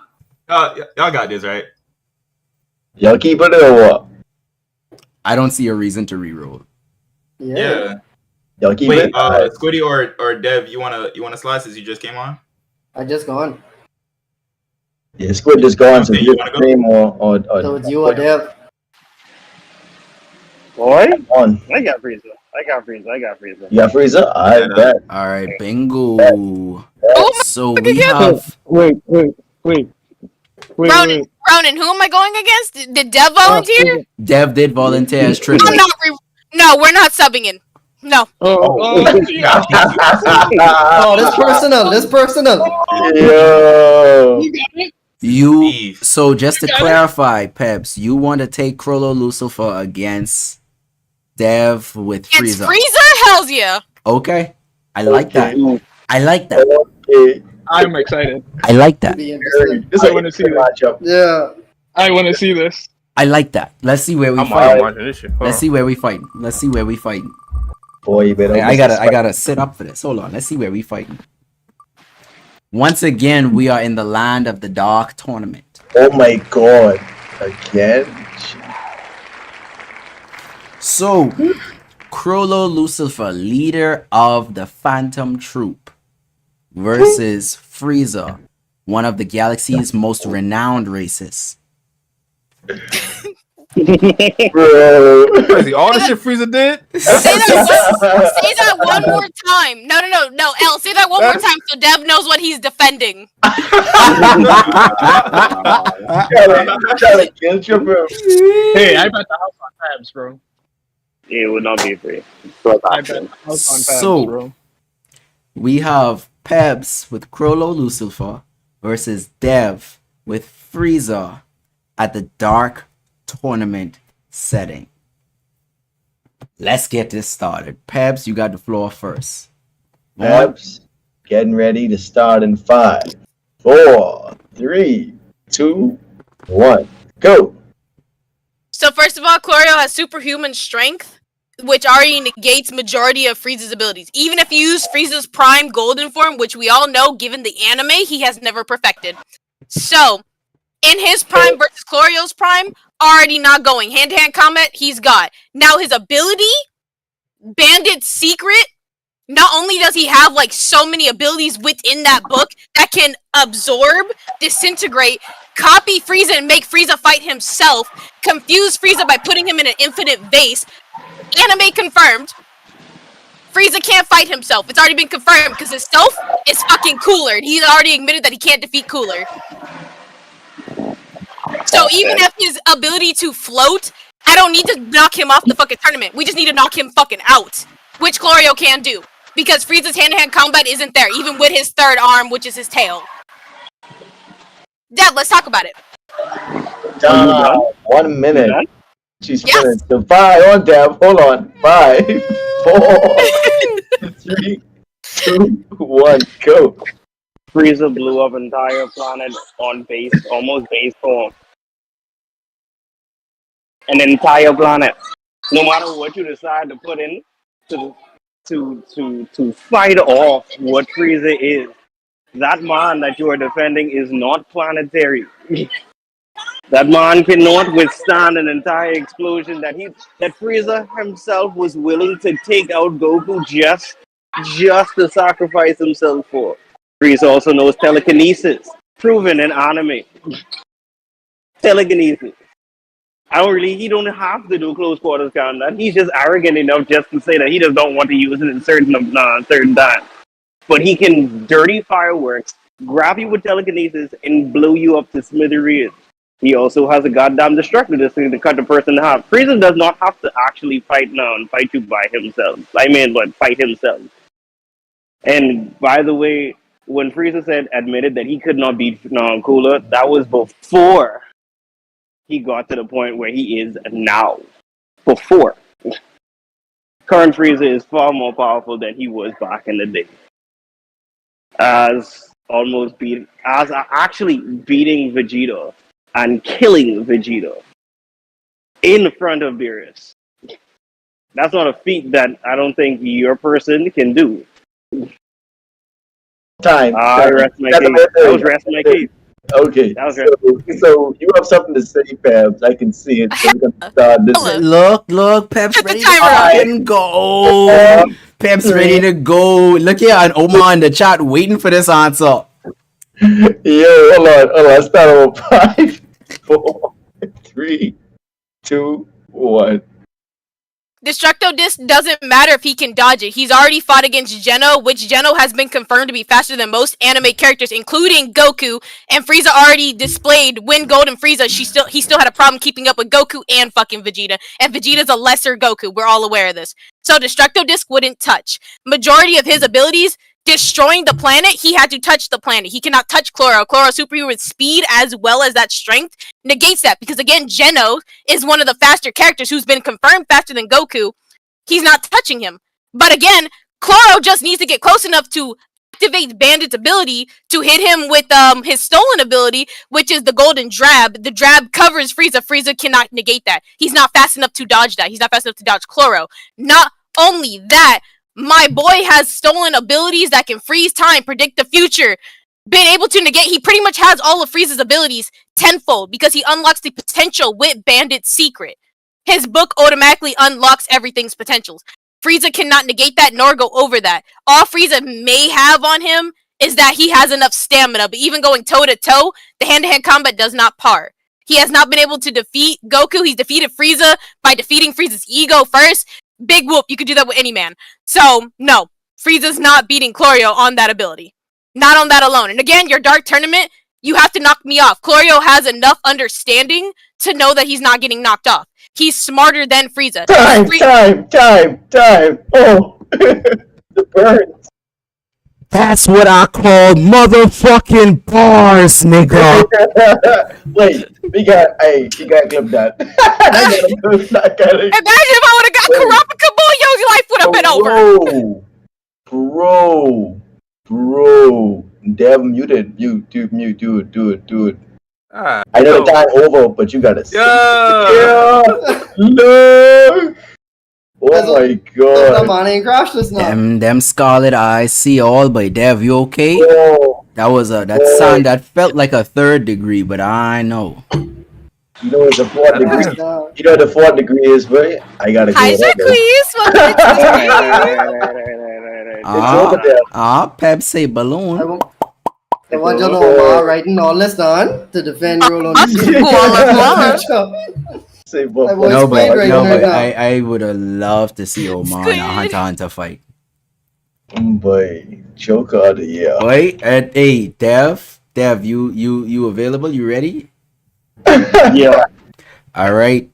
Y'all got this, right? Y'all keep it or what? I don't see a reason to reroll. Yeah. Y'all keep Wait, it? Squiddy or Dev, you wanna slide since you just came on? I just gone. Yeah, Squid just gone, so Okay, you you wanna go? name or So it's you or Dev. Boy, on. I got Frieza. I got Frieza. You got Frieza? I bet. All right, bingo. Oh my So we have Wait. Ronan, who am I going against? Did Dev volunteer? Dev did volunteer as trigger. I'm not. No, we're not subbing in. No. Oh, this personal. Yo. You so just to clarify, Peps, you want to take Crollo Lucifer against Dev with Against Frieza. Frieza? Hells yeah. Okay. I like that. I like that. Okay. I'm excited. I like that. This I is want to see a this. matchup. Yeah. I want to see this. I like that. Let's see where we I'm fight. watching this shit. Hold Let's on. see where we fight. Let's see where we fight. Boy, you better. I gotta sit up for this. Hold on. Let's see where we fighting. Once again, we are in the land of the Dark Tournament. Oh my god. Again? So, Crollo Lucifer, leader of the Phantom Troop, versus Frieza, one of the galaxy's most renowned races. Bro. Crazy. All the shit Frieza did? Say that one more time. No. L, say that one more time so Dev knows what he's defending. Trying to guilt you, bro. Hey, I bet the house on tabs, bro. It would not be free. I bet the house on tabs, So, bro. we have Pebs with Crollo Lucifer versus Dev with Frieza at the Dark Tournament setting. Let's get this started. Pebs, you got the floor first. Peps, getting ready to start in 5, 4, 3, 2, 1, go. So first of all, Chlorio has superhuman strength, which already negates majority of Frieza's abilities. Even if you use Frieza's prime golden form, which we all know, given the anime, he has never perfected. So, in his prime versus Chlorio's prime, already not going. Hand-to-hand combat, he's got. Now his ability, Bandit's Secret, not only does he have like so many abilities within that book that can absorb, disintegrate, copy Frieza and make Frieza fight himself, confuse Frieza by putting him in an infinite vase. Anime confirmed. Frieza can't fight himself. It's already been confirmed because his self is fucking Cooler. And he's already admitted that he can't defeat Cooler. So even if his ability to float, I don't need to knock him off the fucking tournament. We just need to knock him fucking out. Which Chlorio can do. Because Frieza's hand-to-hand combat isn't there, even with his third arm, which is his tail. Dad, let's talk about it. 1 minute. She's Yes. finished. So 5 on Deb. Hold on. 5, 4, 3, 2, 1, go. Frieza blew up entire planet on base, almost base form. An entire planet. No matter what you decide to put in to fight off what Frieza is, that man that you are defending is not planetary. That man cannot withstand an entire explosion that Frieza himself was willing to take out Goku just to sacrifice himself for. Frieza also knows telekinesis, proven in anime. Telekinesis. He don't have to do close quarters combat. He's just arrogant enough just to say that he just don't want to use it in certain times. But he can dirty fireworks, grab you with telekinesis, and blow you up to smithereens. he also has a goddamn destructive this thing to cut the person in half. Frieza does not have to actually fight now and fight you by himself. But fight himself. And by the way, when Frieza admitted that he could not beat Cooler, that was before he got to the point where he is now. Before. Current Frieza is far more powerful than he was back in the day. As actually beating Vegeta and killing Vegeta in front of Beerus. That's not a feat that I don't think your person can do. Time. I rest my case. That was rest my case. Okay, so you have something to say, Pabs. I can see it. So we're gonna start this. Look, Pep's Put the ready to timer on. fucking go. Pep's ready to go. Look here, and Omar in the chat waiting for this answer. Yo, hold on. Start over. 5, 4, 3, 2, 1. Destructo Disc doesn't matter if he can dodge it. He's already fought against Geno, which Geno has been confirmed to be faster than most anime characters, including Goku. And Frieza already displayed when Golden Frieza, he still had a problem keeping up with Goku and fucking Vegeta. And Vegeta's a lesser Goku. We're all aware of this. So Destructo Disc wouldn't touch. Majority of his abilities, destroying the planet, he had to touch the planet. He cannot touch Chloro. Chloro's superior with speed as well as that strength negates that. Because again, Geno is one of the faster characters who's been confirmed faster than Goku. He's not touching him. But again, Chloro just needs to get close enough to activate Bandit's ability to hit him with his stolen ability, which is the Golden Drab. The Drab covers Frieza. Frieza cannot negate that. He's not fast enough to dodge that. He's not fast enough to dodge Chloro. Not only that, my boy has stolen abilities that can freeze time, predict the future, been able to negate. He pretty much has all of Frieza's abilities tenfold because he unlocks the potential with Bandit's secret. His book automatically unlocks everything's potentials. Frieza cannot negate that nor go over that. All Frieza may have on him is that he has enough stamina, but even going toe-to-toe, the hand-to-hand combat does not par. He has not been able to defeat Goku. He's defeated Frieza by defeating Frieza's ego first. Big whoop, you could do that with any man. So, no, Frieza's not beating Clorio on that ability. Not on that alone. And again, your Dark Tournament, you have to knock me off. Clorio has enough understanding to know that he's not getting knocked off. He's smarter than Frieza. Time. Oh, the burns. That's what I call motherfucking bars, nigga. Wait, you gotta clip that. Imagine if I would have got Kurapika Boy, your life would have been over. Bro. Dev muted. Do it. I know the time over, but you gotta say Look! Oh my god. Them scarlet eyes, see all, but Dev, you okay? Oh. That sound that felt like a 3rd degree, but I know. You know it's a 4th degree. You know what the 4th degree is, right? I gotta go. Isaac, please. Pep say balloon. I want you to know writing all this down to defend your own. I would have loved to see Omar in a Hunter x Hunter fight. Boy, Joker of the year. Wait, hey, Dev, you available? You ready? Yeah. All right.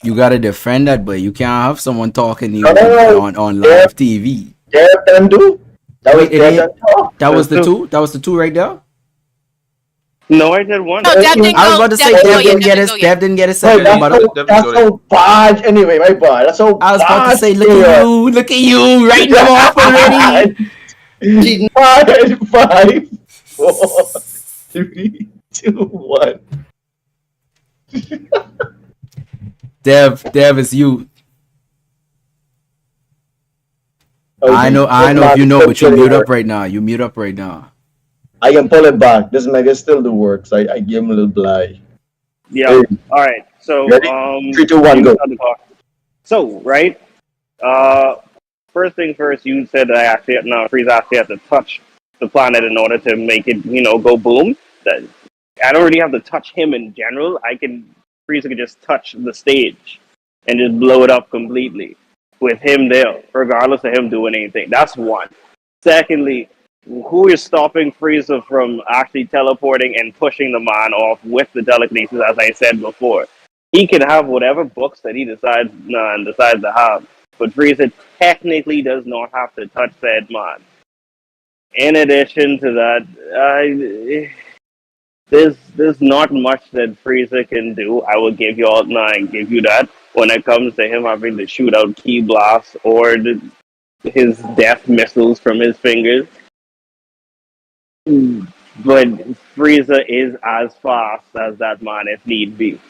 You gotta defend that, but you can't have someone talking to you on live TV. That was the two. That was the two right there. No, I did one. No, Dev didn't go. I was about to say Dev didn't get his second. That's so bad. Anyway, my boy. That's so. I was about to say, look at you, writing them off already. 5, 4, 3, 2, 1. Dev, it's you. Okay. I know if you know, but you mute up right now. I can pull it back. This nigga still do work, so I give him a little blind. Yeah. Hey. All right. So 3, 2, 1, go. So right. First thing first, you said that Frieza actually had to touch the planet in order to make it, go boom. That I don't really have to touch him in general. Frieza could just touch the stage and just blow it up completely with him there, regardless of him doing anything. That's one. Secondly, who is stopping Frieza from actually teleporting and pushing the man off with the telekinesis, as I said before? He can have whatever books that he decides to have, but Frieza technically does not have to touch said man. In addition to that, there's not much that Frieza can do. I will give you that when it comes to him having to shoot out ki blasts or his death missiles from his fingers. But Frieza is as fast as that man if need be.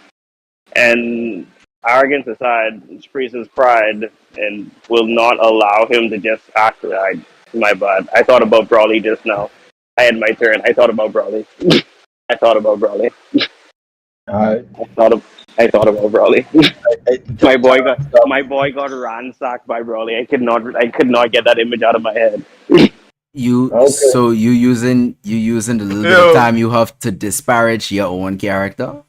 And arrogance aside, Frieza's pride and will not allow him to just act. My bad. I thought about Brawly just now. I had my turn. I thought about Brawly. I thought about Brawly. Alright. I thought about Brawly. my boy got ransacked by Brawly. I could not get that image out of my head. So you using the little bit of time you have to disparage your own character?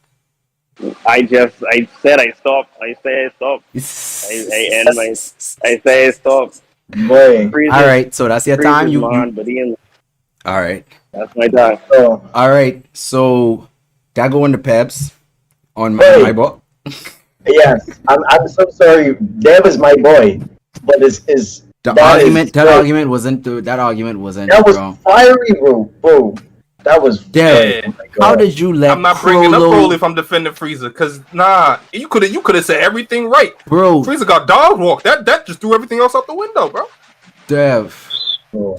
I said I stopped. I say I stopped. I say I stopped. Boy. All right, so that's your time. All right. That's my time. All right, so that go in the peps on my book. Yes, I'm so sorry. Dev is my boy, but that argument wasn't that was wrong. fiery, bro. That was Dev. oh How did you let I'm not bringing up Broly if I'm defending Frieza, because you could have said everything right, bro. Frieza got dog walk. That just threw everything else out the window, bro. Dev.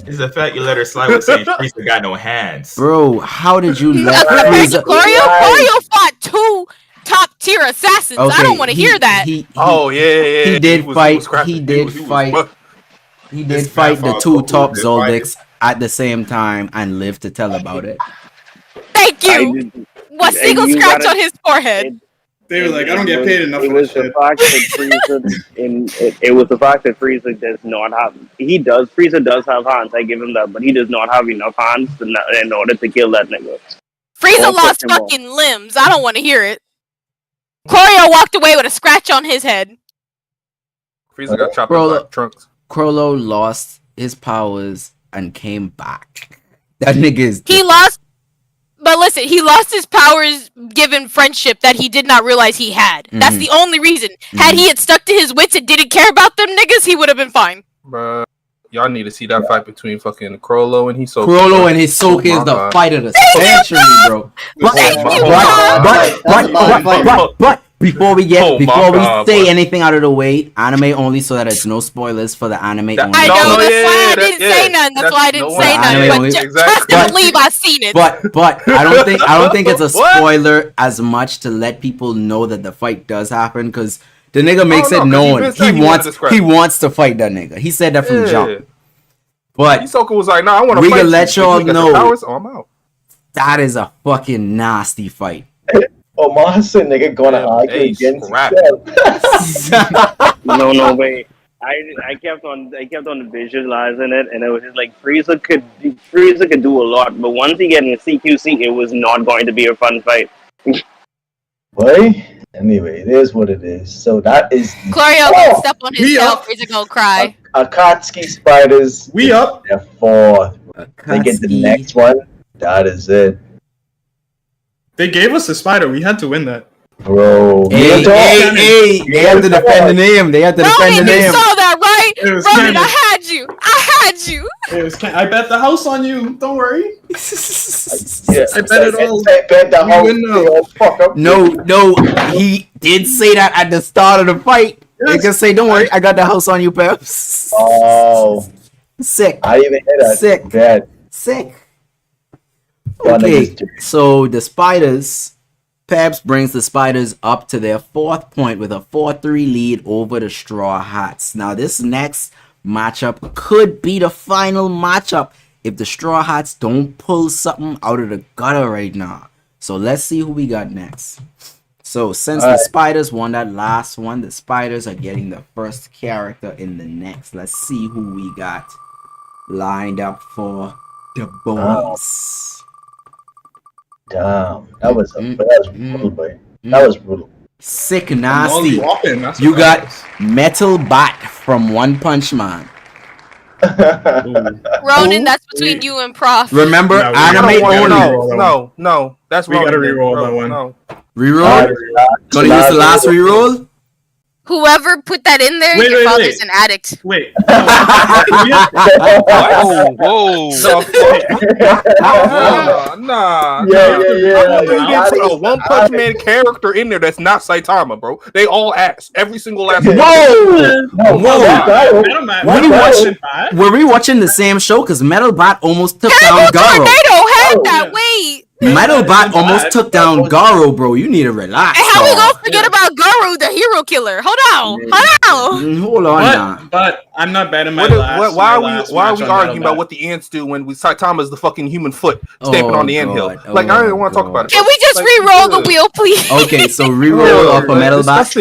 It's the fact you let her slide with saying Frieza got no hands. Bro, how did you let Frieza? Choreo fought 2 top tier assassins. Okay, I don't want to hear that. He did fight the 2 top Zoldycks at the same time and live to tell about it. Thank you. What single scratch on his forehead? They were like, I don't get paid enough for this shit. It was the fact that Frieza does not have. Frieza does have hands. I give him that, but he does not have enough hands in order to kill that nigga. Frieza lost fucking limbs. I don't want to hear it. Choreo walked away with a scratch on his head. Frieza got chopped up by trunks. Krollo lost his powers and came back. That nigga is. But listen, he lost his powers given friendship that he did not realize he had. Mm-hmm. That's the only reason. Mm-hmm. Had he had stuck to his wits and didn't care about them niggas, he would have been fine. Bruh, y'all need to see that fight between fucking Krollo and Hisoka. Krollo and Hisoka is the fight of the century, bro. But before we say anything out of the way, anime only, so that it's no spoilers for the anime only. I know, that's why I didn't say nothing. That's why I didn't say nothing. But trust and believe I've seen it. But I don't think it's a spoiler as much to let people know that the fight does happen, because the nigga makes it known he wants to fight that nigga. He said that from jump. But Hisoka was like, "Nah, I want to fight." We can let y'all know I'm out. That is a fucking nasty fight. Omasa nigga gonna argue against himself. No way. I kept on visualizing it, and it was just like Frieza could do a lot, but once he get in CQC, it was not going to be a fun fight. Boy, anyway, it is what it is. So that is Choreo gonna step on his tail. Frieza gonna cry. Akatsuki Spiders. We up. They're 4th. They get the next one. That is it. They gave us a spider. We had to win that. Bro. Hey. They have to defend the name. You saw that, right? Roman, I had you. I bet the house on you. Don't worry. I bet it all. I bet the house. No. He did say that at the start of the fight. Yes. He can say, don't worry, I got the house on you, Peps. Oh. Sick. I didn't even hear that. Sick. Bad. Sick. Okay, so the Spiders, Peps brings the Spiders up to their 4th point with a 4-3 lead over the Straw Hats. Now, this next matchup could be the final matchup if the Straw Hats don't pull something out of the gutter right now. So let's see who we got next. So since the Spiders won that last one, the Spiders are getting the first character in the next. Let's see who we got lined up for the boys. Damn, that was brutal, boy. That was brutal. Sick, nasty. You got Metal Bat from One Punch Man. Ronan, that's between you and Prof. Remember, No, we animate gotta only. re-roll that one. No, that's We wrong. gotta man, re-roll bro. that one. No. Reroll. Gonna use the last reroll. Whoever put that in there, Wait, your wait, father's wait. an addict. Wait. Nah. Yeah. There's a One Punch Man character in there that's not Saitama, bro. They all ass. Every single last one. Were we watching the same show? Because Metal Bat almost took down Garo. Tornado had that. Wait. Metal Bat almost took down Garo, bro. You need to relax. And how we dog. gonna forget about Garo, the hero killer? Hold on. Hold on now. But I'm not bad in my Why are we arguing about what the ants do when Saitama is the fucking human foot stamping on the anthill? Like, I don't want to talk about it. Can we just re-roll the wheel, please? Okay, so reroll off a Metal Bat.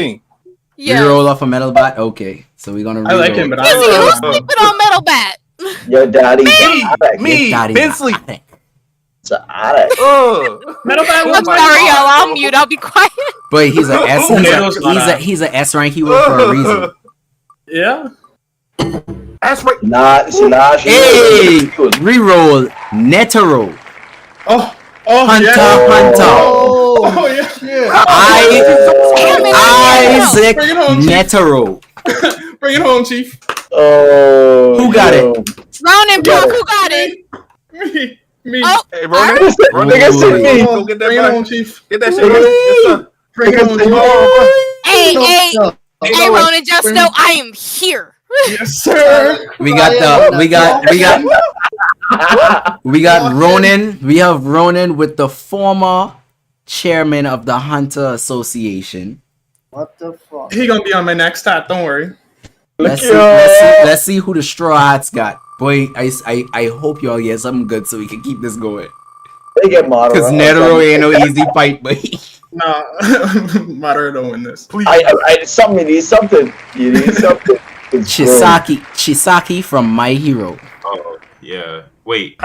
Yeah. Reroll off a Metal Bat. Okay, so we're gonna reroll. I like him, but I Izzy, who's sleeping on Metal Bat? Your daddy. Me, Bensley. It's an addict. Metal Bat I'm sorry, y'all. I'll mute. I'll be quiet. But he's a S. He's a S rank hero for a reason. Yeah. That's right. Hey, reroll Netero. Oh, Hunter. Oh yeah. Isaac Netero. Bring it home, Chief. Oh. Who got it? Ronan, Prof, who got it? Me. Oh, Hey, Ronan. Nigga said me. Go get that Bring it back. home, Chief. Get that shit. Yes, sir. Bring it home, Chief. Hey, Ronan, just know I am here. Yes, sir. We got Ronan. We have Ronan with the former chairman of the Hunter Association. What the fuck? He gonna be on my next stat. Don't worry. Let's see who the Straw Hats got. Boy, I hope y'all get something good so we can keep this going. They get Madara. Because Netero ain't no easy fight, but Nah, Madara don't win this. Please. You need something. Chisaki from My Hero. Oh, yeah. Wait.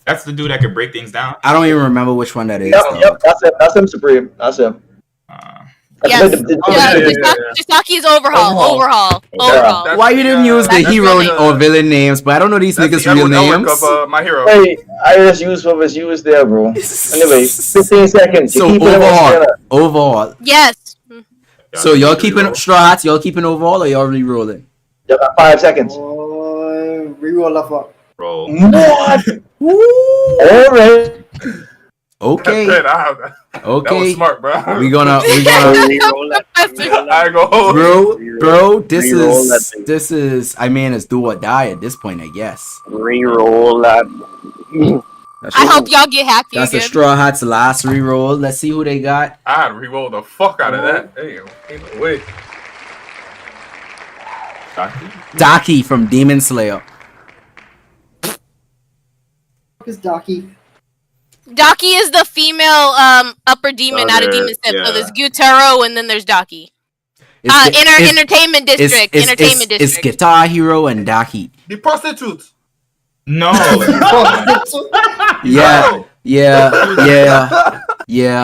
That's the dude that could break things down? I don't even remember which one that is. Yep, that's him, Supreme. That's him. Yes. Chisaki is overhaul. Why you didn't use the hero or villain names? But I don't know these niggas' real names. Of, My Hero. Hey, I just used what was used there, bro. Anyway, 15 seconds. So overall. Yes. So y'all keeping Straw Hats? Y'all keeping overall or y'all re-rolling? You got 5 seconds. Reroll the fuck. Roll. What? Alright. Okay. That was smart, bro. We gonna bro. This is I mean it's do or die at this point, I guess. Reroll that. I hope y'all get happy. That's the again. Straw Hats last re-roll. Let's see who they got. I'd re-roll the fuck out of that. Damn, ain't no way. Daki from Demon Slayer. What is Daki? Daki is the female upper demon out of Demon Step. So there's Gyutaro and then there's Daki. Entertainment District. It's Guitar Hero and Daki. The prostitutes. No. Yeah.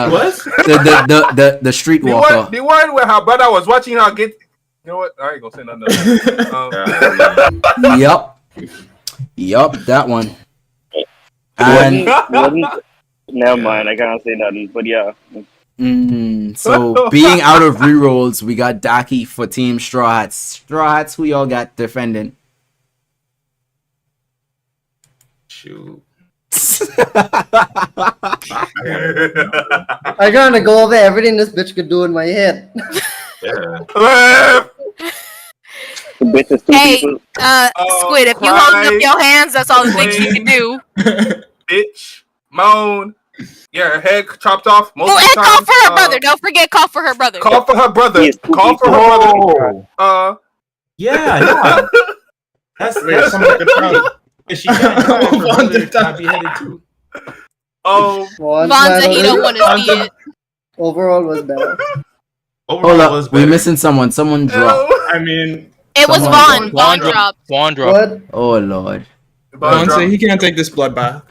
What? The streetwalker. The one where her brother was watching her get. You know what? I ain't gonna say nothing. Yup, that one. And never mind, I can't say nothing. But yeah. So being out of rerolls, we got Daki for Team Straw Hats. Straw Hats, who y'all got defending? Shoot. I gotta go over everything this bitch could do in my head. Yeah. Hey, Squid, if you holding up your hands, that's all the things you can do. Bitch, moan, yeah, her head chopped off. And call for her brother. Don't forget, call for her brother. Call for her brother. Call for her brother. Yeah, no. That's something good problem. She can't be headed too. Oh, Vaughn said he don't want to see it. Overall was better. Hold up, we're missing someone. Someone dropped. I mean, it was Vaughn. Vaun dropped. Vaughn dropped. Oh lord. Vaughn said he can't take this bloodbath.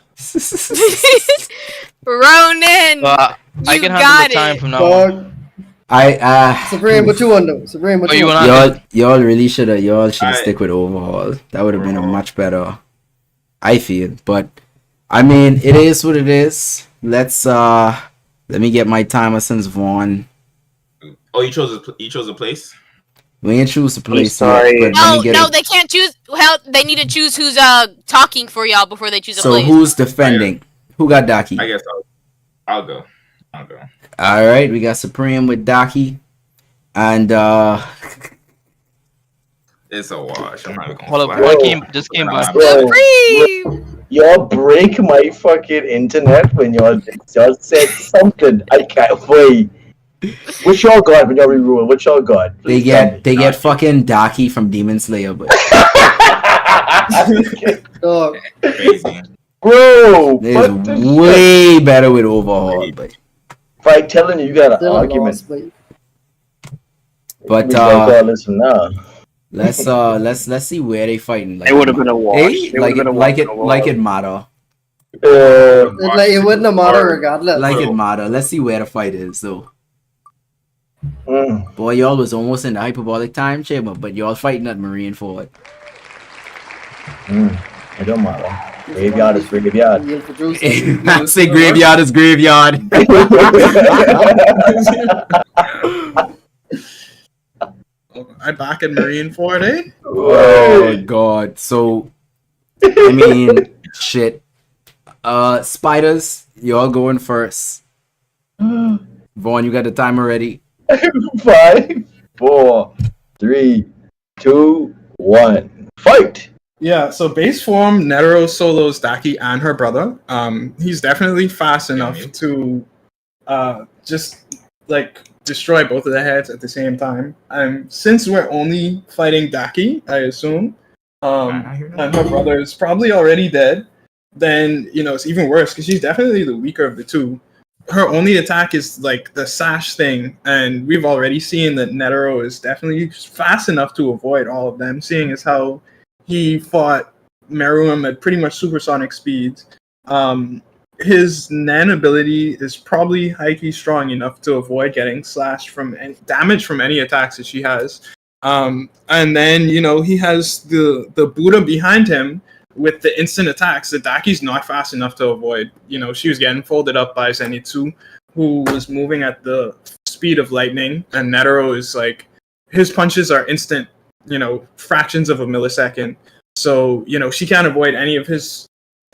Ronan, I can handle the time from now on. Supreme, what you want though? Supreme, what Oh, you you want? wanna- y'all really should I- stick with overhaul. That would have been a much better, I feel. But I mean, it is what it is. Let me get my timer since Vaughn. Oh, you chose a place. We ain't choose the place sorry. yet, but let No, me get no, it. they can't choose. Well, they need to choose who's talking for y'all before they choose a So place. who's defending? Who got Daki? I guess I'll go. All right, we got Supreme with Daki, and It's a wash. I'm not even gonna Hold up, fly. one just came Nah, back. Bro, Supreme! y'all break my fucking internet when y'all said something. I can't wait. What y'all got when y'all reroll? What y'all got? they Please tell me. get fucking Daki from Demon Slayer, but Dog. Crazy. Bro, it's what the shit? way better with overhaul. But If I telling you, you got an Still argument. lost, but But, we gonna call this from now. let's see where they fighting. Like, It would have been a wash. Hey, It would have been a wash. like it matter. it wouldn't have mattered regardless. Like it matter. Let's see where the fight is though. Mm. Boy, y'all was almost in the hyperbolic time chamber, but y'all fighting at Marine Ford. It don't matter. Graveyard is graveyard. He introduced us. I say graveyard is graveyard. I back in Marine Ford, eh? Oh god. So I mean shit. Spiders, y'all going first. Vaughn, you got the timer ready. 5, 4, 3, 2, 1. Fight! Yeah, so base form, Netero solos Daki and her brother. He's definitely fast enough to just like destroy both of their heads at the same time. Since we're only fighting Daki, I assume, and her brother is probably already dead, then it's even worse because she's definitely the weaker of the two. Her only attack is like the sash thing, and we've already seen that Netero is definitely fast enough to avoid all of them, seeing as how he fought Meruem at pretty much supersonic speeds. His Nan ability is probably high-key strong enough to avoid getting slashed from any damage from any attacks that she has. And then, he has the Buddha behind him with the instant attacks that Daki's not fast enough to avoid. She was getting folded up by Zenitsu, who was moving at the speed of lightning, and Netero is like, his punches are instant, fractions of a millisecond. So, she can't avoid any of his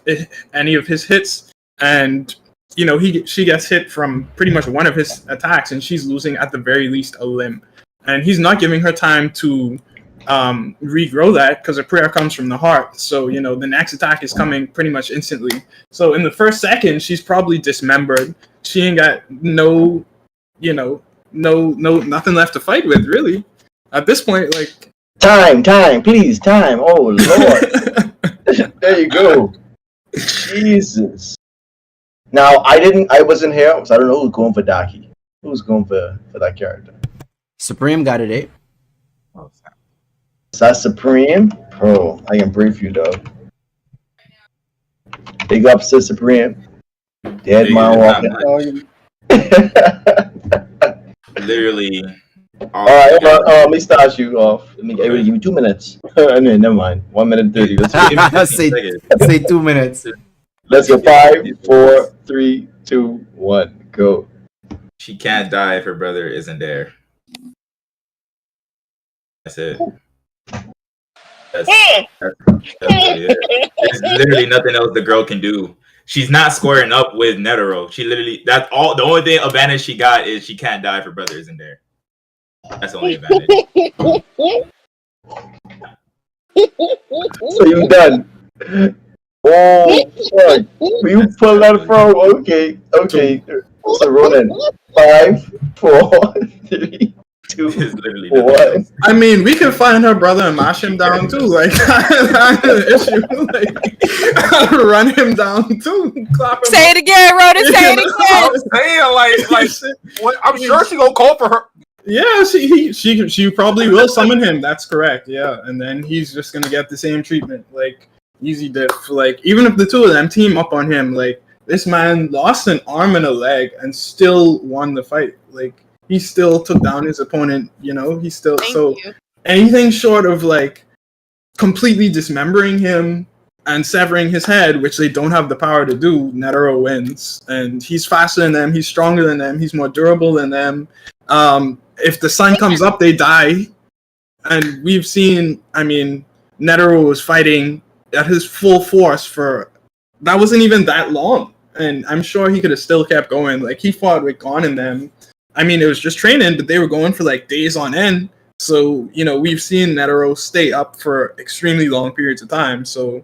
hits, and she gets hit from pretty much one of his attacks, and she's losing at the very least a limb. And he's not giving her time to regrow that because a prayer comes from the heart. So the next attack is coming pretty much instantly. So in the first second, she's probably dismembered. She ain't got no nothing left to fight with, really. At this point, like Time, please, time. Oh Lord. There you go. Jesus. Now I wasn't here, so I don't know who's going for Daki. Who's going for that character? Supreme got it, eh? Is that Supreme? Bro, I can brief you though. Big ups to Supreme. Dead man walking. Literally. Alright, let me start you off. Everybody give me 2 minutes. No, never mind. 1 minute 30. Let's say 2 minutes. Let's go. 5, 4, 3, 2, 1, go. She can't die if her brother isn't there. That's it. That's really it. There's literally nothing else the girl can do. She's not squaring up with Netero. She literally, that's all. The only thing advantage she got is she can't die if her brother isn't there. That's the only advantage. So you done? Oh, fuck. You pull that from? Okay. So Ronan, 5, 4, 3, 2, 1. I mean, we can find her brother and mash him down too. Like, that's an issue. Like, run him down too. Clap him Say it again, Ronan. Say it I'm again. saying, like, I'm sure she gonna call for her. Yeah, she probably will summon him. That's correct. Yeah, and then he's just gonna get the same treatment. Like, easy diff. Like, even if the two of them team up on him, like, this man lost an arm and a leg and still won the fight. Like, he still took down his opponent. You know, he still Thank so you. anything short of like completely dismembering him and severing his head, which they don't have the power to do, Netero wins. And he's faster than them, he's stronger than them, he's more durable than them. If the sun comes up, they die. And we've seen, I mean, Netero was fighting at his full force for, that wasn't even that long. And I'm sure he could have still kept going. Like, he fought with Gon and them. I mean, it was just training, but they were going for like days on end. So, you know, we've seen Netero stay up for extremely long periods of time. So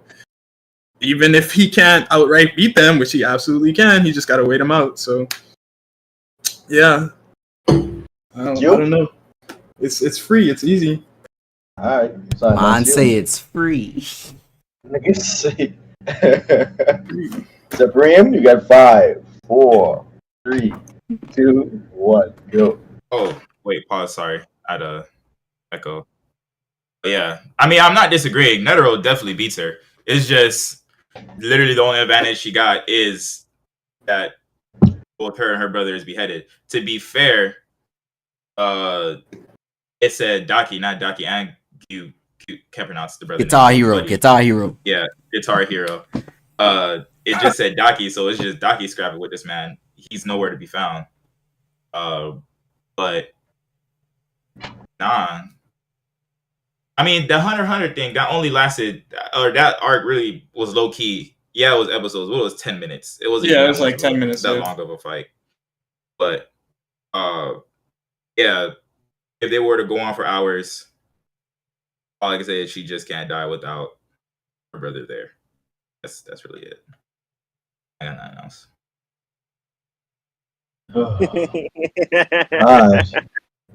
even if he can't outright beat them, which he absolutely can, he just got to wait them out. So, yeah. I don't know. It's free. It's easy. All right. So Man say it's free. Niggas say. Supreme, you got 5, 4, 3, 2, 1, go. Oh, wait, pause. Sorry. I had a echo. But yeah, I mean, I'm not disagreeing. Netero definitely beats her. It's just literally the only advantage she got is that both her and her brother is beheaded. To be fair, it said Daki, not Daki, and you can't pronounce the brother. Guitar Hero. Guitar Hero. Yeah, Guitar Hero. It just said Daki, so it's just Daki scrapping with this man. He's nowhere to be found. But nah. I mean, the Hunter x Hunter thing, that only lasted, or that arc really was low key. Yeah, it was episodes. Well, it was 10 minutes. It wasn't. Yeah, even it was like 10 that minutes. long of a fight. But yeah, if they were to go on for hours, all I can say is she just can't die without her brother there. That's really it. I got nothing else. Gosh.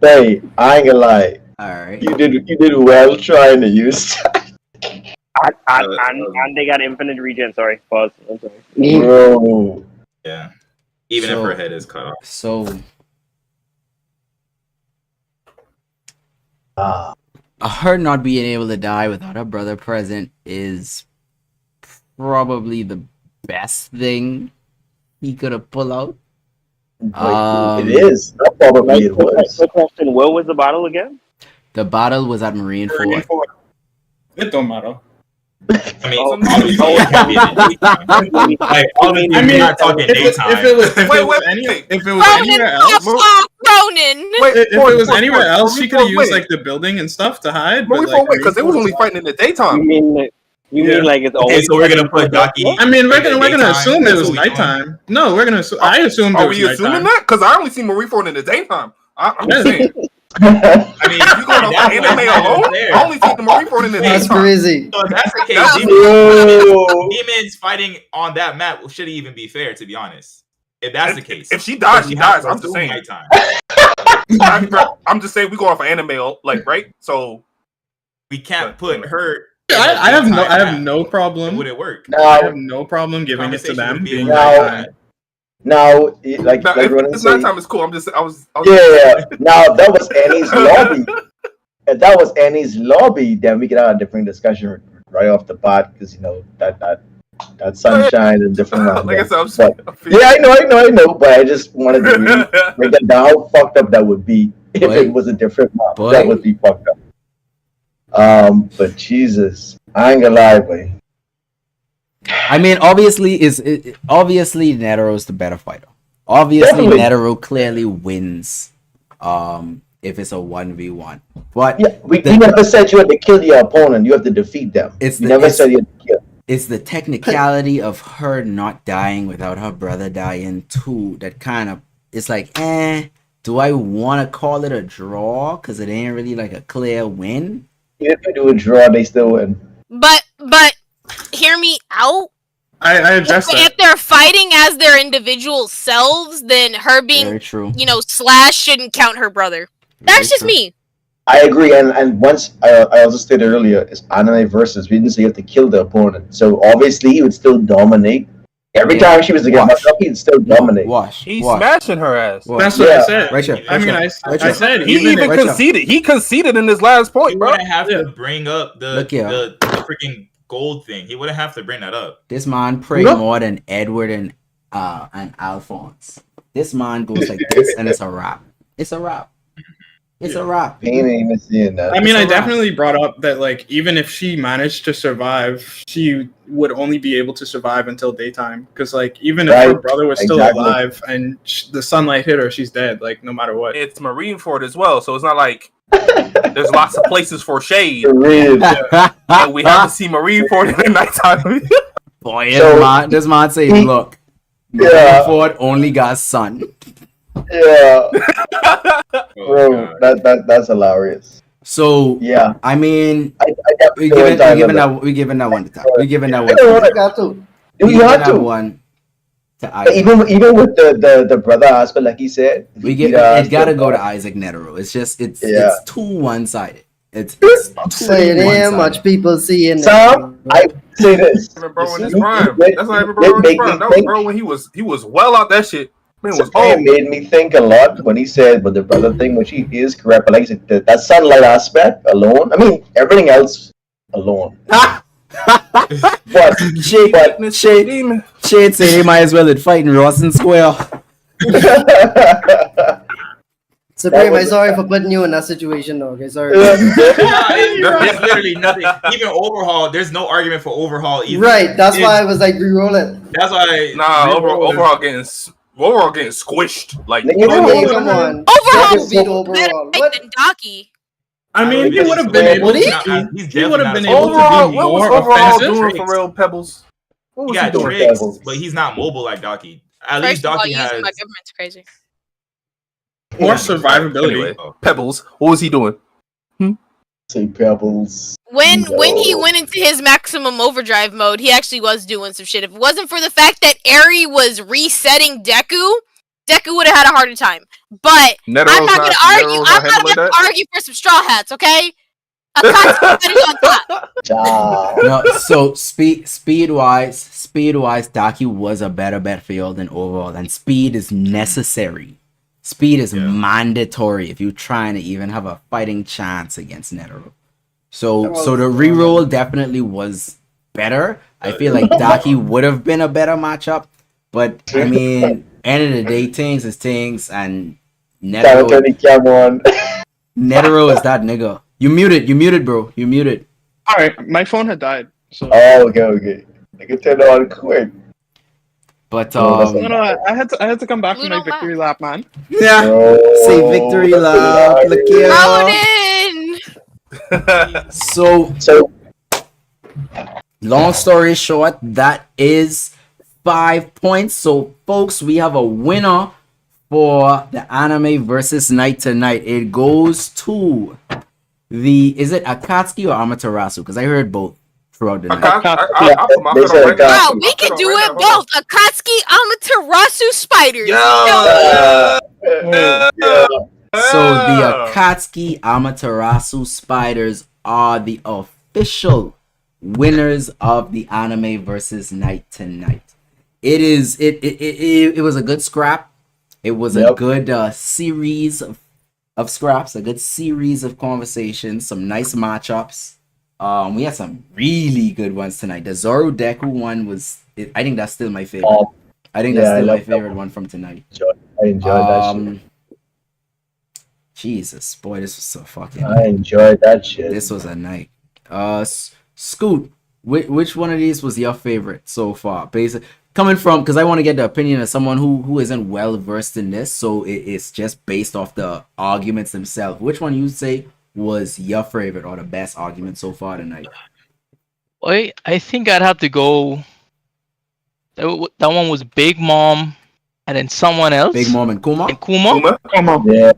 Hey, I ain't gonna lie. All right. You did well trying to use that. And they got infinite regen. Sorry, pause. I'm sorry. Bro. Yeah. Even if her head is cut off. So her not being able to die without her brother present is probably the best thing he could have pulled out. It is. Probably it was. Quick question: where was the battle again? The battle was at Marine Fort. It don't matter. I mean, obviously, it can't be in the daytime. Like, obviously, I mean, we're not talking daytime. If it was anywhere else, Ronan. if it was anywhere else, she could have used like the building and stuff to hide. But like, because they was only fighting in the daytime. You mean like it's always? Okay, so we're gonna put Daki. I mean, we're gonna assume it was nighttime. No, we're gonna. I assumed it Are was we assuming nighttime. that? Because I only see Marineford in the daytime. I'm just saying. I mean, if you go to anime alone, I only see the Marineford in the That's daytime. crazy. So if that's the case, Yo. demons fighting on that map should even be fair, to be honest. If that's the case, If she dies, she dies. I'm just saying. Nighttime. I'm just saying we go off of anime, like, right? So we can't put her. I have no problem. Would it work? I have no problem giving it to them. Being Now, like Ronan it's said, nighttime is cool. I was yeah. Now that was Annie's lobby. If that was Annie's lobby, then we could have a different discussion right off the bat because you know that sunshine and different. Like I said, I know. But I just wanted to really break that down. How fucked up that would be if it was a different map. That would be fucked up. But Jesus, I ain't gonna lie, boy. I mean, obviously, obviously Netero's the better fighter. Obviously, Netero clearly wins. If it's a 1v1, but we never said you had to kill your opponent. You have to defeat them. Never said you had to kill. It's the technicality of her not dying without her brother dying too. That kind of it's like, do I want to call it a draw? Because it ain't really like a clear win. If you do a draw, they still win. But hear me out. I address that. If they're fighting as their individual selves, then her being, Slash shouldn't count her brother. That's just me. I agree, and once I also stated earlier, it's anime versus. We didn't say you have to kill the opponent, so obviously he would still dominate. Every time she was to get mucked up, he'd still dominate. He's smashing her ass. That's what I said. I said he even conceded. He conceded in his last point, bro. He wouldn't have to bring up the freaking gold thing. He wouldn't have to bring that up. This man prayed more than Edward and Alphonse. This man goes like this, and it's a wrap. It's a wrap. It's a wrap. Pain ain't even seeing that. I mean, It's a I wrap. definitely brought up that like even if she managed to survive, she would only be able to survive until daytime. Because like even if her Right, brother was still exactly. alive and the sunlight hit her, she's dead. Like no matter what. It's Marineford as well, so it's not like there's lots of places for shade. For real. And we have to see Marineford in the nighttime. Boy, So- this man say, he- look, Yeah. Ford only got sun. Yeah, Oh, bro, that's hilarious. So Yeah, I mean, I we definitely giving that. we giving that one to top. We giving that one. You got to. We You giving had that to. one to But Isaac. even with the brother aspect, like he said, We he get beat our ass it. Gotta to- go to Isaac Netero. It's just it's Yeah. too one sided. It's So it ain't much people seeing Sam, I say this. Bro in his You- prime. you- That's not even you bro in his make me prime. That was think. bro when he was well out that shit. Man was Supreme home. made me think a lot when he said, but the brother thing, which he is correct, but like I said, that sunlight aspect alone, I mean, everything else alone. But, Shade say they might as well have fighting Rawson Square. Supreme, I'm sorry for putting you in that situation, though. Okay, sorry. It's literally nothing. Even overhaul, there's no argument for overhaul either. Right, that's why I was like, re-roll it. That's why. Nah, overall getting squished. Like Okay, come on. Overhaul Beat better overall. fight than Daki. I mean, he would have been able to. He would have been able to overall, be what was more overall offensive. doing for real, Pebbles? What He was he got doing? tricks, but he's not mobile like Daki. At least First of all, Daki using has. my government's crazy. More survivability. Anyway, Pebbles, what was he doing? Say Pebbles. When he went into his maximum overdrive mode, he actually was doing some shit. If it wasn't for the fact that Eri was resetting Deku would have had a harder time. But I'm not gonna argue. I'm not gonna argue for some straw hats, okay? Akatsuki on top. No, so speed wise, Daki was a better battlefield than overall, and speed is necessary. Speed is mandatory if you're trying to even have a fighting chance against Netero. So the reroll definitely was better. I feel like Daki would have been a better matchup, but I mean, end of the day, things is things, and Netero is that nigga. You muted, bro. You muted. All right, my phone had died. So. Oh, okay. I can turn it on quick. But no, I had to come back from my victory lap, man. Yeah. Say victory lap. Look here. So long story short, that is 5 points. So folks, we have a winner for the anime versus night to night. It goes to is it Akatsuki or Amaterasu? Because I heard both throughout the night. Wow, we can do it both. Akatsuki, Amaterasu, spiders. So the Akatsuki Amaterasu Spiders are the official winners of the anime versus night to night. It was a good scrap. It was a good series of scraps, a good series of conversations, some nice matchups. We had some really good ones tonight. The Zoro Deku one I think that's still my favorite. I think that's still my favorite one from tonight. I enjoyed that shit. Jesus, boy, this was so fucking. I enjoyed that shit. This was a night. Scoot, which one of these was your favorite so far? Basically, coming from, because I want to get the opinion of someone who isn't well versed in this, so it's just based off the arguments themselves. Which one you say was your favorite or the best argument so far tonight? I think I'd have to go. That one was Big Mom, and then someone else. Big Mom and Kuma. Yeah.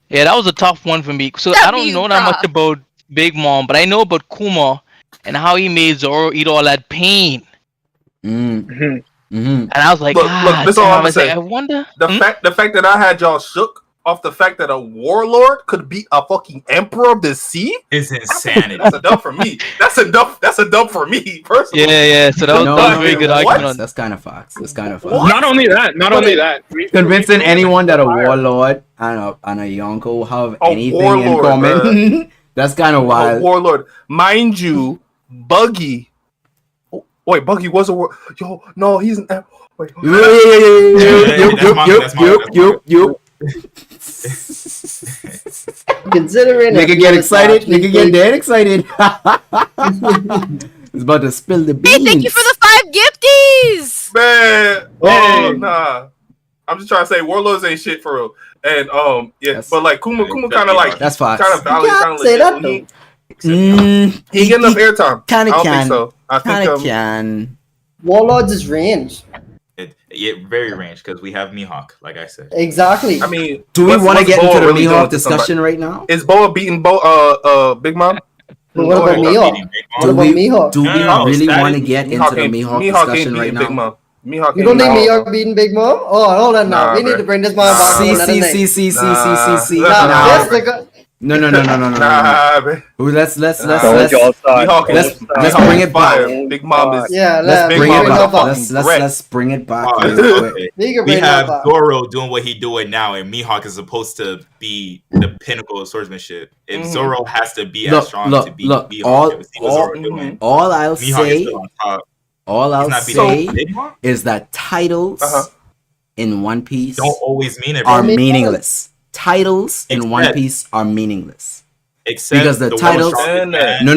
Yeah, that was a tough one for me. So I don't know that much about Big Mom, but I know about Kuma and how he made Zoro eat all that pain. And I was like, look, this is all I'm damn, saying. I wonder. The fact that I had y'all shook off the fact that a warlord could be a fucking emperor of the sea is insanity. That's a dub for me. That's a dub for me, personally. Yeah. So that was a very good argument. That's kind of facts. Not only that. Convincing anyone that a warlord and a Yonko have anything in warlord, common. That's kind of wild. A warlord, mind you, Buggy. Oh, wait, Buggy was a warlord. Yo, no, he's an. Wait. Considering Nigga that get we excited. actually Nigga get think- dead excited. It's about to spill the beans. Hey, thank you for the 5 gifties. Man, Hey. nah. I'm just trying to say Warlords ain't shit for real. And yeah, That's- but like Kuma kind of like That's facts. kind of valid, You kind can't of say legit. that, He get enough airtime. Kind I of don't think can. so. I think Kind of can. Warlords is range. Yeah, very range because we have Mihawk, like I said. Exactly. I mean, Do we what's- want to what's get Boa into the really doing Mihawk to somebody? discussion right now? Is Boa beating Big Mom? But what about Mihawk? What about Mihawk? Do we No, really that want to is- get into the Mihawk ain't discussion right beating Big now? Mom. Mihawk You don't ain't think beating Mihawk beating Big Mom? Oh, hold on now. Nah, We need bruh. to bring this man back Nah. for another night. Nah. This nigga. No. Let's bring it back. Big Mom is let's bring it back. Let's bring it back. real quick. We have Zoro doing what he doing now, and Mihawk is supposed to be the pinnacle of swordsmanship. If Zoro has to be as strong to be Mihawk, we see what Zoro doing. All I'll Mihawk is say, still on top. all I'll He's not say beating Mihawk? is that titles in One Piece Don't always mean are everything. meaningless. Titles in One Piece are meaningless. Except Because the one titles, strongest man. no.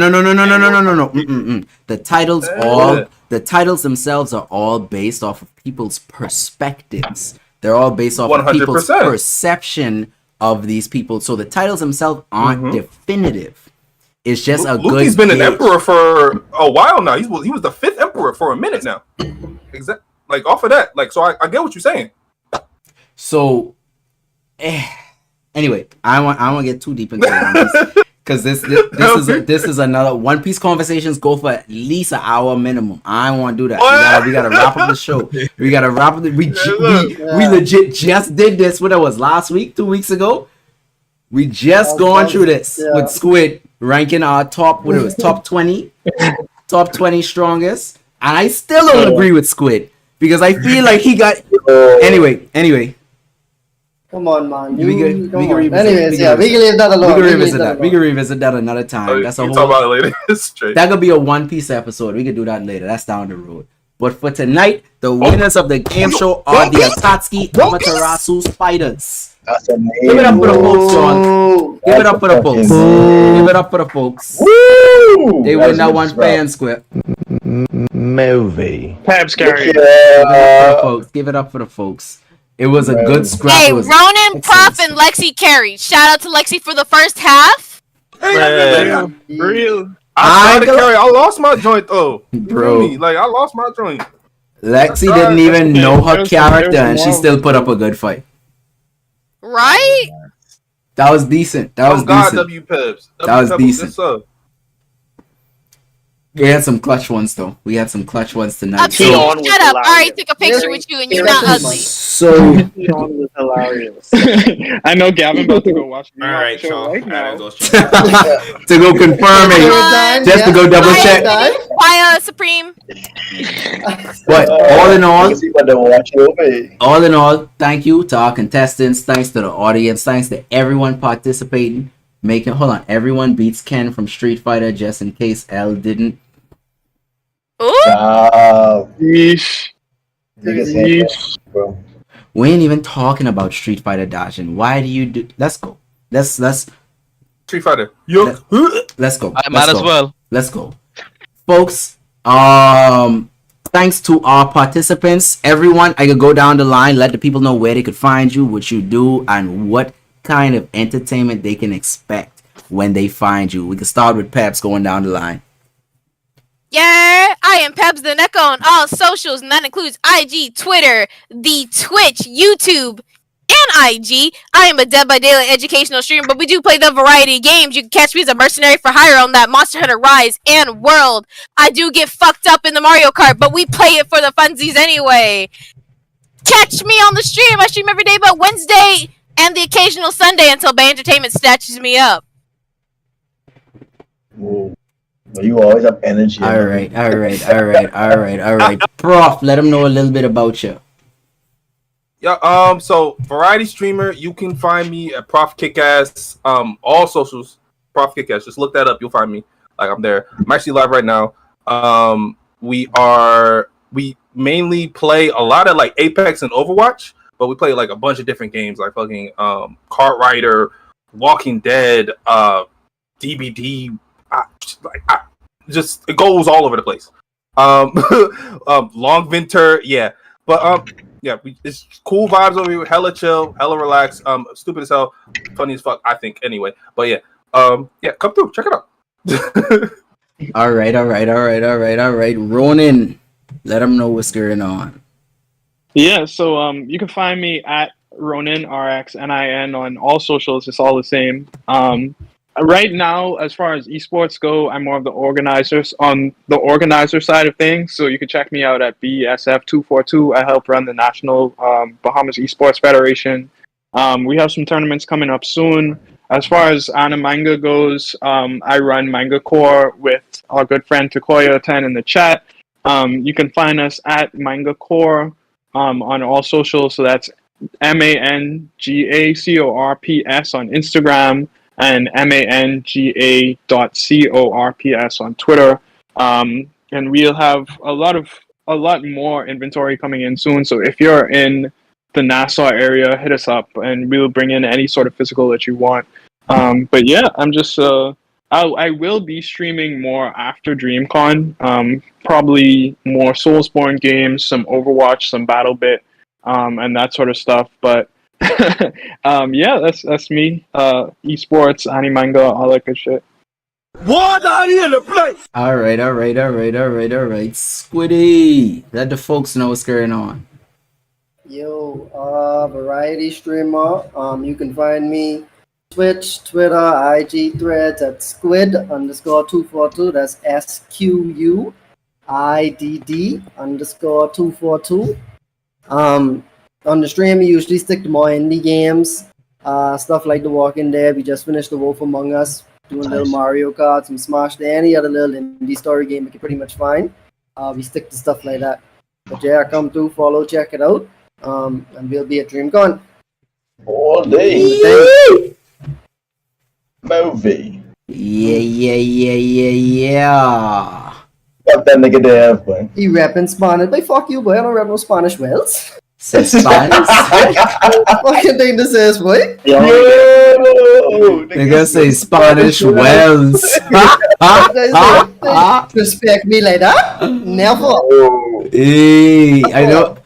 The titles themselves are all based off of people's perspectives. They're all based off of people's 100%. perception of these people. So the titles themselves aren't definitive. It's just a good. Luffy's been an gauge. emperor for a while now. He was the 5th emperor for a minute now. Exactly. Like off of that. Like so, I get what you're saying. So, anyway, I want to get too deep into it because this is another One Piece conversations go for at least an hour minimum. I don't want to do that. We gotta wrap up the show. We gotta wrap up. We legit just did this. What it was last week, 2 weeks ago. We just going through this with Squid ranking our top 20 strongest, and I still don't agree with Squid because I feel like he got anyway. Come on, man. We can revisit Anyways, we can leave that alone. We can revisit that another time. That's a We'll whole. talk about it later. Straight. That could be a One Piece episode. We could do that later. That's down the road. But for tonight, the winners of the game show are the Akatsuki Amaterasu Spiders. That's a name. Give it up for the folks, John. Give it up for the folks. Give it up for the folks. Woo! They win that one fair and square. Movie. Pabs carry. Give it up for the folks. It was a good scrap. Hey, It was Ronan, Prof, and Lexi carried. Shout out to Lexi for the first half. Real. I tried to carry. I lost my joint though. Bro. Like I lost my joint. Lexi didn't even know her There's character, and she more. still put up a good fight. Right? That was decent. That was God, decent. W Pebs. That was decent. What's up? We had some clutch ones though. We had some clutch ones tonight. Shut up. I already took a picture with you and you're not ugly. So Sean was hilarious. I know Gavin about to go watch the All right, show y'all. right now. to go confirm it, just to go double check. Why, Supreme? But all in all, thank you to our contestants. Thanks to the audience. Thanks to everyone participating. Everyone beats Ken from Street Fighter, just in case L didn't. Yeesh. Bro. We ain't even talking about Street Fighter dodging. Why do you do? Let's go. Let's Street Fighter. Yo. let's go. I might as well. Let's go, folks. Thanks to our participants, everyone. I could go down the line, let the people know where they could find you, what you do, and what kind of entertainment they can expect when they find you. We can start with Peps going down the line. Yeah, I am Peps the Neko on all socials, and that includes IG, Twitter, the Twitch, YouTube, and IG. I am a Dead by Daylight educational streamer, but we do play the variety of games. You can catch me as a mercenary for hire on that Monster Hunter Rise and World. I do get fucked up in the Mario Kart, but we play it for the funsies anyway. Catch me on the stream. I stream every day but Wednesday and the occasional Sunday until Bay Entertainment snatches me up. Whoa. You always have energy. All right. Prof, let them know a little bit about you. Yeah. So variety streamer. You can find me at Prof Kickass. All socials. Prof Kickass. Just look that up. You'll find me. Like I'm there. I'm actually live right now. We mainly play a lot of like Apex and Overwatch, but we played like a bunch of different games, like fucking Kart Rider, Walking Dead, DBD, just it goes all over the place. Long Winter, yeah, but yeah, it's cool vibes over here, hella chill, hella relaxed, stupid as hell, funny as fuck, I think. Anyway, but yeah, yeah, come through, check it out. All right. Ronan, let them know what's going on. Yeah, so you can find me at Ronin RXNIN on all socials. It's all the same. Right now, as far as esports go, I'm more of the organizer side of things. So you can check me out at BSF242. I help run the National Bahamas Esports Federation. We have some tournaments coming up soon. As far as anime manga goes, I run Manga Core with our good friend Takoya10 in the chat. You can find us at Manga Core on all socials. So that's MANGACORPS on Instagram and MANGA.CORPS on Twitter. And we'll have a lot more inventory coming in soon. So if you're in the Nassau area, hit us up and we'll bring in any sort of physical that you want. But yeah, I'm just I will be streaming more after DreamCon. Probably more Soulsborne games, some Overwatch, some BattleBit, and that sort of stuff. But yeah, that's me. Esports, anime, manga, all that good shit. What are you in the place? All right. Squiddy, let the folks know what's going on. Yo, variety streamer. You can find me Twitch, Twitter, IG, Threads at squid_242. That's SQUIDD_242. On the stream, we usually stick to more indie games, stuff like The Walking Dead. We just finished The Wolf Among Us, doing a little Mario Kart, some Smash, any other little indie story game we can pretty much find. We stick to stuff like that. But yeah, come through, follow, check it out, and we'll be at DreamCon all day. Movie. Yeah. Fuck that nigga there, boy. He rapping Spanish. But fuck you, boy. I don't rap no Spanish wells. Says Spanish. Fucking thing this is, boy. Yo, nigga say Spanish wells. Respect me like that? Never. Hey, I know.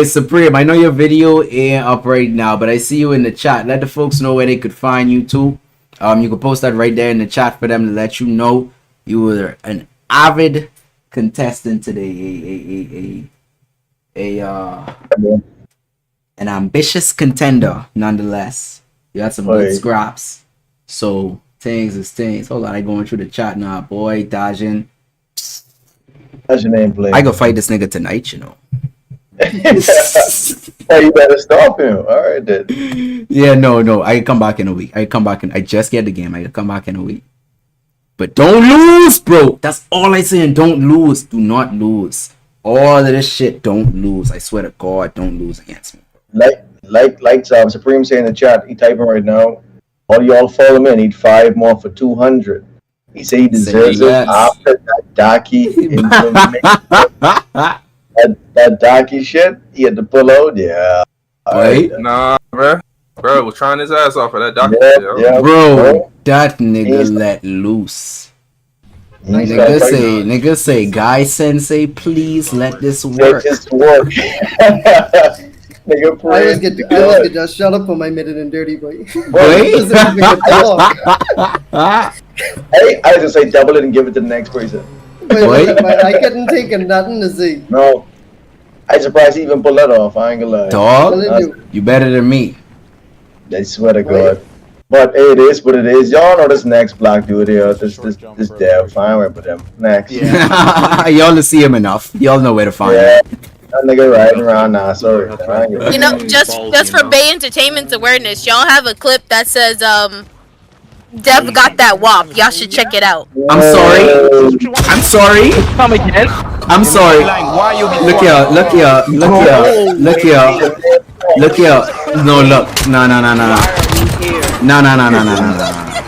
Supreme, I know your video ain't up right now, but I see you in the chat. Let the folks know where they could find you too. You can post that right there in the chat for them to let you know you were an avid contestant today, an ambitious contender nonetheless. You had some good scraps. So things is things. Hold on, I going through the chat now, boy. Dajin. That's your name, play. I go fight this nigga tonight, you know. Hey, you better stop him. All right, then. Yeah, no. I can come back in a week. I just get the game. I can come back in a week. But don't lose, bro. That's all I saying. Don't lose. Do not lose. All of this shit, don't lose. I swear to God, don't lose against me. Like Supreme saying in the chat, he typing right now. All y'all follow him in. Need 5 more for 200. He say he deserves it after that Daki. that Daki shit, he had to pull out. Yeah. Right? Nah, bro was trying his ass off for that Daki shit. Yeah, bro, that nigga let loose. Nigga say, Guy Sensei, please let this work. Nigga, I always get just shut up on my minute and dirty, boy. Hey, I just say double it and give it to the next person. I couldn't take nothing to see. No, I'm surprised he even pulled that off. I ain't gonna lie. Dog, you better than me. I swear to God. But hey, it is what it is. Y'all know this next black dude here. This dev. Fine with him. Next. Yeah. Y'all see him enough. Y'all know where to find him. That nigga riding around now. Sorry. You know, just for Bay Entertainment's awareness, y'all have a clip that says Dev got that WAP. Y'all should check it out. I'm sorry. Come again. I'm sorry. Look here. No, look. No.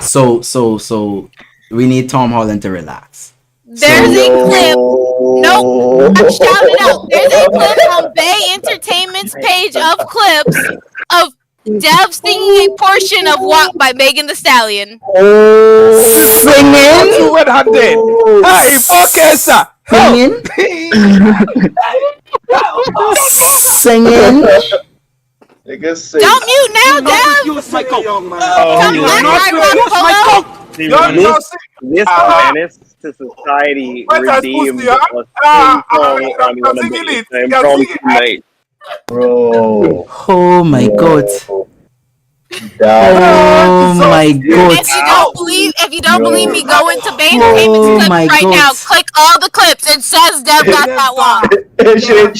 So we need Tom Holland to relax. There's a clip. Nope, I'm shouting out. There's a clip on Bay Entertainment's page of clips of Dev singing a portion of "Walk" by Megan Thee Stallion. Singing. Hey, orchestra. Singing. Singing. Nigga say. Don't mute now, Dev. This menace to society redeemed a sing song on one of the impromptu night. Bro. Oh my god. Oh my god. If you don't believe me, go into Bay Entertainment's clips right now. Click all the clips. It says Dev got that walk. Shit.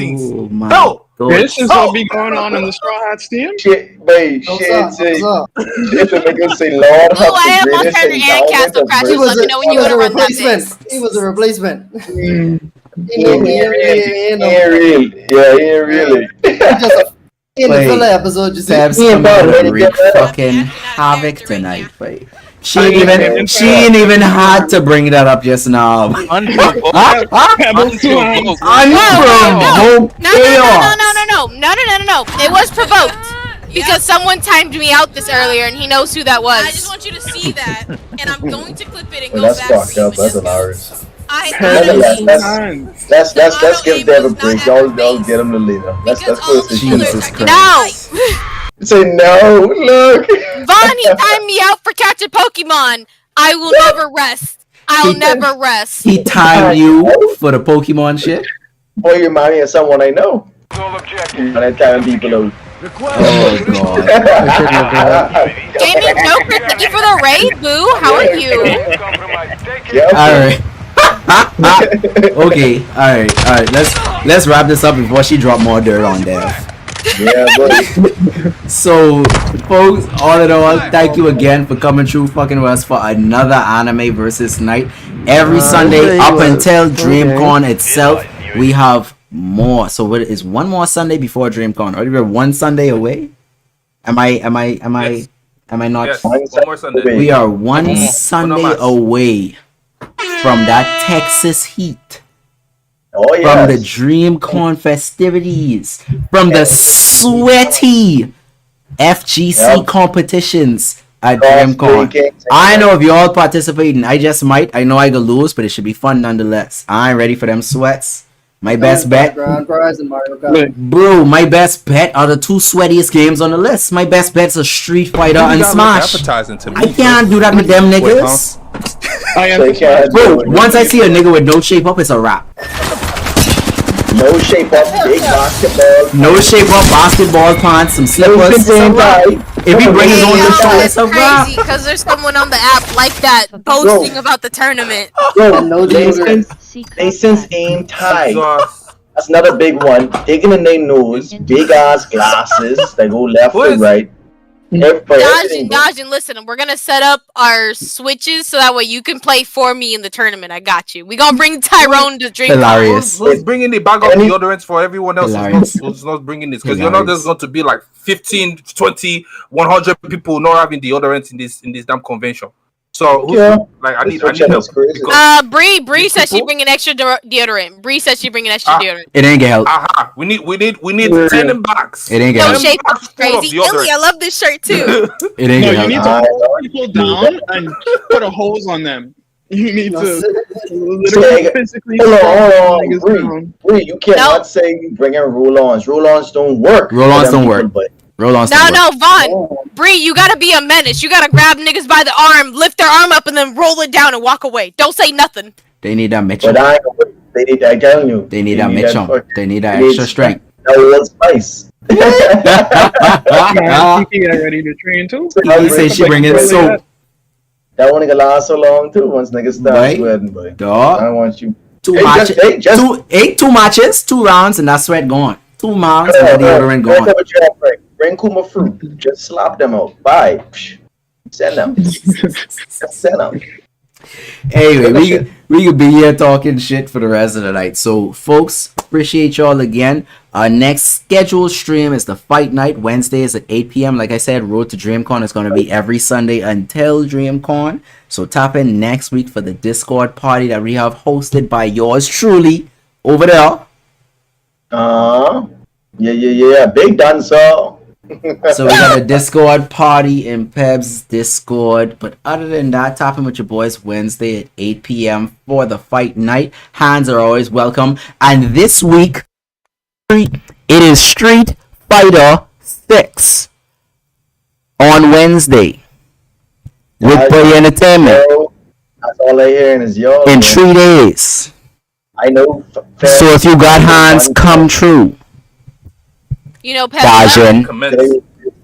Oh my No. god. This is what be going on in the Straw Hats team. Shit, babe. Shit, say. Shit, the nigga say, Lord, Oh, I am on Turner and Castle Crashers. Let me know when you want to run that base. He was a replacement. He ain't really. Yeah, he ain't really. In the filler episode, you see. Tabs coming out to wreak fucking havoc tonight, babe. She ain't even had to bring that up just now. Unprovoked. No. It was provoked. Because someone timed me out this earlier and he knows who that was. I just want you to see that. And I'm going to clip it and go That's back fucked up. That's hilarious. Let's Let's give Dev a break. Y'all get him the leader. Let's put this shit Jesus up. Christ. No! Say no, look. Vaughn, he timed me out for catching Pokemon. I will never rest. I'll never rest. He timed you for the Pokemon shit? Boy, you remind me of someone I know. That time people out. Oh god. Jamie Joker, thank you for the raid, boo. How are you? Alright. Okay, alright. Let's wrap this up before she drop more dirt on Dev. Yeah, buddy. So, folks, all in all, thank you again for coming through fucking with us for another anime versus night. Every Sunday up until DreamCon itself, we have more. So what is one more Sunday before DreamCon? Are we one Sunday away? Am I not? Yes, one more Sunday. We are one Sunday away from that Texas heat. Oh, yes. From the DreamCon festivities, from the sweaty FGC competitions at DreamCon. I know if y'all participating, I just might. I know I could lose, but it should be fun nonetheless. I ain't ready for them sweats. My best bet, bro. My best bet are the two sweatiest games on the list. My best bet's a Street Fighter and Smash. I can't do that with them niggas. Bro, once I see a nigga with no shape up, it's a wrap. No shape up, big basketball. No shape up, basketball pants, some slippers. If he brings his own show, it's a wrap. Crazy, because there's someone on the app like that boasting about the tournament. Bro, they since aim tight. That's another big one. Digging in their nose, big ass glasses that go left and right. Dodge and listen, we're gonna set up our switches so that way you can play for me in the tournament. I got you. We gonna bring Tyrone to drink. Hilarious. Let's bring in the bag of deodorants for everyone else who's not bringing this, because you know there's going to be like 15, 20, 100 people not having deodorants in this damn convention. So I need help. Bree said she bringing extra deodorant. Bree said she bringing extra deodorant. It ain't get help. We need 10 bags. It ain't get help. Shape up crazy. Illy, I love this shirt too. It ain't get help. You need to hold people down and put a hose on them. You need to literally physically hold on. Bree, you cannot say you bringing roll-ons. Roll-ons don't work. Roll-ons don't work. No, Vaughn. Bree, you gotta be a menace. You gotta grab niggas by the arm, lift their arm up, and then roll it down and walk away. Don't say nothing. They need that Mitchell. They need that, telling you. They need that Mitchell. They need that extra strength. That spice. Kiki get ready to train too. He say she bringing soap. That one gonna last so long too. Once niggas start sweating, boy. Dog. I want you. Two matches, 2 rounds, and that sweat gone. 2 rounds, and the deodorant gone. Bring Kuma fruit. Just slap them out. Bye. Send them. Send them. Anyway, we could be here talking shit for the rest of the night. So, folks, appreciate y'all again. Our next scheduled stream is the fight night. Wednesdays at 8 p.m. Like I said, Road to DreamCon is going to be every Sunday until DreamCon. So tap in next week for the Discord party that we have hosted by yours truly over there. Yeah. Big dancer. So we got a Discord party in Peb's Discord. But other than that, tap in with your boys Wednesday at 8 p.m. for the fight night. Hands are always welcome. And this week, it is Street Fighter 6 on Wednesday with Buddy Entertainment. That's all I hearing is y'all. In 3 days. I know. So if you got hands, come true. You know, Dajan.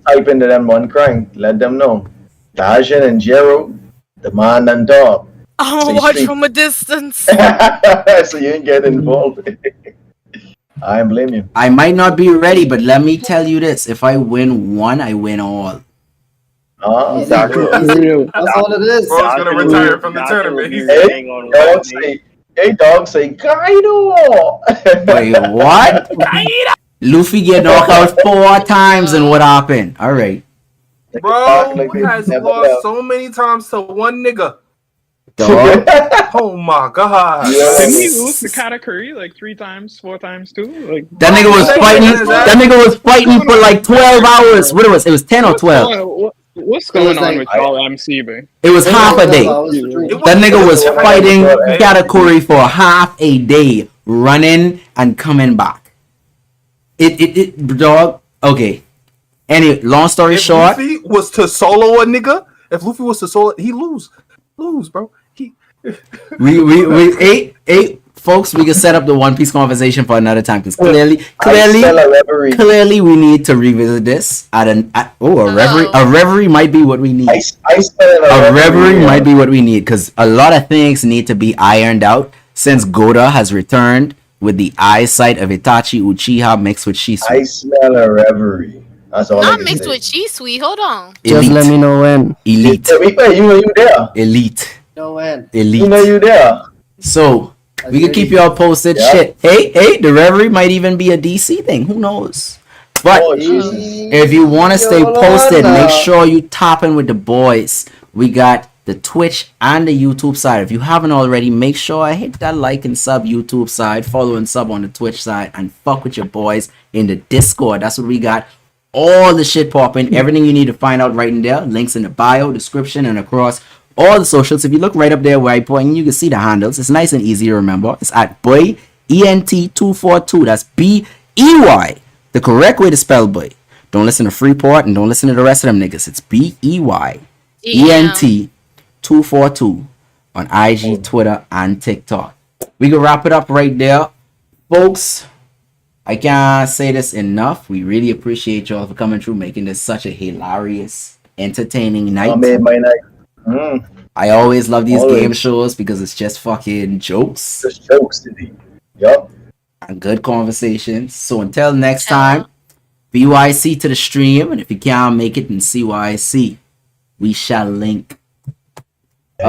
Type into them one crying. Let them know. Dajan and Jero, the man on top. I'll watch from a distance. So you ain't get involved. I don't blame you. I might not be ready, but let me tell you this. If I win one, I win all. That's all it is. Bro's gonna retire from the tournament. Hey, dog say Kaido. Wait, what? Luffy get knocked out 4 times and what happened? All right. Bro has lost so many times to one nigga. Dog. Oh my god. Didn't he lose to Katakuri like 3 times, 4 times too? Like That nigga was fighting. That nigga was fighting for like 12 hours. What it was? It was 10 or 12. What's going on with y'all MC, bro? It was half a day. That nigga was fighting Katakuri for half a day, running and coming back. Dog. Okay. Anyway, long story short. Luffy was to solo a nigga. If Luffy was to solo, he lose, bro. we folks, we can set up the One Piece conversation for another time because clearly we need to revisit this at a reverie. A reverie might be what we need. A reverie might be what we need because a lot of things need to be ironed out since Goda has returned with the eyesight of Itachi Uchiha mixed with Shisui. I smell a reverie. That's all. Not mixed with Shisui. Hold on. Just let me know when. Elite. You know you there. Elite. No when. Elite. You know you there. So we can keep y'all posted. Yeah. Shit. Hey, the reverie might even be a DC thing. Who knows? But if you want to stay posted, make sure you top in with the boys. We got the Twitch and the YouTube side. If you haven't already, make sure hit that like and sub YouTube side, follow and sub on the Twitch side, and fuck with your boys in the Discord. That's what we got. All the shit popping, everything you need to find out right in there. Links in the bio, description, and across all the socials. If you look right up there where I point, you can see the handles. It's nice and easy to remember. It's at boy ENT242. That's BEY. The correct way to spell boy. Don't listen to Freeport and don't listen to the rest of them niggas. It's BEY ENT242 on IG, Twitter, and TikTok. We can wrap it up right there, folks. I can't say this enough. We really appreciate y'all for coming through, making this such a hilarious, entertaining night. I made my night. I always love these game shows because it's just fucking jokes. Just jokes to me. Yup. And good conversations. So until next time, BYC to the stream. And if you can't make it, then CYC. We shall link. Who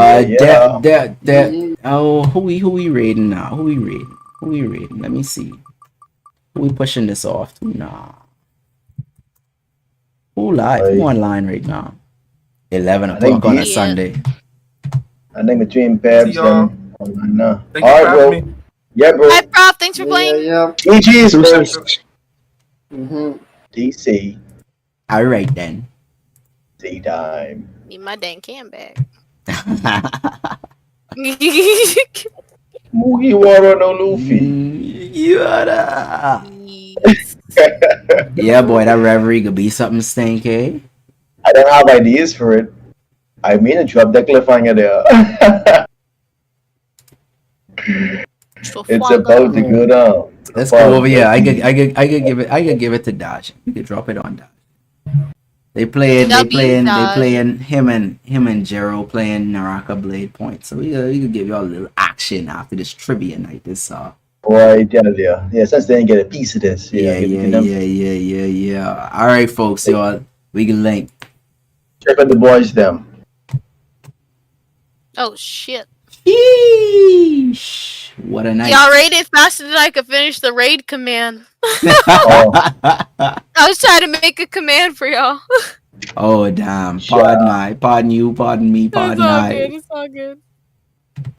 we raiding now? Who we raiding? Let me see. Who we pushing this off to? Nah. Who live? Who online right now? 11 o'clock on a Sunday. I think between Babs and Thank you all right, for bro. having me. Yeah, bro. Hi, Prof. Thanks for playing. Yeah. GG's, bro. DC. All right, then. Tea time. Need my dang cam back. Moogie water no Luffy. Yeah, boy, that reverie could be something stinky. I don't have ideas for it. I mean to drop the cliffhanger there. It's about to go down. Let's go over here. I could give it to Dodge. You could drop it on Dodge. They playing him and Jero playing Naraka Blade Point. So we could give y'all a little action after this trivia night. This boy, yeah, since they didn't get a piece of this. Yeah. All right, folks, y'all. We can link. Check out the boys them. Oh shit! Sheesh. What a night. Y'all raided faster than I could finish the raid command. I was trying to make a command for y'all. Oh damn! Pardon you, pardon me, pardon It's all I. good. It's all good.